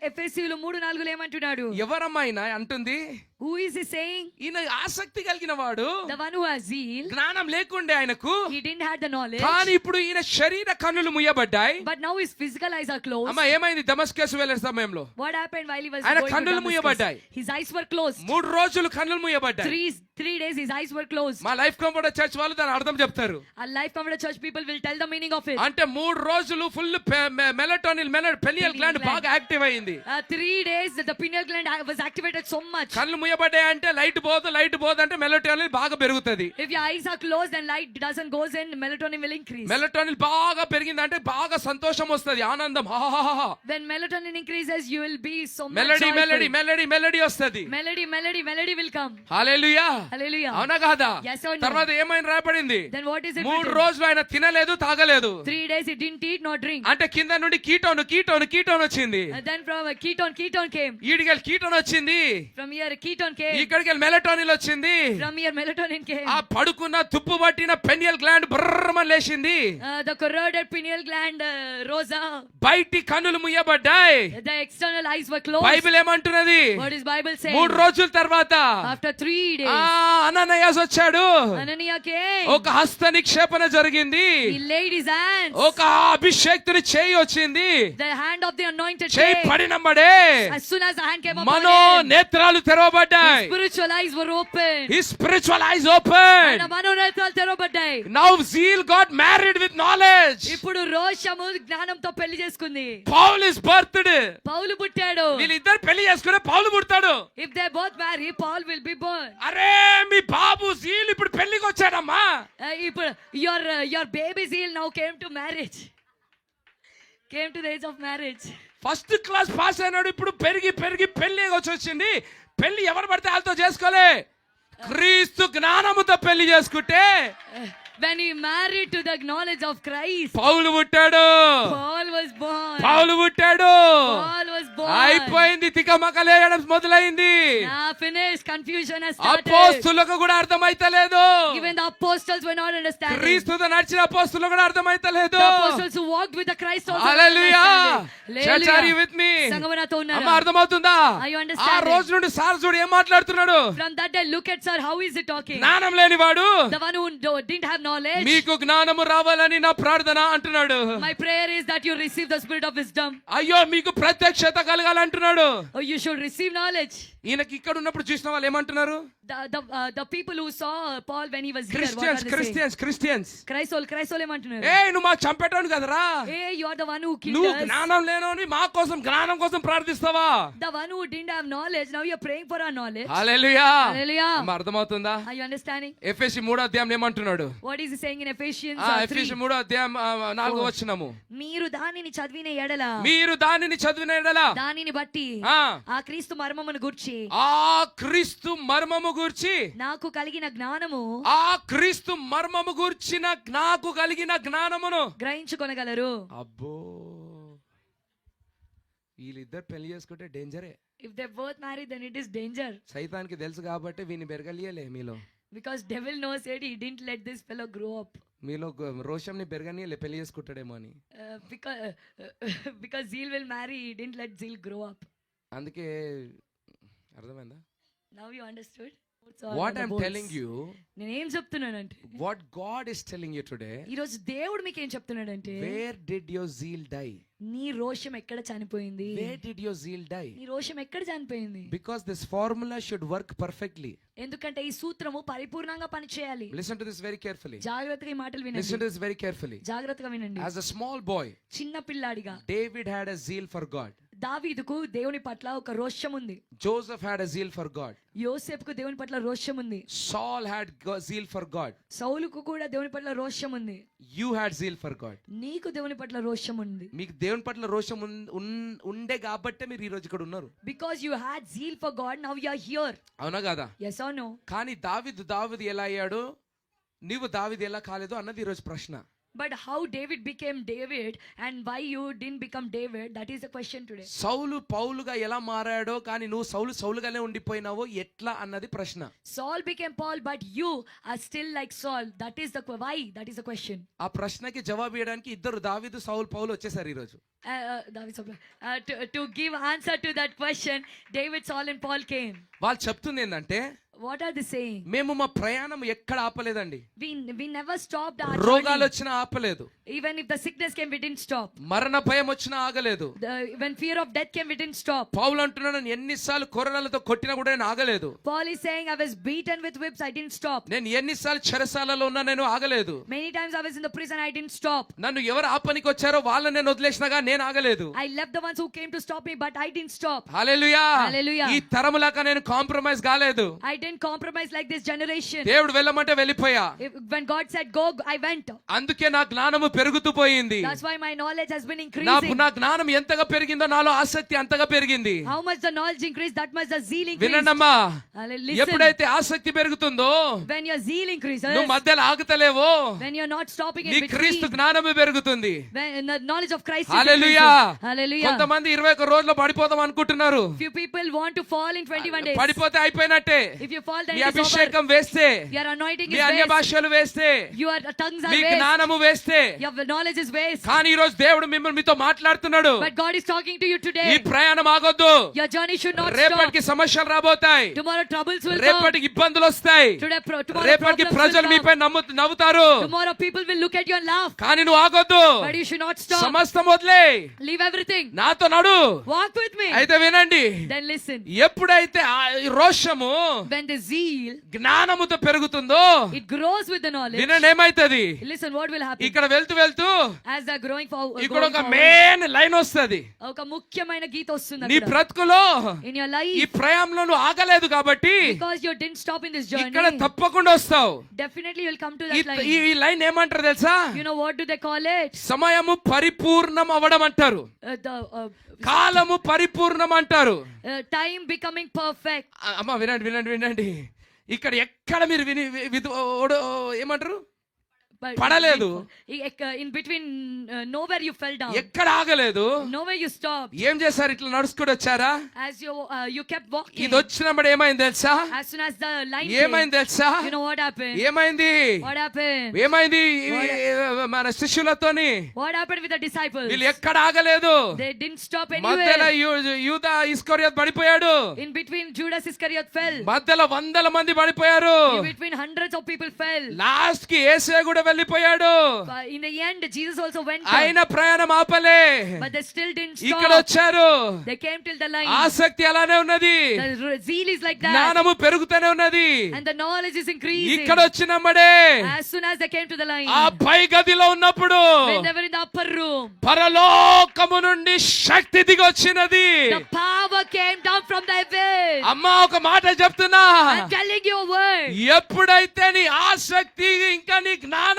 ఎఫెసీయులు 3:4 ఏమంటున్నాడు? ఎవరమ్మా ఆయన అంటుంది? Who is he saying? ఈయన ఆసక్తి కలిగిన వాడు, The one who has zeal. జ్ఞానం లేకుండే ఆయనకు, He didn't have the knowledge. కానీ ఇప్పుడు ఈయన శరీర కన్నులు ముయ్యబడ్డాయి. But now his physical eyes are closed. అమ్మా ఏమైంది దమస్కస్ వెళ్ళే సమయంలో? What happened while he was ఆయన going to కన్నులు Damascus? మూయబడ్డాయి. His eyes were closed. 3 రోజులు కన్నులు ముయ్యబడ్డాయి. 3 days his eyes were closed. మా లైఫ్ కంఫర్ట్ చర్చ్ వాళ్ళు దాని అర్థం చెప్తారు. Our Life Comforter Church people will tell the meaning of it. అంటే 3 రోజులు ఫుల్ మెలటోనిన్ పెనియల్ గ్లాండ్ బాగా యాక్టివ్ అయింది. 3 days the pineal gland was activated so much. కళ్ళు ముయ్యబడ్డాయి అంటే లైట్ పోదు అంటే మెలటోనిన్ బాగా పెరుగుతది. If your eyes are closed and light doesn't goes in, melatonin will increase. Melatonin బాగా పెరిగింది అంటే బాగా సంతోషం వస్తది, ఆనందం. When melatonin increases, you will be so much melody joyful. Melody melody melody వస్తది. Melody will come. Hallelujah. Hallelujah. అవునా కాదా? Yes or no? తర్వాత ఏమైనా రాయబడింది? Then what is it 3 written? రోజులు ఆయన తినలేదు తాగలేదు. 3 days he didn't eat nor drink. అంటే కింద నుండి కీటోన్ వచ్చింది. And then from ketone came. ఈడికి కీటోన్ వచ్చింది. From here ketone came. ఇక్కడికి మెలటోనిన్ వచ్చింది. From here melatonin came. ఆ పడుకున్న తుప్పు పట్టిన పెనియల్ గ్లాండ్ బ్రర్రమని లేచింది. The corroded pineal gland rose up. బయటి కన్నులు ముయ్యబడ్డాయి. The external eyes were closed. Bible ఏమంటున్నది? What is Bible saying? 3 రోజుల తర్వాత After 3 days, అననయాస్ వచ్చాడు. Ananias came. ఒక హస్త నిక్షేపణ జరిగింది. He laid his hands. ఒక అభిషేక్తుని చేయి వచ్చింది. The hand of the anointed చేయి came. పడినమ్మడే As soon as the hand came upon Mano him, నేత్రాలు తెరవబడ్డాయి. his spiritual eyes were open. His spiritual eyes opened. ఆయన మనోనేత్రాలు తెరవబడ్డాయి. Now zeal got married with knowledge. ఇప్పుడు రోషము జ్ఞానంతో పెళ్లి చేసుకుంది. Paul is birthed. పౌలు పుట్టాడు. వీళ్ళిద్దరు పెళ్లి చేసుకునే పౌలు పుడతాడు. If they both marry, Paul will be born. అరే మీ బాబు జీల్ ఇప్పుడు పెళ్లికి వచ్చాడమ్మా. ఇప్పుడు your baby zeal now came to marriage. Came to the age of marriage. First class pass అయినాడు, ఇప్పుడు పెరిగి పెళ్లి వచ్చింది. పెళ్లి ఎవరు పడితే వాళ్ళతో చేసుకోలే, క్రీస్తు జ్ఞానముతో పెళ్లి చేసుకుంటే When he married to the knowledge of Christ, పౌలు పుట్టాడు. Paul was born. పౌలు పుట్టాడు. Paul was born. అయిపోయింది, తికమకలేయడం మొదలైంది. Finished. Confusion has started. అపోస్తులకు కూడా అర్థమైతలేదు. Even the apostles were not understanding. క్రీస్తుతో నడిచిన అపోస్తులకు కూడా అర్థమైతలేదు. The apostles who walked with the Christ also hallelujah. Church are you with me? సంగమ నాతో ఉన్నారా? అమ్మ అర్థమవుతుందా? Are you ఆ understanding? రోజు నుండి సార్ చూడు ఏం మాట్లాడుతున్నాడు. From that day, look at sir, how is he talking? జ్ఞానం లేనివాడు, The one who didn't have knowledge. మీకు జ్ఞానము రావాలని నా ప్రార్థన అంటున్నాడు. My prayer is that you receive the spirit of wisdom. అయ్యో మీకు ప్రత్యక్షత కలగాలంటున్నాడు. Oh, you should receive knowledge. ఈయనకి ఇక్కడ ఉన్నప్పుడు చూసిన వాళ్ళు ఏమంటున్నారు? The people who saw Paul when he was here, what are they saying? Christians క్రైస్తవులు ఏమంటున్నారు? నువ్వు మాకు చంపేటోను కదరా, Hey, you are the one who killed నువ్వు us. జ్ఞానం లేనోని మా కోసం జ్ఞానం కోసం ప్రార్థిస్తావా? The one who didn't have knowledge, now you are praying for our knowledge. Hallelujah. Hallelujah. అమ్మ అర్థమవుతుందా? Are you understanding? ఎఫెసీ 3వ అధ్యాయం ఏమంటున్నాడు? What is he saying in Ephesians 3? ఎఫెసీ 3వ అధ్యాయం 4వ వచనము. మీరు దానిని చదివిన ఎడల, మీరు దానిని చదివిన ఎడల దానిని బట్టి ఆ క్రీస్తు మర్మమును గూర్చి, ఆ క్రీస్తు మర్మము గూర్చి, నాకు కలిగిన జ్ఞానము, ఆ క్రీస్తు మర్మము గూర్చిన నాకు కలిగిన జ్ఞానమును గ్రహించుకొనగలరు. అబ్బో వీళ్ళిద్దరు పెళ్లి చేసుకుంటే డేంజరే. If they both marry, then it is danger. సైతానికి తెలుసు కాబట్టి వీని బెరగలియలే మీలో. Because devil knows it, he didn't let this fellow grow up. మీలో రోషంని బెరగనియలే పెళ్లి చేసుకుంటాడేమో అని. Because Zeal will marry, he didn't let Zeal grow up. అందుకే అర్థమైందా? Now you understood? What I'm telling you, నేనేం చెప్తున్నానంటే, what God is telling you today, ఈ రోజు దేవుడు మీకు ఏం చెప్తున్నాడంటే, where did your zeal die? నీ రోషం ఎక్కడ చనిపోయింది? Where did your zeal die? నీ రోషం ఎక్కడ చనిపోయింది? Because this formula should work perfectly. ఎందుకంటే ఈ సూత్రము పరిపూర్ణంగా పనిచేయాలి. Listen to this very carefully. జాగ్రత్తగా ఈ మాటలు Listen వినండి. to this very carefully. జాగ్రత్తగా వినండి. As a small boy, చిన్న పిల్లాడిగా David had a zeal for God. దావీదుకు దేవుని పట్ల ఒక రోషం ఉంది. Joseph had a zeal for God. యోసేపుకు దేవుని పట్ల రోషం ఉంది. Saul had zeal for God. సౌలుకు కూడా దేవుని పట్ల రోషం ఉంది. You had zeal for God. నీకు దేవుని పట్ల రోషం ఉంది. మీకు దేవుని పట్ల రోషం ఉండే కాబట్టే మీరు ఈ రోజు ఇక్కడ ఉన్నారు. Because you had zeal for God, now you are here. అవునా కదా? Yes or no? కానీ దావీదు ఎలా అయ్యాడు, నీవు దావీదు ఎలా కాలేదు అన్నది ఈ రోజు ప్రశ్న. But how David became David and why you didn't become David, that is the question today. సౌలు పౌలుగా ఎలా మారాడో కానీ నువ్వు సౌలుగానే ఉండిపోయినావో ఎట్లా అన్నది ప్రశ్న. Saul became Paul, but you are still like Saul. That is the why. That is the question. ఆ ప్రశ్నకి జవాబు ఇవ్వడానికి ఇద్దరు దావీదు పౌలు వచ్చేసారు ఈ రోజు. To give answer to that question, David, Saul and Paul came. వాళ్ళు చెప్తుంది ఏంటంటే, What are they saying? మేము మా ప్రయాణం ఎక్కడ ఆపలేదండి. We never stopped our రోగాలు journey. వచ్చినా ఆపలేదు. Even if the sickness came, we didn't stop. మరణ భయం వచ్చినా ఆగలేదు. When fear of death came, we didn't stop. పౌలు అంటున్నాడు, నేను ఎన్నిసార్లు కొరడాలతో కొట్టినా కూడా నేను ఆగలేదు. Paul is saying, I was beaten with whips, I didn't stop. నేను ఎన్నిసార్లు చెరసాలలో ఉన్నా నేను ఆగలేదు. Many times I was in the prison, I didn't stop. నన్ను ఎవరు ఆపనికి వచ్చారో వాళ్ళని నేను వదిలేసినాగా నేను ఆగలేదు. I left the ones who came to stop me, but I didn't stop. Hallelujah. Hallelujah. ఈ తరములాగా నేను కాంప్రమైజ్ కాలేదు. I didn't compromise like this generation. దేవుడు వెళ్ళమంటే వెళ్ళిపోయా. When God said go, I went. అందుకే నా జ్ఞానము పెరుగుతూ పోయింది. That's why my knowledge has been increasing. నా జ్ఞానం ఎంతగా పెరిగిందో నాలో ఆసక్తి అంతగా పెరిగింది. How much the knowledge increased, that much the zeal increased. వినండమ్మా, Listen. ఎప్పుడైతే ఆసక్తి పెరుగుతుందో When your zeal increases, నువ్వు మధ్యలో ఆగుతలేవో, when you're not stopping in నీ between, క్రీస్తు జ్ఞానము పెరుగుతుంది. when the knowledge of Christ hallelujah. increases. Hallelujah. కొంతమంది 21 రోజుల్లో పడిపోదాం అనుకుంటున్నారు. Few people want to fall in 21 days. పడిపోతే అయిపోయినట్టే. If you fall, then నీ it is over. అభిషేకం వేస్తే, Your anointing నీ is అన్య waste. భాషలు వేస్తే, Your tongues are నీ waste. జ్ఞానము వేస్తే, Your knowledge is waste. కానీ ఈ రోజు దేవుడు మీతో మాట్లాడుతున్నాడు. But God is talking to you ఈ today. ప్రయాణం ఆగొద్దు. Your journey should not stop. రేపటికి సమస్యలు రాబోతాయి. Tomorrow troubles will come. రేపటికి ఇబ్బందులు వస్తాయి. Tomorrow రేపటికి problems ప్రజలు will మీపై come. నవ్వుతారు. Tomorrow people will look at you and laugh. కానీ నువ్వు ఆగొద్దు. But you should not stop. సమస్తం వదిలే, Leave everything. నాతో నడు. Walk with me. అయితే వినండి, Then listen. ఎప్పుడైతే ఈ రోషము When the zeal, జ్ఞానముతో పెరుగుతుందో, it grows with the knowledge. వినండి ఏమైతది. Listen, what will happen? ఇక్కడ వెళ్తూ As they're growing forward, ఇక్కడ ఒక మెయిన్ లైన్ వస్తది. ఒక ముఖ్యమైన గీత వస్తుంది నీ అక్కడ. బ్రతుకులో In your ఈ life, ప్రయాణంలో నువ్వు ఆగలేదు కాబట్టి because you didn't stop in this journey, ఇక్కడ తప్పకుండా వస్తావు. definitely you'll come to ఈ that line. ఈ లైన్ ఏమంటారు తెలుసా? You know what do they call it? సమయము పరిపూర్ణం అవ్వడం అంటారు. కాలము పరిపూర్ణం అంటారు. Time becoming perfect. అమ్మా వినండి. ఇక్కడ ఎక్కడ మీరు ఏమంటారు? But పడలేదు. in between, nowhere you fell down. ఎక్కడ ఆగలేదు. Nowhere you stopped. ఏం చేశారు? ఇట్లా నడుచుకుంటూ వచ్చారా? As you kept walking. ఇది వచ్చినప్పుడు ఏమైంది తెలుసా? As soon as the line ఏమైంది తెలుసా? came, you know what happened? ఏమైంది? What happened? ఏమైంది మన శిష్యులతోని? What happened with the disciples? వీళ్ళు ఎక్కడ ఆగలేదు. They didn't stop మధ్యలో anywhere. యూదా ఇస్కరియోతు పడిపోయాడు. In between, Judas Iscariot fell. మధ్యలో వందల మంది పడిపోయారు. In between, hundreds of people fell. Last కి యేసే కూడా వెళ్ళిపోయాడు. In the end, Jesus also went. ఆయన ప్రయాణం ఆపలే. But they still didn't ఇక్కడ stop. వచ్చారు. They came till the line. ఆసక్తి అలానే ఉన్నది. The zeal is like that. జ్ఞానము పెరుగుతూనే ఉన్నది. And the knowledge is increasing. ఇక్కడ వచ్చినమ్మడే As soon as they came to the line. ఆ పై గదిలో ఉన్నప్పుడు When they were in the upper room. పరలోకము నుండి శక్తి దిగి వచ్చినది. The power came down from the heaven. అమ్మా ఒక మాట చెప్తున్నా. I'm telling you a word. ఎప్పుడైతే నీ ఆసక్తి ఇంకా నీ జ్ఞానము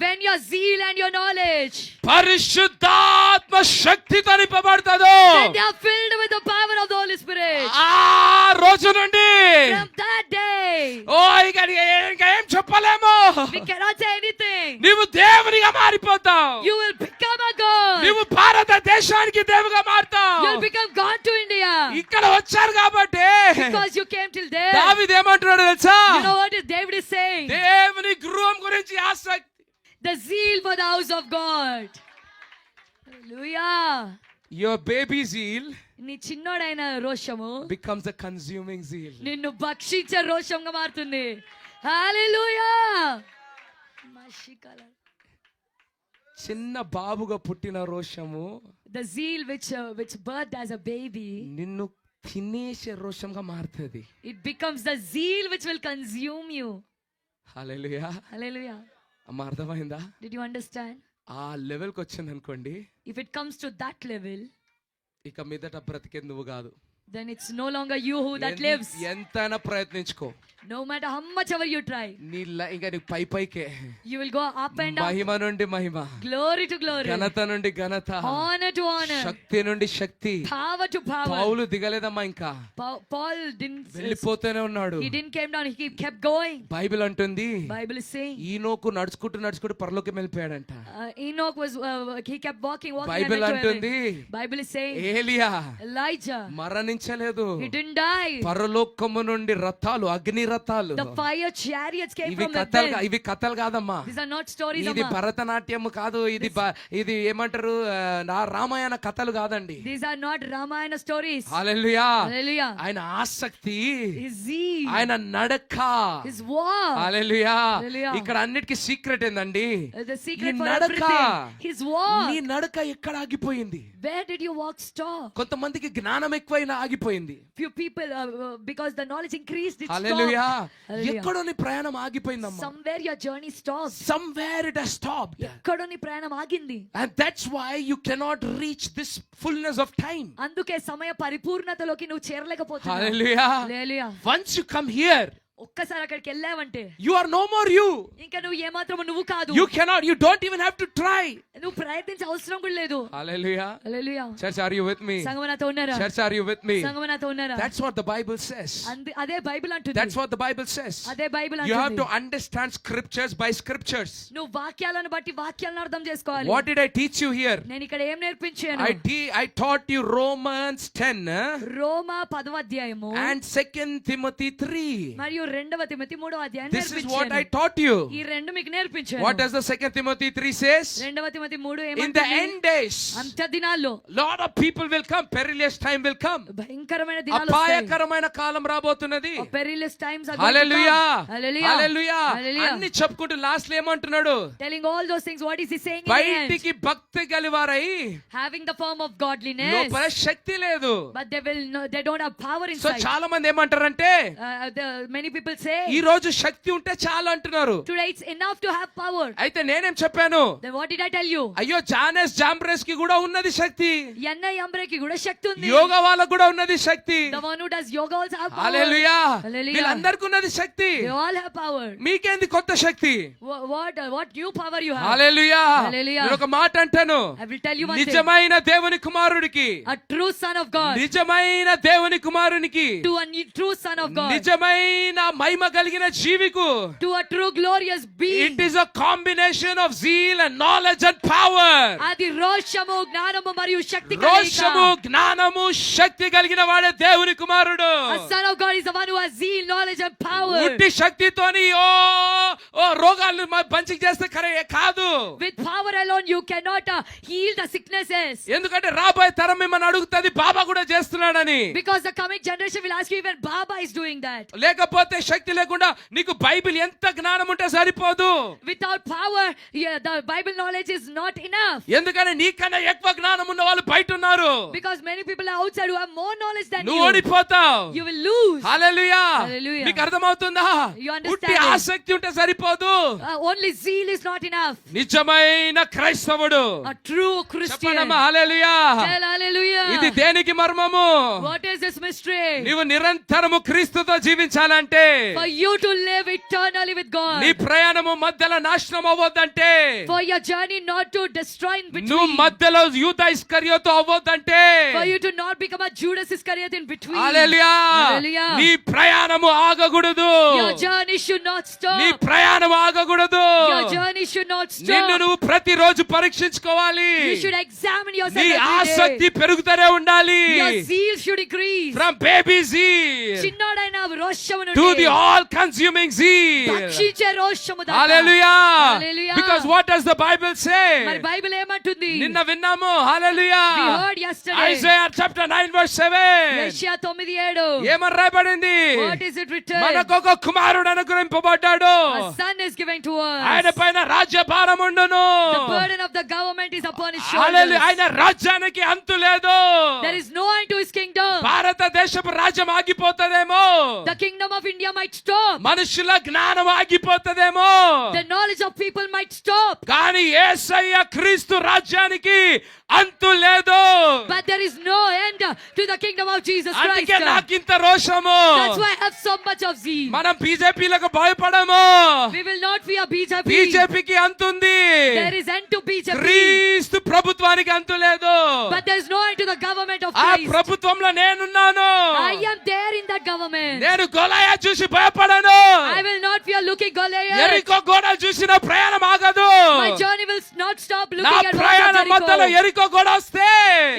When your zeal and your knowledge, పరిశుద్ధాత్మ శక్తితో నింపబడుతుందో, when they are filled with the power of the Holy Spirit, ఆ రోజు నుండి from that day, ఇంకా ఏం చెప్పలేము. we cannot say anything. నీవు దేవునిగా మారిపోతావు. You will become a God. నీవు భారతదేశానికి దేవుగా మారుతావు. You'll become God to India. ఇక్కడ వచ్చారు కాబట్టి Because you came till there. దావీదు ఏమంటున్నాడు తెలుసా? You know what David is saying? దేవుని గృహం గురించి ఆసక్తి. The zeal for the house of God. Hallelujah. Your baby zeal నీ చిన్నోడైన రోషము becomes a consuming zeal. నిన్ను భక్షించే రోషంగా మారుతుంది. Hallelujah. చిన్న బాబుగా పుట్టిన రోషము The zeal which birthed as a baby, నిన్ను తినేసే రోషంగా మారుతుంది. it becomes the zeal which will consume you. Hallelujah. Hallelujah. అమ్మ అర్థమైందా? Did you understand? ఆ లెవెల్కి వచ్చింది అనుకోండి, If it comes to that level, ఇక మీదట బ్రతికేది నువ్వు కాదు. then it's no longer you who that lives. ఎంతైనా ప్రయత్నించుకో, No matter how much ever you try, ఇంకా నీకు పైకే you will go up and up. మహిమ నుండి మహిమ, Glory to glory, ఘనత నుండి ఘనత, honor to honor, శక్తి నుండి శక్తి. power to power. పౌలు దిగలేదమ్మా, ఇంకా Paul didn't, వెళ్ళిపోతూనే ఉన్నాడు. he didn't came down, he kept going. Bible అంటుంది, Bible is saying ఈనోకు నడుచుకుంటూ పరలోకం వెళ్ళిపోయాడంట. Enoch was he kept walking Bible and went to అంటుంది, heaven. Bible is saying ఏలియా Elijah, మరణించలేదు, he didn't die. పరలోకము నుండి రథాలు, అగ్ని రథాలు. The fire chariots came ఇవి from the కథలు, heaven. ఇవి కథలు కాదమ్మా, These are not stories, ఇది amma. భరతనాట్యం కాదు, ఇది ఏమంటారు, రామాయణ కథలు కాదండి. These are not Ramayana stories. Hallelujah. Hallelujah. ఆయన ఆసక్తి, His zeal, ఆయన నడక. his walk. హల్లెలూయా. Hallelujah. ఇక్కడ అన్నిటికీ సీక్రెట్ ఏందండి, The secret ఈ for నడక. everything. His walk. నీ నడక ఎక్కడ ఆగిపోయింది? Where did your walk stop? కొంతమందికి జ్ఞానం ఎక్కువైనా ఆగిపోయింది. Few people, because the knowledge increased, it hallelujah. stopped. Hallelujah. ఎక్కడో నీ ప్రయాణం ఆగిపోయిందమ్మా. Somewhere your journey stopped. Somewhere it has stopped. ఎక్కడో నీ ప్రయాణం ఆగింది. And that's why you cannot reach this fullness of time. అందుకే సమయ పరిపూర్ణతలోకి నువ్వు చేరలేకపోతున్నావు. Hallelujah. Hallelujah. Once you come here, ఒక్కసారి అక్కడికి వెళ్ళావంటే you are no more you. ఇంకా నువ్వు ఏమాత్రం నువ్వు కాదు. You don't even have to try. నువ్వు ప్రయత్నించే అవసరం కూడా లేదు. Hallelujah. Hallelujah. Church, are you with me? సంగమ నాతో ఉన్నారా? Church, are you with me? సంగమ నాతో ఉన్నారా? That's what the Bible says. అదే బైబిల్ అంటుంది. That's what the Bible says. అదే బైబిల్ You have అంటుంది. to understand scriptures by scriptures. నువ్వు వాక్యాలను బట్టి వాక్యాలను అర్థం చేసుకోవాలి. What did I teach you here? నేను ఇక్కడ ఏం నేర్పించాను? I taught you Romans 10 రోమా 10వ అధ్యాయము and 2 Timothy 3. మరియు 2వ తిమోతి 3వ అధ్యాయం This is what I నేర్పించాను. taught you. ఈ రెండు మీకు నేర్పించాను. What does the 2 Timothy 3 says? 2వ తిమోతి 3 In the ఏమంటుంది? end days, అంత్య దినాల్లో lot of people will come, perilous time will come. భయంకరమైన దినాలు వస్తాయి. అపాయకరమైన కాలం రాబోతున్నది. Perilous times are going to hallelujah. come. Hallelujah. Hallelujah. Hallelujah. అన్ని చెప్పుకుంటూ లాస్ట్ లో ఏమంటున్నాడు? Telling all those things, what is he saying in the end? బయటికి భక్తి గలివారై Having the form of godliness, లోపల శక్తి లేదు. but they don't have power so inside. చాలా మంది ఏమంటారంటే, Many people say ఈ రోజు శక్తి ఉంటే చాలు అంటున్నారు. today it's enough to have power. అయితే నేనేం చెప్పాను? Then what did I tell you? అయ్యో జానెస్ జాంబ్రెస్ కి కూడా ఉన్నది శక్తి, ఎన్న యంబ్రేకి కూడా శక్తి ఉంది. యోగా వాళ్ళకు కూడా ఉన్నది శక్తి. The one who does yoga also have power. Hallelujah. Hallelujah. వీళ్ళందరికీ ఉన్నది శక్తి. They all have power. మీకేంది కొత్త శక్తి? What new power you have? Hallelujah. Hallelujah. నేను ఒక మాట అంటాను, I will tell you one thing. నిజమైన దేవుని కుమారుడికి, A true son of God. నిజమైన దేవుని కుమారునికి, To a true son of God. నిజమైన మహిమ కలిగిన జీవికు, To a true glorious being. it is a combination of zeal and knowledge and power. అది రోషము జ్ఞానము మరియు శక్తి రోషము జ్ఞానము శక్తి కలిగిన వాడే దేవుని కుమారుడు. A son of God is the one who has zeal, knowledge and power. ఉట్టి శక్తితోని ఓ రోగాలను పంచి చేస్తే కాదు. With power alone you cannot heal the sicknesses. ఎందుకంటే రాబోయే తరం మిమ్మల్ని అడుగుతుంది బాబా కూడా చేస్తున్నాడని. Because the coming generation will ask you even Baba is doing that. లేకపోతే శక్తి లేకుండా నీకు బైబిల్ ఎంత జ్ఞానం ఉంటే సరిపోదు. Without power, the Bible knowledge is not enough. ఎందుకంటే నీకన్నా ఎక్కువ జ్ఞానం ఉన్న వాళ్ళు బయట ఉన్నారు. Because many people are outside who have more knowledge than నువ్వు you. ఓడిపోతావు. You will lose. Hallelujah. Hallelujah. మీకు అర్థమవుతుందా? You understand ఉట్టి it? ఆసక్తి ఉంటే సరిపోదు. Only zeal is not enough. నిజమైన క్రైస్తవుడు. A true Christian. చెప్పండమ్మా హల్లెలూయా. Tell hallelujah. ఇది దేనికి మర్మము? What is this mystery? నీవు నిరంతరము క్రీస్తుతో జీవించాలంటే, For you to live eternally with God. నీ ప్రయాణము మధ్యలో నాశనం అవ్వొద్దంటే, For your journey not to destroy in నువ్వు between. మధ్యలో యూద ఇస్కరియోతు అవ్వొద్దంటే, For you to not become a Judas Iscariot in between. Hallelujah. Hallelujah. నీ ప్రయాణము ఆగకూడదు. Your journey should not stop. నీ ప్రయాణం ఆగకూడదు. Your journey should not నిన్ను stop. నువ్వు ప్రతిరోజు పరీక్షించుకోవాలి. You should examine yourself నీ every ఆసక్తి day. పెరుగుతూనే ఉండాలి. Your zeal should increase. From baby zeal చిన్నోడైన రోషము to నుండి the all consuming zeal. భక్షించే రోషము దాకా. Hallelujah. Hallelujah. Because what does the Bible say? మరి బైబిల్ ఏమంటుంది? నిన్న విన్నాము. Hallelujah. We heard yesterday. Isaiah chapter 9 verse 7. యెషయా 9:7. ఏమని రాయబడింది? What is it written? మనకొక కుమారుడు అనుగ్రహింపబడ్డాడు. A son is given to us. ఆయన పైన రాజ్యభారం ఉండును. The burden of the government is upon his Hallelujah. shoulders. ఆయన రాజ్యానికి అంతు లేదు. There is no end to his kingdom. భారతదేశపు రాజ్యం ఆగిపోతదేమో. The kingdom of India might stop. మనుషుల జ్ఞానం ఆగిపోతదేమో. The knowledge of people might stop. కానీ యేసయ్య క్రీస్తు రాజ్యానికి అంతు లేదు. But there is no end to the kingdom of Jesus Christ. అందుకే నాకింత రోషము. That's why I have so much of zeal. మనం బీజేపీలకు భయపడము. We will not fear BJP. బీజేపీకి అంతుంది. There is end to BJP. క్రీస్తు ప్రభుత్వానికి అంతు లేదు. But there is no end to the government of ఆ Christ. ప్రభుత్వంలో నేనున్నాను. I am there in that government. నేను గొలయా చూసి భయపడను. I will not fear looking Goliath. ఎరికో గోడ చూసిన ప్రయాణం ఆగదు. My journey will not stop నా looking at walls ప్రయాణ of మధ్యలో Jericho. ఎరికో గోడ వస్తే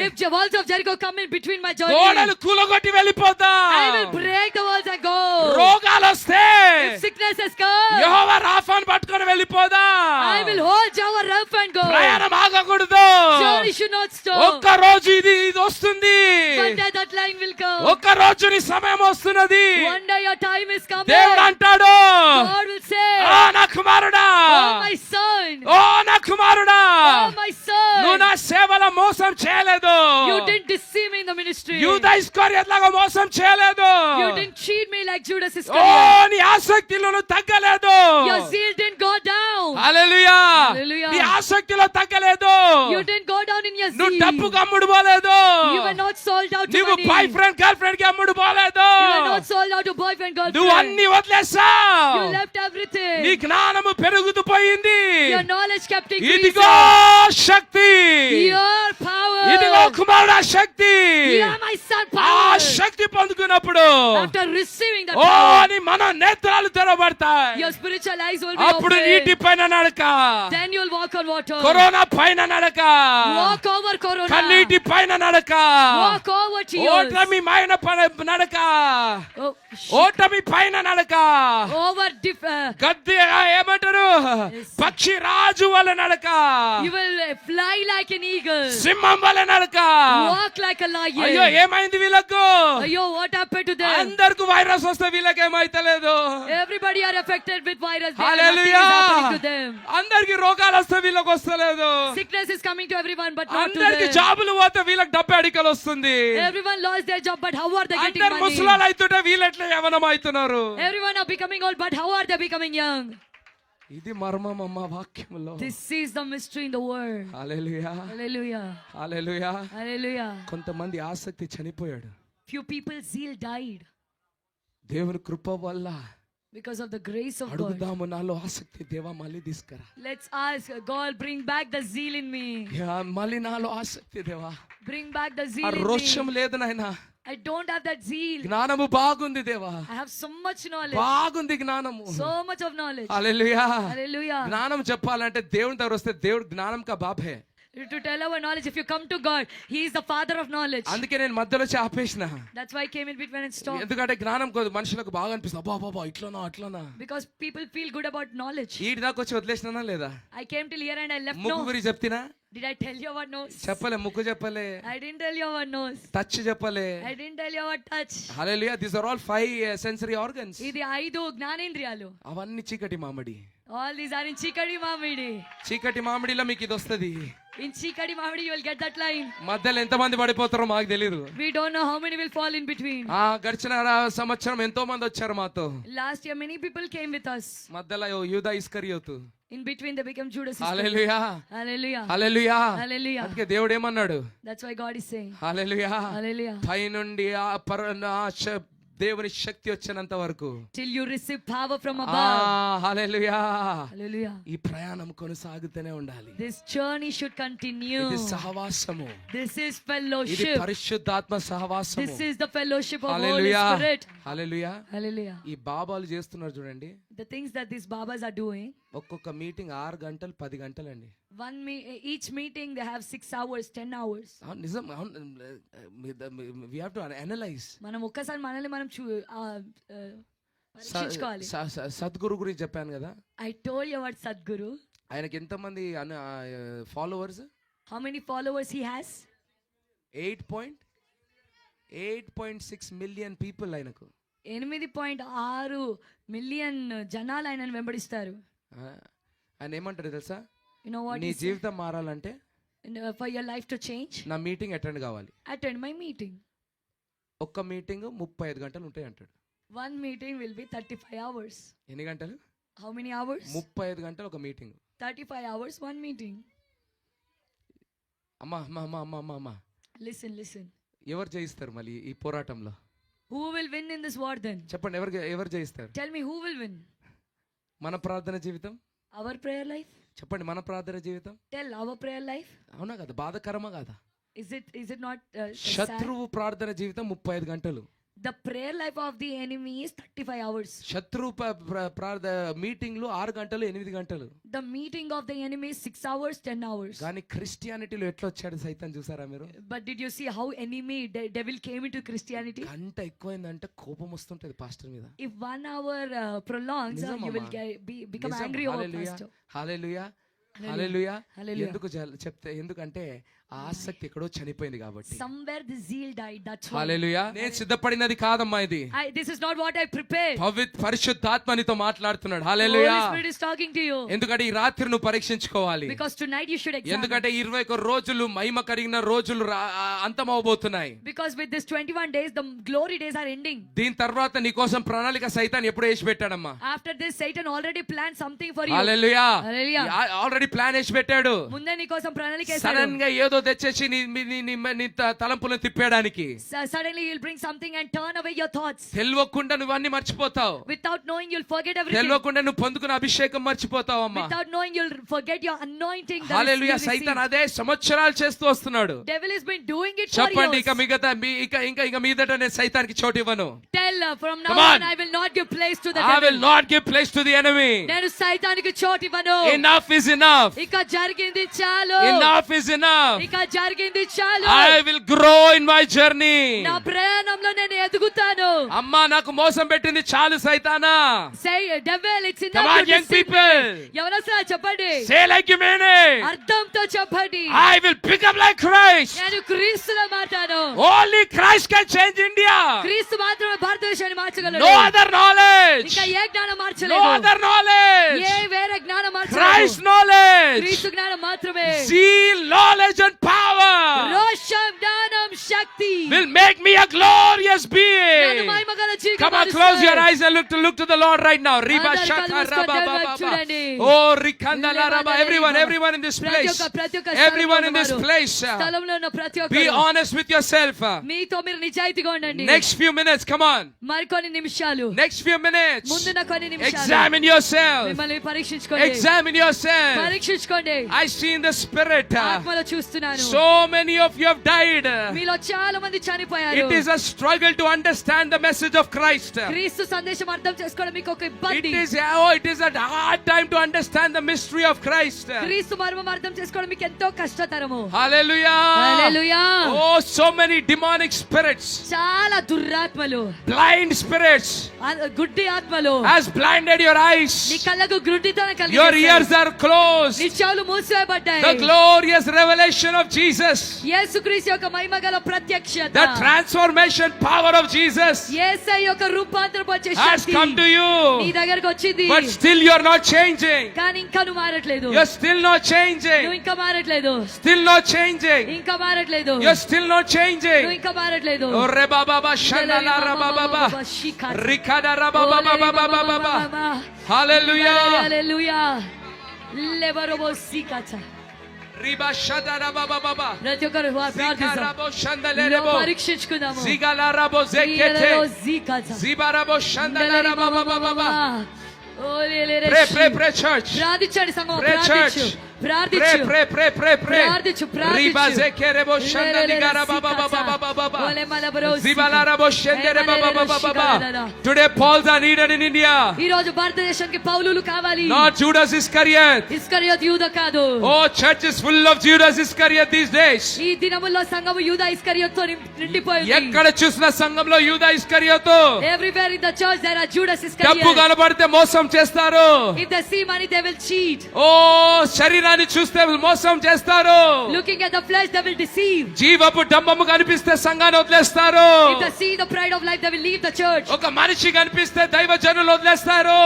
If the walls of Jericho come in between my journey, గోడలు కూలగొట్టి వెళ్ళిపోతా. I will break the walls and go. రోగాలు వస్తే If sickness has come, యెహోవా రాఫాను పట్టుకొని వెళ్ళిపోదా. I will hold Jehovah Rapha and go. ప్రయాణం ఆగకూడదు. Journey should not stop. ఒక్క రోజు ఇది వస్తుంది. One day that line will come. ఒక్క రోజు నీ సమయం వస్తున్నది. One day your time is coming. దేవుడు అంటాడు, God will say, ఓ నా కుమారుడా, oh my son, ఓ నా కుమారుడా, oh my son, నువ్వు నా సేవలో మోసం చేయలేదు. you didn't deceive me in the ministry. యూదా ఇస్కరియోతు లాగా మోసం చేయలేదు. You didn't cheat me like Judas oh Iscariot. నీ ఆసక్తిలో నువ్వు తగ్గలేదు. Your zeal didn't go down. Hallelujah. Hallelujah. నీ ఆసక్తిలో తగ్గలేదు. You didn't go down in your నువ్వు zeal. డబ్బుకు అమ్ముడు పోలేదు. You were not sold out to నువ్వు money. Boy friend girl friend కి అమ్ముడు పోలేదు. You were not sold out to boyfriend నువ్వు girlfriend. అన్ని వదిలేసావు. You left everything. నీ జ్ఞానము పెరుగుతూ పోయింది. Your knowledge kept ఇదిగో increasing. శక్తి. Your power. ఇదిగో కుమారుడా శక్తి. You are my son ఆ power. Shakti పొందుకున్నప్పుడు After receiving that oh power, నీ మన నేత్రాలు తెరవబడతాయి. your spiritual eyes will be అప్పుడు open. నీటి పైన నడక, Then you'll walk on water. Corona పైన నడక, Walk over corona. కన్నీటి పైన నడక, Walk over tears. ఓటమి పైన నడక, Oh, ఓటమి పైన నడక, over గద్దె ఏమంటారు, Yes. పక్షి రాజు వల్ల నడక, you will fly like an eagle. సింహం వల్ల నడక. Walk like a lion. అయ్యో ఏమైంది వీళ్ళకు? Ayyo, what happened to them? అందరికి వైరస్ వస్తే వీళ్ళకి ఏమైతలేదు. Everybody are affected with virus. Hallelujah. Nothing is happening to them. అందరికి రోగాలు వస్తే వీళ్ళకి వస్తలేదు. Sickness is coming to everyone, but not to అందరికి them. జాబులు పోతే వీళ్ళకి డబ్బు అడికలు వస్తుంది. Everyone lost their job, but how are they getting అందరు money? ముసలాలు అవుతుంటే వీళ్ళెట్లా యవనం అవుతున్నారు. Everyone are becoming old, but how are they becoming young? ఇది మర్మం అమ్మ వాక్యములో. This is the mystery in the word. Hallelujah. Hallelujah. Hallelujah. Hallelujah. కొంతమంది ఆసక్తి చనిపోయాడు. Few people's zeal died దేవుని కృప వల్ల because of the grace of God. అడుగుదాము, నాలో ఆసక్తి దేవా మళ్ళీ తీసుకురా. Let's ask God, bring back the zeal in me. మళ్ళీ నాలో ఆసక్తి దేవా. Bring back the ఆ zeal in రోషం me. లేదు నాయనా. I don't have that zeal. జ్ఞానము బాగుంది దేవా. I have so much knowledge. బాగుంది జ్ఞానము. So much of knowledge. Hallelujah. Hallelujah. జ్ఞానం చెప్పాలంటే దేవుని దగ్గర వస్తే దేవుడు జ్ఞానం కా బాప్ హే. To tell our knowledge, if you come to God, He is the Father of knowledge. అందుకే నేను మధ్యలో వచ్చి ఆపేసిన. That's why I came in between and stopped. ఎందుకంటే జ్ఞానం మనుషులకు బాగా అనిపిస్తుంది. అబ్బా బాబా ఇట్లనా అట్లనా. Because people feel good about knowledge. ఈడి దాకా వచ్చి వదిలేసినా లేదా? I came till here and I left. ముక్కు No. గురించి చెప్తినా? Did I tell you about nose? చెప్పలే. ముక్కు చెప్పలే. I didn't tell you about nose. Touch చెప్పలే. I didn't tell you about touch. Hallelujah. These are all 5 sensory organs. ఇది 5 జ్ఞానేంద్రియాలు. అవన్నీ చీకటి మామిడి. All these are in చీకటి మామిడి. చీకటి మామిడిలో మీకు ఇది వస్తది. In చీకటి మామిడి you will get that line. మధ్యలో ఎంతమంది పడిపోతారో మాకు తెలియదు. We don't know how many will fall in between. గడిచిన సంవత్సరం ఎంతో మంది వచ్చారు మాతో. Last year many people came with us. మధ్యలో యూదా ఇస్కరియోతు. In between they became Judas Iscariot. Hallelujah. Hallelujah. Hallelujah. Hallelujah. అందుకే దేవుడు ఏమన్నాడు? That's why God is saying. Hallelujah. Hallelujah. పైనుండి దేవుని శక్తి వచ్చినంత వరకు Till you receive power from above. Hallelujah. Hallelujah. ఈ ప్రయాణం కొనసాగుతూనే ఉండాలి. This journey should continue. ఇది సహవాసము. This is ఇది fellowship. పరిశుద్ధాత్మ సహవాసము. This is the fellowship of Holy hallelujah. Spirit. Hallelujah. Hallelujah. ఈ బాబాలు చేస్తున్నారు చూడండి. The things that these babas are doing, ఒక్కొక్క మీటింగ్ 6 గంటలు 10 గంటలండి. each meeting they have 6 hours, 10 hours. నిజం. We have to analyse. మనం ఒక్కసారి మనల్ని మనం పరీక్షించుకోవాలి. సద్గురు గురించి చెప్పాను కదా. I told you about Sadhguru. ఆయనకి ఎంతమంది followers? How many followers he has? 8.6 million people ఆయనకు. 8.6 మిలియన్ జనాలు ఆయనను వెంబడిస్తారు. ఆయన ఏమంటారు తెలుసా? You know what? నీ జీవితం మారాలంటే For your life to change, నా మీటింగ్ అటెండ్ కావాలి. attend my meeting. ఒక్క మీటింగ్ 35 గంటలు ఉంటాయి అంటాడు. One meeting will be 35 hours. ఎన్ని గంటలు? How many hours? 35 గంటలు ఒక మీటింగ్. 35 hours, one meeting. అమ్మా అమ్మా అమ్మా అమ్మా అమ్మా అమ్మా Listen. ఎవరు జయిస్తారు మళ్ళీ ఈ పోరాటంలో? Who will win in this war then? చెప్పండి, ఎవరు జయిస్తారు? Tell me who will win? మన ప్రార్థన జీవితం? Our prayer life? చెప్పండి, మన ప్రార్థన జీవితం? Tell our prayer life. అవునా కదా? బాధకరమా కాదా? Is it not sad? శత్రువు ప్రార్థన జీవితం 35 గంటలు. The prayer life of the enemy is 35 hours. శత్రువు మీటింగ్లు 6 గంటలు 8 గంటలు. The meeting of the enemy is 6 hours 10 hours. కానీ క్రిస్టియానిటీలో ఎట్లా వచ్చాడు సైతాన్ చూసారా మీరు? But did you see how devil came into Christianity? గంట ఎక్కువైందంటే కోపం వస్తుంటది పాస్టర్ మీద. If 1 hour prolongs, you will become angry over pastor. హల్లెలూయా హల్లెలూయా. ఎందుకంటే ఆ ఆసక్తి ఎక్కడో చనిపోయింది కాబట్టి. Somewhere the zeal died, that's why. హల్లెలూయా. నేను సిద్ధపడినది కాదమ్మా ఇది. This is not what I prepared. పరిశుద్ధాత్మ నీతో మాట్లాడుతున్నాడు. హల్లెలూయా. Holy Spirit is talking to you. ఎందుకంటే ఈ రాత్రి నువ్వు పరీక్షించుకోవాలి. Because tonight you should examine. ఎందుకంటే 21 రోజులు మహిమ కలిగిన రోజులు అంతమవబోతున్నాయి. Because with this 21 days the glory days are ending. దీని తర్వాత నీ కోసం ప్రణాళిక సైతాన్ ఎప్పుడు వేసి పెట్టాడమ్మా? After this Satan already planned something for you. Hallelujah. Hallelujah. Already plan వేసి పెట్టాడు. ముందే నీ కోసం ప్రణాళిక వేశాడు. సడన్ గా ఏదో తెచ్చేసి నీ తలంపులను తిప్పేయడానికి. Suddenly you'll bring something and turn away your thoughts. తెలియకుండా నువ్వు అన్ని మర్చిపోతావు. Without knowing you'll forget everything. తెలియకుండా నువ్వు పొందుకున్న అభిషేకం మర్చిపోతావు అమ్మా. Without knowing you'll forget your anointing. హల్లెలూయా. సైతాన్ అదే సంవత్సరాలు చేస్తూ వస్తున్నాడు. Devil has been doing it for చెప్పండి, years. ఇక మీదట నేను సైతానికి చోటు ఇవ్వను. Tell from now on I will not give place to the I devil. will not give place to the enemy. నేను సైతానికి చోటు ఇవ్వను. Enough is enough. ఇక జరిగింది చాలు. Enough is enough. ఇక జరిగింది చాలు. I will grow in my journey. నా ప్రయాణంలో నేను ఎదుగుతాను. అమ్మా, నాకు మోసం పెట్టింది చాలు సైతానా. Say devil, it's enough. Come on, young people. ఎవరసలా చెప్పండి. Say like you mean it. అర్థంతో చెప్పండి. I will pick up like Christ. నేను క్రీస్తులా మాట్లాను. Only Christ can change India. క్రీస్తు మాత్రమే భారతదేశాన్ని మార్చగలడు. No other knowledge. ఇంకా ఏ జ్ఞానం No మార్చలేదు. other knowledge. ఏ వేరే జ్ఞానం మార్చలేదు. Christ knowledge. క్రీస్తు జ్ఞానం మాత్రమే. Zeal, knowledge and power రోషం, జ్ఞానం, శక్తి will make me a glorious నన్ను being. మహిమగల జీవితం Come on, close your eyes and look to the Lord right now. Riba అందరూ shaka కళ్ళు మూసుకొని raba దేవుని వైపు baba. చూడండి. Oh, rikanda la raba. Everyone in this place. ప్రతి ఒక్క Everyone in this place. స్థలంలో ఉన్న ప్రతి Be ఒక్కరు honest with yourself. మీతో మీరు నిజాయితీగా ఉండండి. Next few minutes, come on. మరికొన్ని నిమిషాలు, Next few minutes. ముందున్న కొన్ని నిమిషాలు Examine yourself. మిమ్మల్ని పరీక్షించుకోండి. Examine yourself. పరీక్షించుకోండి. I see in the spirit. ఆత్మలో చూస్తున్నాను. So many of you have died. మీలో చాలా మంది చనిపోయారు. It is a struggle to understand the message of Christ. క్రీస్తు సందేశం అర్థం చేసుకోవడం మీకు ఒక ఇబ్బంది. It is a hard time to understand the mystery of Christ. క్రీస్తు మర్మం అర్థం చేసుకోవడం మీకు ఎంతో కష్టతరము. Hallelujah. హల్లెలూయా. Oh, so many demonic spirits. చాలా దురాత్మలు, Blind spirits గుడ్డి ఆత్మలు has blinded your eyes. నీ కళ్ళకు గుడ్డితనం కలిగించాయి. Your ears are closed. నీ చెవులు మూసివేయబడ్డాయి. The glorious revelation of Jesus. యేసుక్రీస్తు యొక్క మహిమగల ప్రత్యక్షత, The transformation power of Jesus యేసయ్య యొక్క రూపాంతరపరిచే has Shakti come to you. నీ దగ్గరకు వచ్చింది. But still you are not changing. కానీ ఇంకా నువ్వు మారట్లేదు. You're still not నువ్వు changing. ఇంకా మారట్లేదు. Still not changing. ఇంకా మారట్లేదు. You're still not నువ్వు changing. ఇంకా మారట్లేదు. Oh, reba baba shana la raba baba. Rikada raba baba baba baba. Hallelujah. హల్లెలూయా. లెవరోబో సికాచా. Riba shada raba baba. ప్రతి ఒక్కరు ప్రార్థిస్తాం. Zikarabo shandalerebo. పరీక్షించుకుందాము. Zigala rabo zekete. జీకాచా. Zibarabo shandala baba baba. Pray, Pray church. ప్రార్థించండి సంగమం. Pray church. ప్రార్థించు. Pray. ప్రార్థించు. Riba zekerebo shandaligara baba baba baba. Zibala rabo shendere baba baba. Today Pauls are needed in India. ఈ రోజు భారతదేశానికి పౌలులు కావాలి. Not Judas Iscariot. ఇస్కరియోతు యూదా కాదు. Oh, church is full of Judas Iscariot these days. ఈ దినముల్లో సంఘము యూదా ఇస్కరియోతుతో నిండిపోయింది. ఎక్కడ చూసిన సంఘంలో యూదా ఇస్కరియోతు. Everywhere in the church there are Judas డబ్బు Iscariot. కనబడితే మోసం చేస్తారు. If they see money they will cheat. Oh, శరీరాన్ని చూస్తే మోసం చేస్తారు. Looking at the flesh they will deceive. జీవపు డంబము కనిపిస్తే సంఘాన్ని వదిలేస్తారు. If they see the pride of life they will leave the church. ఒక మనిషి కనిపిస్తే దైవజనులు వదిలేస్తారు.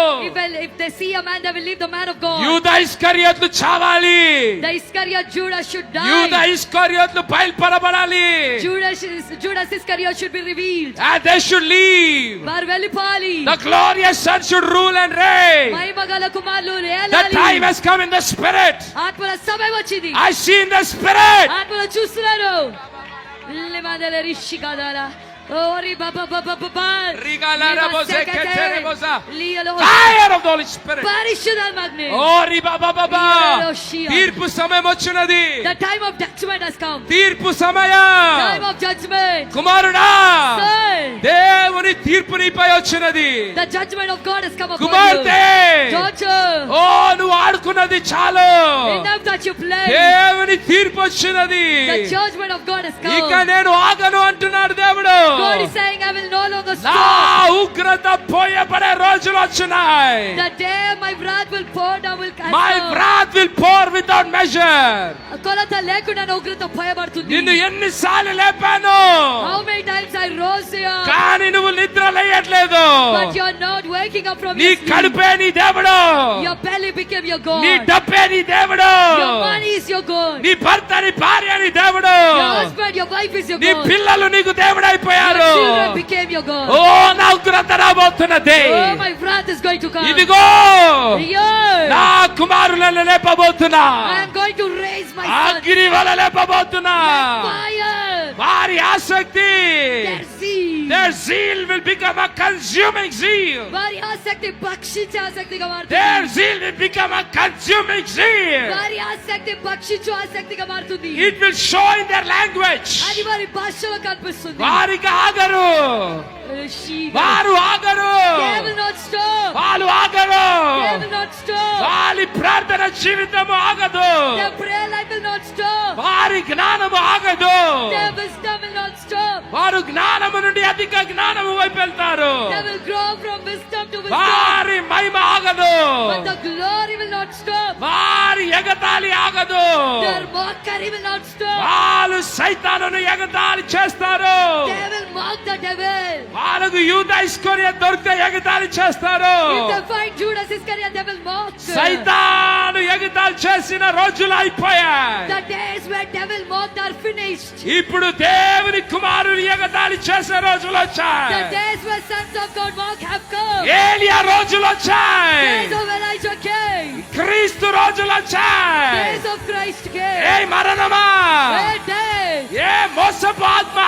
If they see a man they will leave the man of God. యూదా ఇస్కరియోతులు చావాలి. The Iscariot Judas should యూదా die. ఇస్కరియోతులు బయలుపరబడాలి. Judas Iscariot should be revealed. And they should leave. వారు వెళ్ళిపోవాలి. The glorious son should rule and reign. మహిమగల కుమారులు The time ఏలాలి. has come in the spirit. ఆత్మల సమయం వచ్చింది. I see in the spirit. ఆత్మలో చూస్తున్నాను. లిమాదల రిషి కదాలా ఓరి బాబా బాబా బాబా Rigalara boze ketere boza. లియలో Fire of the Holy Spirit. పరిశుద్ధాత్మనే. ఓరి బాబా బాబా. తీర్పు సమయం వచ్చినది. The time of judgment has come. తీర్పు సమయం. Time of judgment. కుమారుడా, Son, దేవుని తీర్పు నీపై వచ్చినది. the judgment of God has come upon కుమార్తె, you. Daughter, ఓ నువ్వు ఆడుకున్నది చాలు. enough that you play. దేవుని తీర్పు వచ్చినది. The judgment of God has ఇక come. నేను ఆగను అంటున్నాడు దేవుడు. God is saying, I will no longer నా stop. ఉగ్రత పోయబడే రోజులు వచ్చినాయి. The day my wrath will pour down will come. My wrath will pour without measure. కొలత లేకుండా నా ఉగ్రత పోయబడుతుంది. నిన్ను ఎన్నిసార్లు లేపాను, How many times I rose here, కానీ నువ్వు నిద్ర లేయట్లేదు. but you are not waking up from నీ your sleep. కడుపే నీ దేవుడు, Your belly became your God. నీ డబ్బే నీ దేవుడు, Your money is your God. నీ భర్త నీ భార్య నీ దేవుడు, Your husband, your wife is your నీ God. పిల్లలు నీకు దేవుడైపోయారు. Your children became your God. ఓ నా ఉగ్రత రాబోతున్నది. Oh, my wrath is going to come. ఇదిగో Yes. నా కుమారులను లేపబోతున్నా, I am going to raise my son. అగ్ని వల లేపబోతున్నా. Fire. వారి ఆసక్తి, Their zeal. their zeal will become a consuming zeal. వారి ఆసక్తి భక్షించే ఆసక్తిగా Their మారుతుంది. zeal will become a consuming zeal. వారి ఆసక్తి భక్షించు ఆసక్తిగా మారుతుంది. It will show in their language. అది వారి భాషలో కనిపిస్తుంది. వారికి ఆగరు, వారు ఆగరు, They will not stop. వాళ్ళు ఆగరు. They will not stop. వారి ప్రార్థన జీవితము ఆగదు, Their prayer life will not stop. వారి జ్ఞానము ఆగదు. Their wisdom will not stop. వారు జ్ఞానము నుండి అధిక జ్ఞానము వైపు వెళ్తారు. They will grow from wisdom to wisdom. వారి మహిమ ఆగదు, But the glory will not stop. వారి ఎగతాళి ఆగదు. Their mockery will not stop. వాళ్ళు సైతానును ఎగతాళి చేస్తారు. They will mock the devil. వాళ్ళకు యూదా ఇస్కరియా దొరికితే ఎగతాళి చేస్తారు. If they find Judas Iscariot, they will mock. సైతాను ఎగతాళి చేసిన రోజులు అయిపోయాయి. The days where devil mocked are finished. ఇప్పుడు దేవుని కుమారుని ఎగతాళి చేసే రోజులు వచ్చాయి. The days where sons of God mock have come. ఏలియా రోజులు వచ్చాయి. Days of Elijah came. క్రీస్తు రోజులు వచ్చాయి. Days of Christ A came. మరణమా, Where death, ఏ మోసపు ఆత్మ,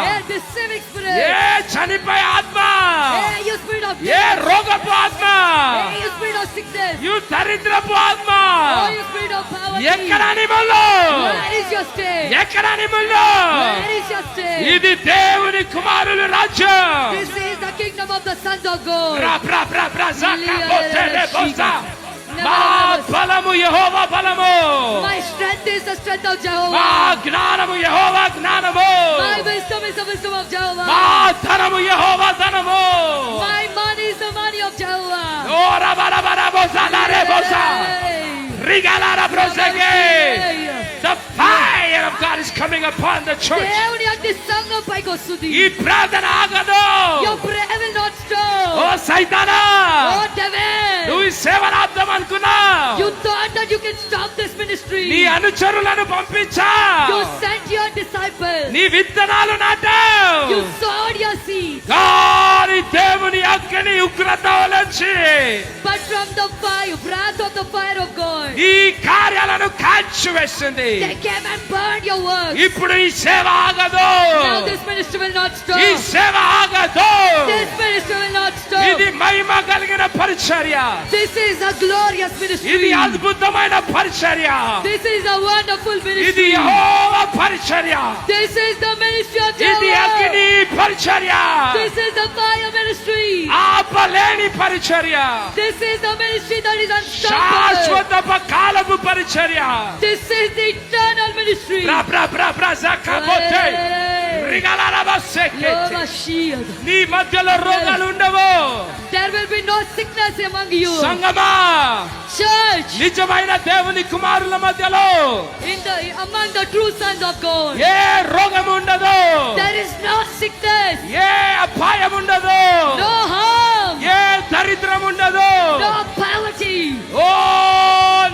where deceiving ఏ spirit, చనిపోయే ఆత్మ, where you spirit of A death, రోగపు ఆత్మ, where you spirit of sickness, you దరిద్రపు ఆత్మ, where you spirit of poverty. ఎక్కడ నీ ముళ్ళు, Where is your stay? ఎక్కడ నీ ముళ్ళు. Where is your stay? ఇది దేవుని కుమారుల రాజ్యం. This is the kingdom of the sons of God. బ్రా బ్రా బ్రా బ్రా జకా బోతెలే బోసా. మా బలము యెహోవా బలము, My strength is the strength of మా Jehovah. జ్ఞానము యెహోవా జ్ఞానము, My wisdom is the wisdom of మా Jehovah. ధనము యెహోవా ధనము. My money is the money of Jehovah. Oh రబరా బరా బోసా లారే బోసా రిగాలారా బ్రోసెగే. The fire of God is coming upon the church. దేవుని అగ్ని సంఘం పైకి వస్తుంది. ఈ ప్రార్థన ఆగదు. Your prayer will not stop. Oh సైతానా, Oh devil, నువ్వు ఈ సేవనార్థం అనుకున్నా, you thought that you can stop this ministry. నీ అనుచరులను పంపించా, You sent your disciples. నీ విత్తనాలు నాటావు. You sowed your seed. కానీ దేవుని అగ్ని ఉగ్రత వలచి But from the fire, wrath of the fire of God, ఈ కార్యాలను కాల్చివేస్తుంది. they came and burned your work. ఇప్పుడు ఈ సేవ ఆగదు. Now this ministry will not stop. ఈ సేవ ఆగదు. This ministry will not ఇది stop. మహిమ కలిగిన పరిచర్య. This is a glorious ఇది ministry. అద్భుతమైన పరిచర్య. This is a wonderful ఇది ministry. యెహోవా పరిచర్య. This is the ministry of ఇది అగ్ని Jehovah. పరిచర్య. This is the fire ministry. ఆపలేని పరిచర్య. This is the ministry that is unstoppable. శాశ్వత కాలపు పరిచర్య. This is the eternal ministry. బ్రా బ్రా బ్రా బ్రా జకాబోతే రిగాలారా బసెకే. Lord, a shield. నీ మధ్యలో రోగాలు ఉండవు. There will be no sickness among you. సంగమా, Church, నిజమైన దేవుని కుమారుల మధ్యలో among the true sons of God, ఏ రోగం ఉండదు, there is no sickness, ఏ అపాయం ఉండదు, no harm, ఏ దరిద్రం ఉండదు. no poverty. ఓ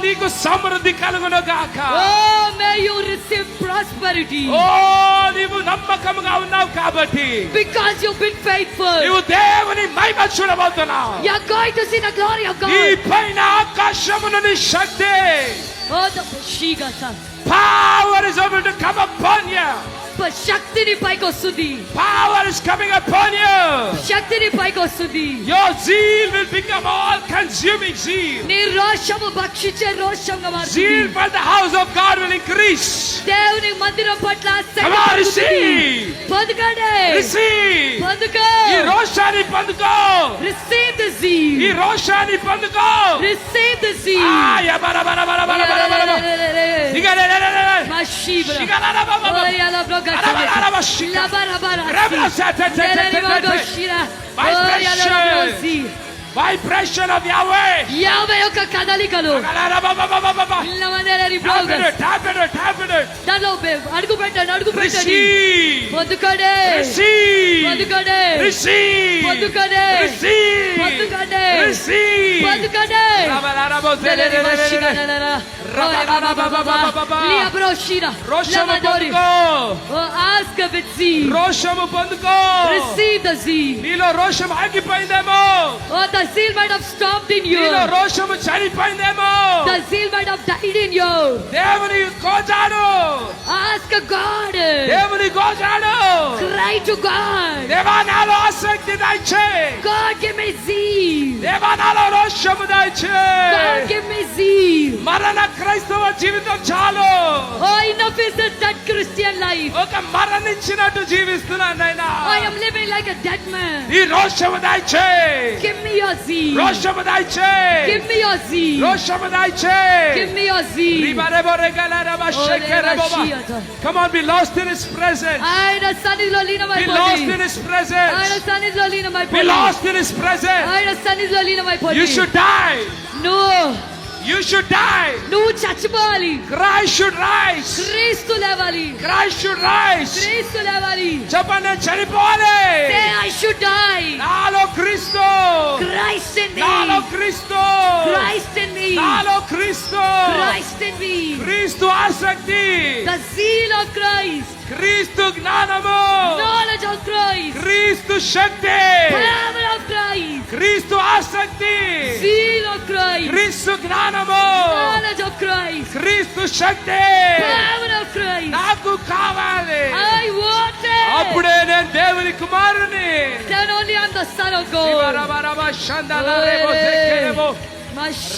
నీకు సమృద్ధి కలుగును గాక. Oh, may you receive prosperity. sincerity. Oh, నీవు నమ్మకముగా ఉన్నావు కాబట్టి Because you've been faithful. నీవు దేవుని మహిమ చూడబోతున్నావు. You're going to see the glory of ఈ God. పైన ఆకాశమున నీ శక్తి, Oh, the Shigata. power is able to come upon you. శక్తిని పైకి వస్తుంది. Power is coming upon you. శక్తిని పైకి వస్తుంది. Your zeal will become all consuming zeal. నీ రోషము భక్షించే రోషంగా Zeal మారుతుంది. for the house of God will increase. దేవుని మందిరం పట్ల ఆసక్తి Come on, పెరుగుతుంది. receive. పొందుకోండి. Receive. పొందుకో. ఈ రోషాన్ని పొందుకో. Receive the zeal. ఈ రోషాన్ని పొందుకో. Receive the zeal. యా బర బర బర బర బర బర బర. దిగలే లే లే లే. Mashibra. శిగలల బబ బబ. Oya la broga. Araba shika. La bara bara. Reba sa te te te te te. Shira. Vibration. Oya la brozi. Vibration of Yahweh. యావే యొక్క కదలికలు. Araba baba baba baba. La manera di Tap broga. it, tap it, tap it. దానిలో అడుగు పెట్టండి, అడుగు పెట్టండి. Receive. పొందుకోండి. Receive. పొందుకోండి. Receive. పొందుకోండి. Receive. పొందుకోండి. Receive. పొందుకోండి. Rabarabo zelelelelele. Lia broshira. రోషము పొందుకో. Ask with zeal. రోషము పొందుకో. Receive the zeal. నీలో రోషం ఆగిపోయిందేమో. Oh, the zeal might have stopped in you. నీలో రోషము చనిపోయిందేమో. The zeal might have died in you. దేవుని కోజాడు. Ask God. దేవుని కోజాడు. Cry to God. దేవా నాలో ఆసక్తి దయచేయి. God, give me zeal. దేవా నాలో రోషము God, దయచేయి. give me zeal. మరణ క్రైస్తవ జీవితం చాలు. Oh, enough is that Christian life. ఒక మరణించినట్టు జీవిస్తున్నాను నాయనా. I am living like a dead man. ఈ రోషము దయచేయి. Give me your zeal. రోషము దయచేయి. Give me your zeal. రోషము దయచేయి. Give me your zeal. రిబరెబో రెగలరబ షెకెరెబోబా. Come on, be lost in His presence. ఆయన సన్నిధిలో లీనమైపోండి. Be lost in His ఆయన presence. సన్నిధిలో Be లీనమైపోండి. lost in His presence. ఆయన సన్నిధిలో లీనమైపోండి. You should die. You should die. నువ్వు చచ్చిపోవాలి. Christ should rise. క్రీస్తు లేవాలి. Christ should rise. క్రీస్తు లేవాలి. చెప్పండి, నేను చనిపోవాలి. Say I should die. నాలో క్రీస్తు. Christ in me. నాలో క్రీస్తు. Christ in me. నాలో క్రీస్తు. Christ in me. క్రీస్తు ఆసక్తి. The zeal of Christ. క్రీస్తు జ్ఞానము. Knowledge of Christ. క్రీస్తు శక్తి. Power of Christ. క్రీస్తు ఆసక్తి. Zeal of Christ. క్రీస్తు జ్ఞానము. Knowledge of Christ. క్రీస్తు శక్తి Power of Christ. నాకు కావాలి. I want it. అప్పుడే నేను దేవుని కుమారుని. Then only I'm the son of God. శివరబరబ షందల రేబో జెకెరెబో.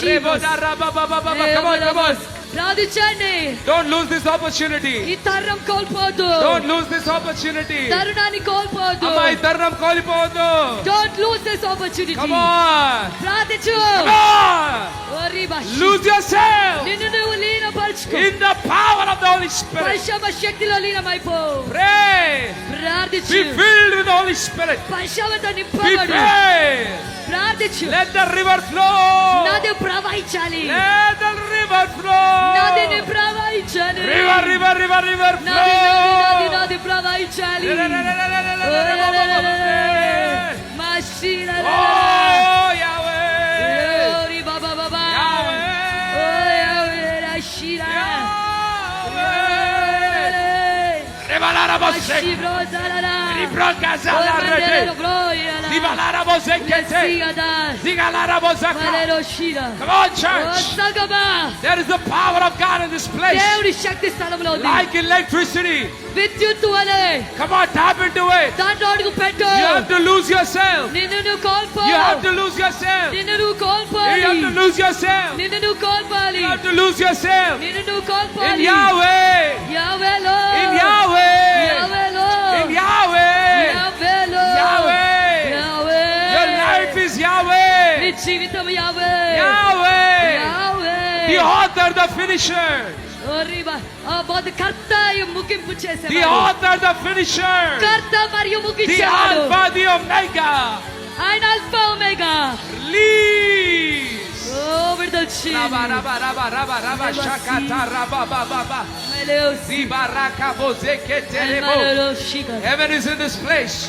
రేబో దరబబబబబ. Come on, come on. ప్రార్థించండి. Don't lose this opportunity. ఈ తరం కోల్పోవద్దు. Don't lose this opportunity. తరుణాన్ని కోల్పోవద్దు. అమ్మా, ఈ తరుణం కోల్పోవద్దు. Don't lose this opportunity. Come on. ప్రార్థించు. Come on. ఓరి భాష. Lose yourself నిన్ను నువ్వు లీనపరచుకో. in the power of the Holy Spirit. పరిశుద్ధ శక్తిలో లీనమైపో. Pray. ప్రార్థించు. Be filled with the Holy Spirit. పరిశుద్ధత Be నింపబడు. filled. ప్రార్థించు. Let the river flow. నది ప్రవహించాలి. Let the river flow. నదిని ప్రవహించాలి. River, river, river, river నది నది flow. నది ప్రవహించాలి. మషీరా. Oh, Yahweh. ఓరి బాబా బాబా. Yahweh. ఓ యావే రషీరా. Rebalarabos. మషీబ్రో జలరా. Ribrogazala rete. Dibalarabos ekete. Digalarabosaka. Come on, church. There is the power of God in this place. దేవుడి శక్తి స్థలంలో ఉంది. Like electricity. విద్యుత్ వలె. Come on, tap into it. దాంట్లో అడుగు పెట్టు. You have to lose yourself. నిన్ను నువ్వు కోల్పో. You have to lose yourself. నిన్ను నువ్వు You కోల్పోవాలి. have to lose yourself. నిన్ను నువ్వు కోల్పోవాలి. You have to lose yourself. నిన్ను నువ్వు In కోల్పోవాలి. Yahweh. యావేలో. In Yahweh. యావేలో. In Yahweh. యావేలో. Yahweh. యావే. Your life is Yahweh. నీ జీవితం యావే. Yahweh. యావే. The author, the finisher. ఓరిబా. ఆ బోధ కర్త ముగింపు The చేసేవాడు. author, the finisher. కర్త మరియు The ముగించేవాడు. Alpha, the Omega. ఆయన అల్ఫా ఒమేగా. Release. ఓ విడుదల చేయి. Raba, raba, raba, raba, raba, shakata, raba, ba, ba, ba. మెలోసి. Zibaraka, bozeke, telebo. మెలోషిగా. Heaven is in this place.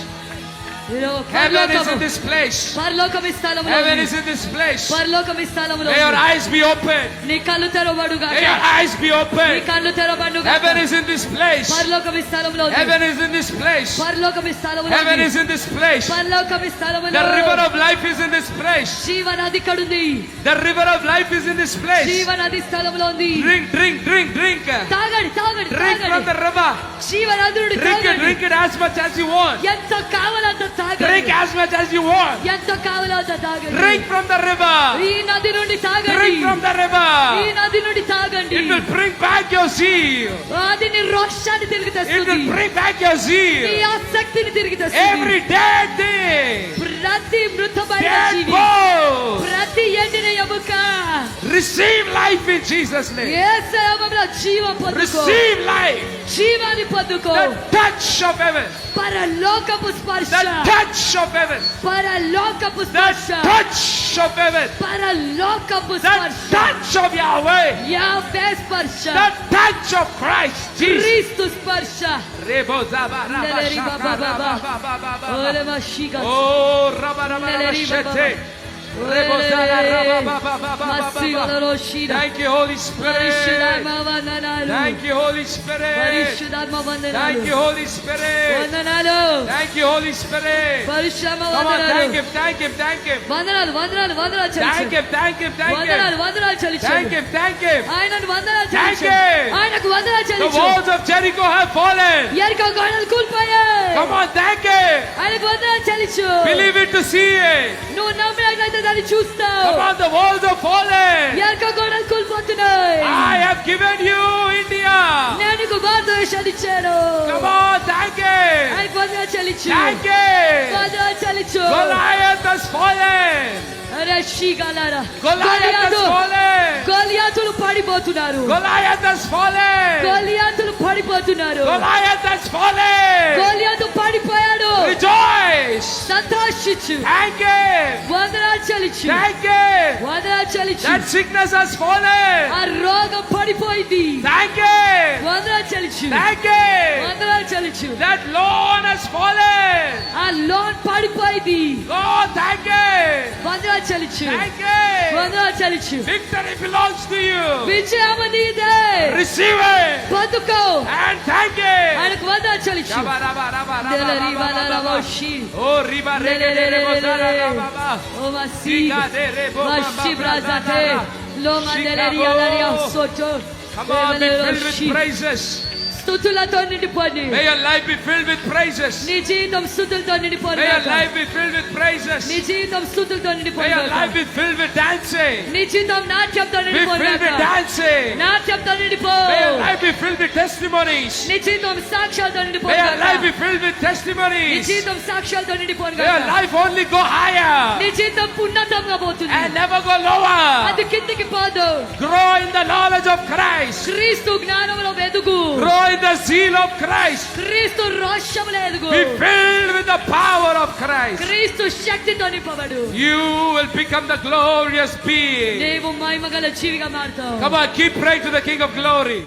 Heaven is in this place. పరలోకం ఈ స్థలములో Heaven ఉంది. is in this place. పరలోకం ఈ స్థలములో May your ఉంది. eyes be open. నీ కళ్ళు తెరవబడుగాక. May your eyes be నీ open. కళ్ళు తెరవబడుగాక. Heaven is in this place. పరలోకం ఈ స్థలములో ఉంది. Heaven is in this place. పరలోకం ఈ స్థలములో Heaven ఉంది. is in this place. పరలోకం ఈ స్థలములో The river of life is in this place. జీవనది ఇక్కడ ఉంది. The river of life is in this place. జీవనది స్థలములో ఉంది. Drink, drink, drink, drink. తాగండి తాగండి Drink from తాగండి. the river. జీవనది నుండి Drink it, తాగండి. drink it as much as you want. ఎంత కావాలంత Drink తాగండి. as much as you want. ఎంత కావాలంత తాగండి. Drink from the river. ఈ నది నుండి తాగండి. Drink from the river. ఈ నది నుండి తాగండి. It will bring back your zeal. అది నీ రోషాన్ని తిరిగి It తెస్తుంది. will bring back your నీ zeal. ఆసక్తిని తిరిగి తెస్తుంది. Every dead thing, ప్రతి మృతమైన dead జీవి, bone, ప్రతి ఎండిన ఎముక receive life in Jesus' name. యేసయ్య నామములో జీవం పొందుకో. Receive life. జీవాన్ని పొందుకో. The touch of heaven. పరలోకపు స్పర్శ. The touch of heaven. పరలోకపు The స్పర్శ. touch of heaven. పరలోకపు The స్పర్శ. touch of Yahweh. యావే స్పర్శ. The touch of Christ Jesus. క్రీస్తు స్పర్శ. Rebo zaba raba Neleri shaka baba baba. raba baba baba. ఓలే మషిగా. Oh, raba raba raba Neleri baba shete. Rebo zaba raba baba baba మసిగా baba. రోషిడా. Thank you, Holy Spirit. పరిశుద్ధాత్మ వందనాలు. Thank you, Holy Spirit. పరిశుద్ధాత్మ వందనాలు. Thank you, Holy Spirit. వందనాలు. Thank you, Holy Spirit. పరిశ్రమ Come on, వందనాలు. thank Him, thank Him, thank Him. వందనాలు వందనాలు వందనాలు Thank చెల్లించు. Him, thank Him, thank వందనాలు Him. వందనాలు Thank చెల్లించు. Him, thank Him. ఆయనకు వందనాలు Thank చెల్లించు. Him. ఆయనకు వందనాలు The చెల్లించు. walls of Jericho have fallen. ఎరికో గోడలు కూలిపోయాయి. Come on, thank Him. ఆయనకు వందనాలు చెల్లించు. Believe it to see it. నువ్వు నమ్మినట్లయితే దాన్ని చూస్తావు. Come on, the walls are fallen. ఎరికో గోడలు కూలిపోతున్నాయి. I have given you India. నేను నీకు భారతదేశాన్ని ఇచ్చాను. Come on, thank Him. ఆయనకు వందనాలు చెల్లించు. Thank Him. వందనాలు చెల్లించు. Goliath has fallen. అరే షీగాలారా. Goliath has fallen. గోలియాతులు పడిపోతున్నారు. Goliath has fallen. గోలియాతులు పడిపోతున్నారు. Goliath has fallen. గోలియాతు పడిపోయాడు. Rejoice. సంతోషించు. Thank Him. వందనాలు చెల్లించు. Thank Him. వందనాలు చెల్లించు. That sickness has fallen. ఆ రోగం పడిపోయింది. Thank Him. వందనాలు చెల్లించు. Thank Him. వందనాలు చెల్లించు. That loan has fallen. ఆ లోన్ పడిపోయింది. Lord, thank Him. వందనాలు చెల్లించు. Thank Him. వందనాలు చెల్లించు. Victory belongs to you. విజయం నీదే. Receive it. పొందుకో. And thank Him. ఆయనకు వందనాలు చెల్లించు. Raba, raba, raba, raba, నెలరి raba, వలర raba, raba. Vashi. Oh, riba, rege, de, rebo, zara, raba, ba. ఓ మసి. Ziga, de, rebo, ba, ba, Vashi bra, బ్రాజాతే. da, da. లో మందెలరి అలరియా సోచో. Come on, be filled with praises. స్తుతులతో నిండిపోండి. May your life be filled with praises. నీ జీవితం స్తుతులతో నిండిపోను May your గాక. life be filled with praises. నీ జీవితం స్తుతులతో May నిండిపోను your గాక. life be filled with dancing. నీ జీవితం నాట్యంతో Be నిండిపోను filled with గాక. dancing. నాట్యంతో నిండిపో. May your life be filled with testimonies. నీ జీవితం సాక్ష్యాలతో May నిండిపోను your life గాక. be filled with నీ testimonies. జీవితం సాక్ష్యాలతో నిండిపోను May your గాక. life only go higher నీ జీవితం ఉన్నతంగా పోతుంది. and never go lower. అది కిందికి పోదు. Grow in the knowledge of Christ. క్రీస్తు జ్ఞానములో ఎదుగు. Grow in the zeal of Christ. క్రీస్తు రోషములో ఎదుగు. Be filled with the power of Christ. క్రీస్తు శక్తితో నింపబడు. You will become the glorious being. నీవు మహిమగల జీవిగా మారుతావు. Come on, keep praying to the King of Glory.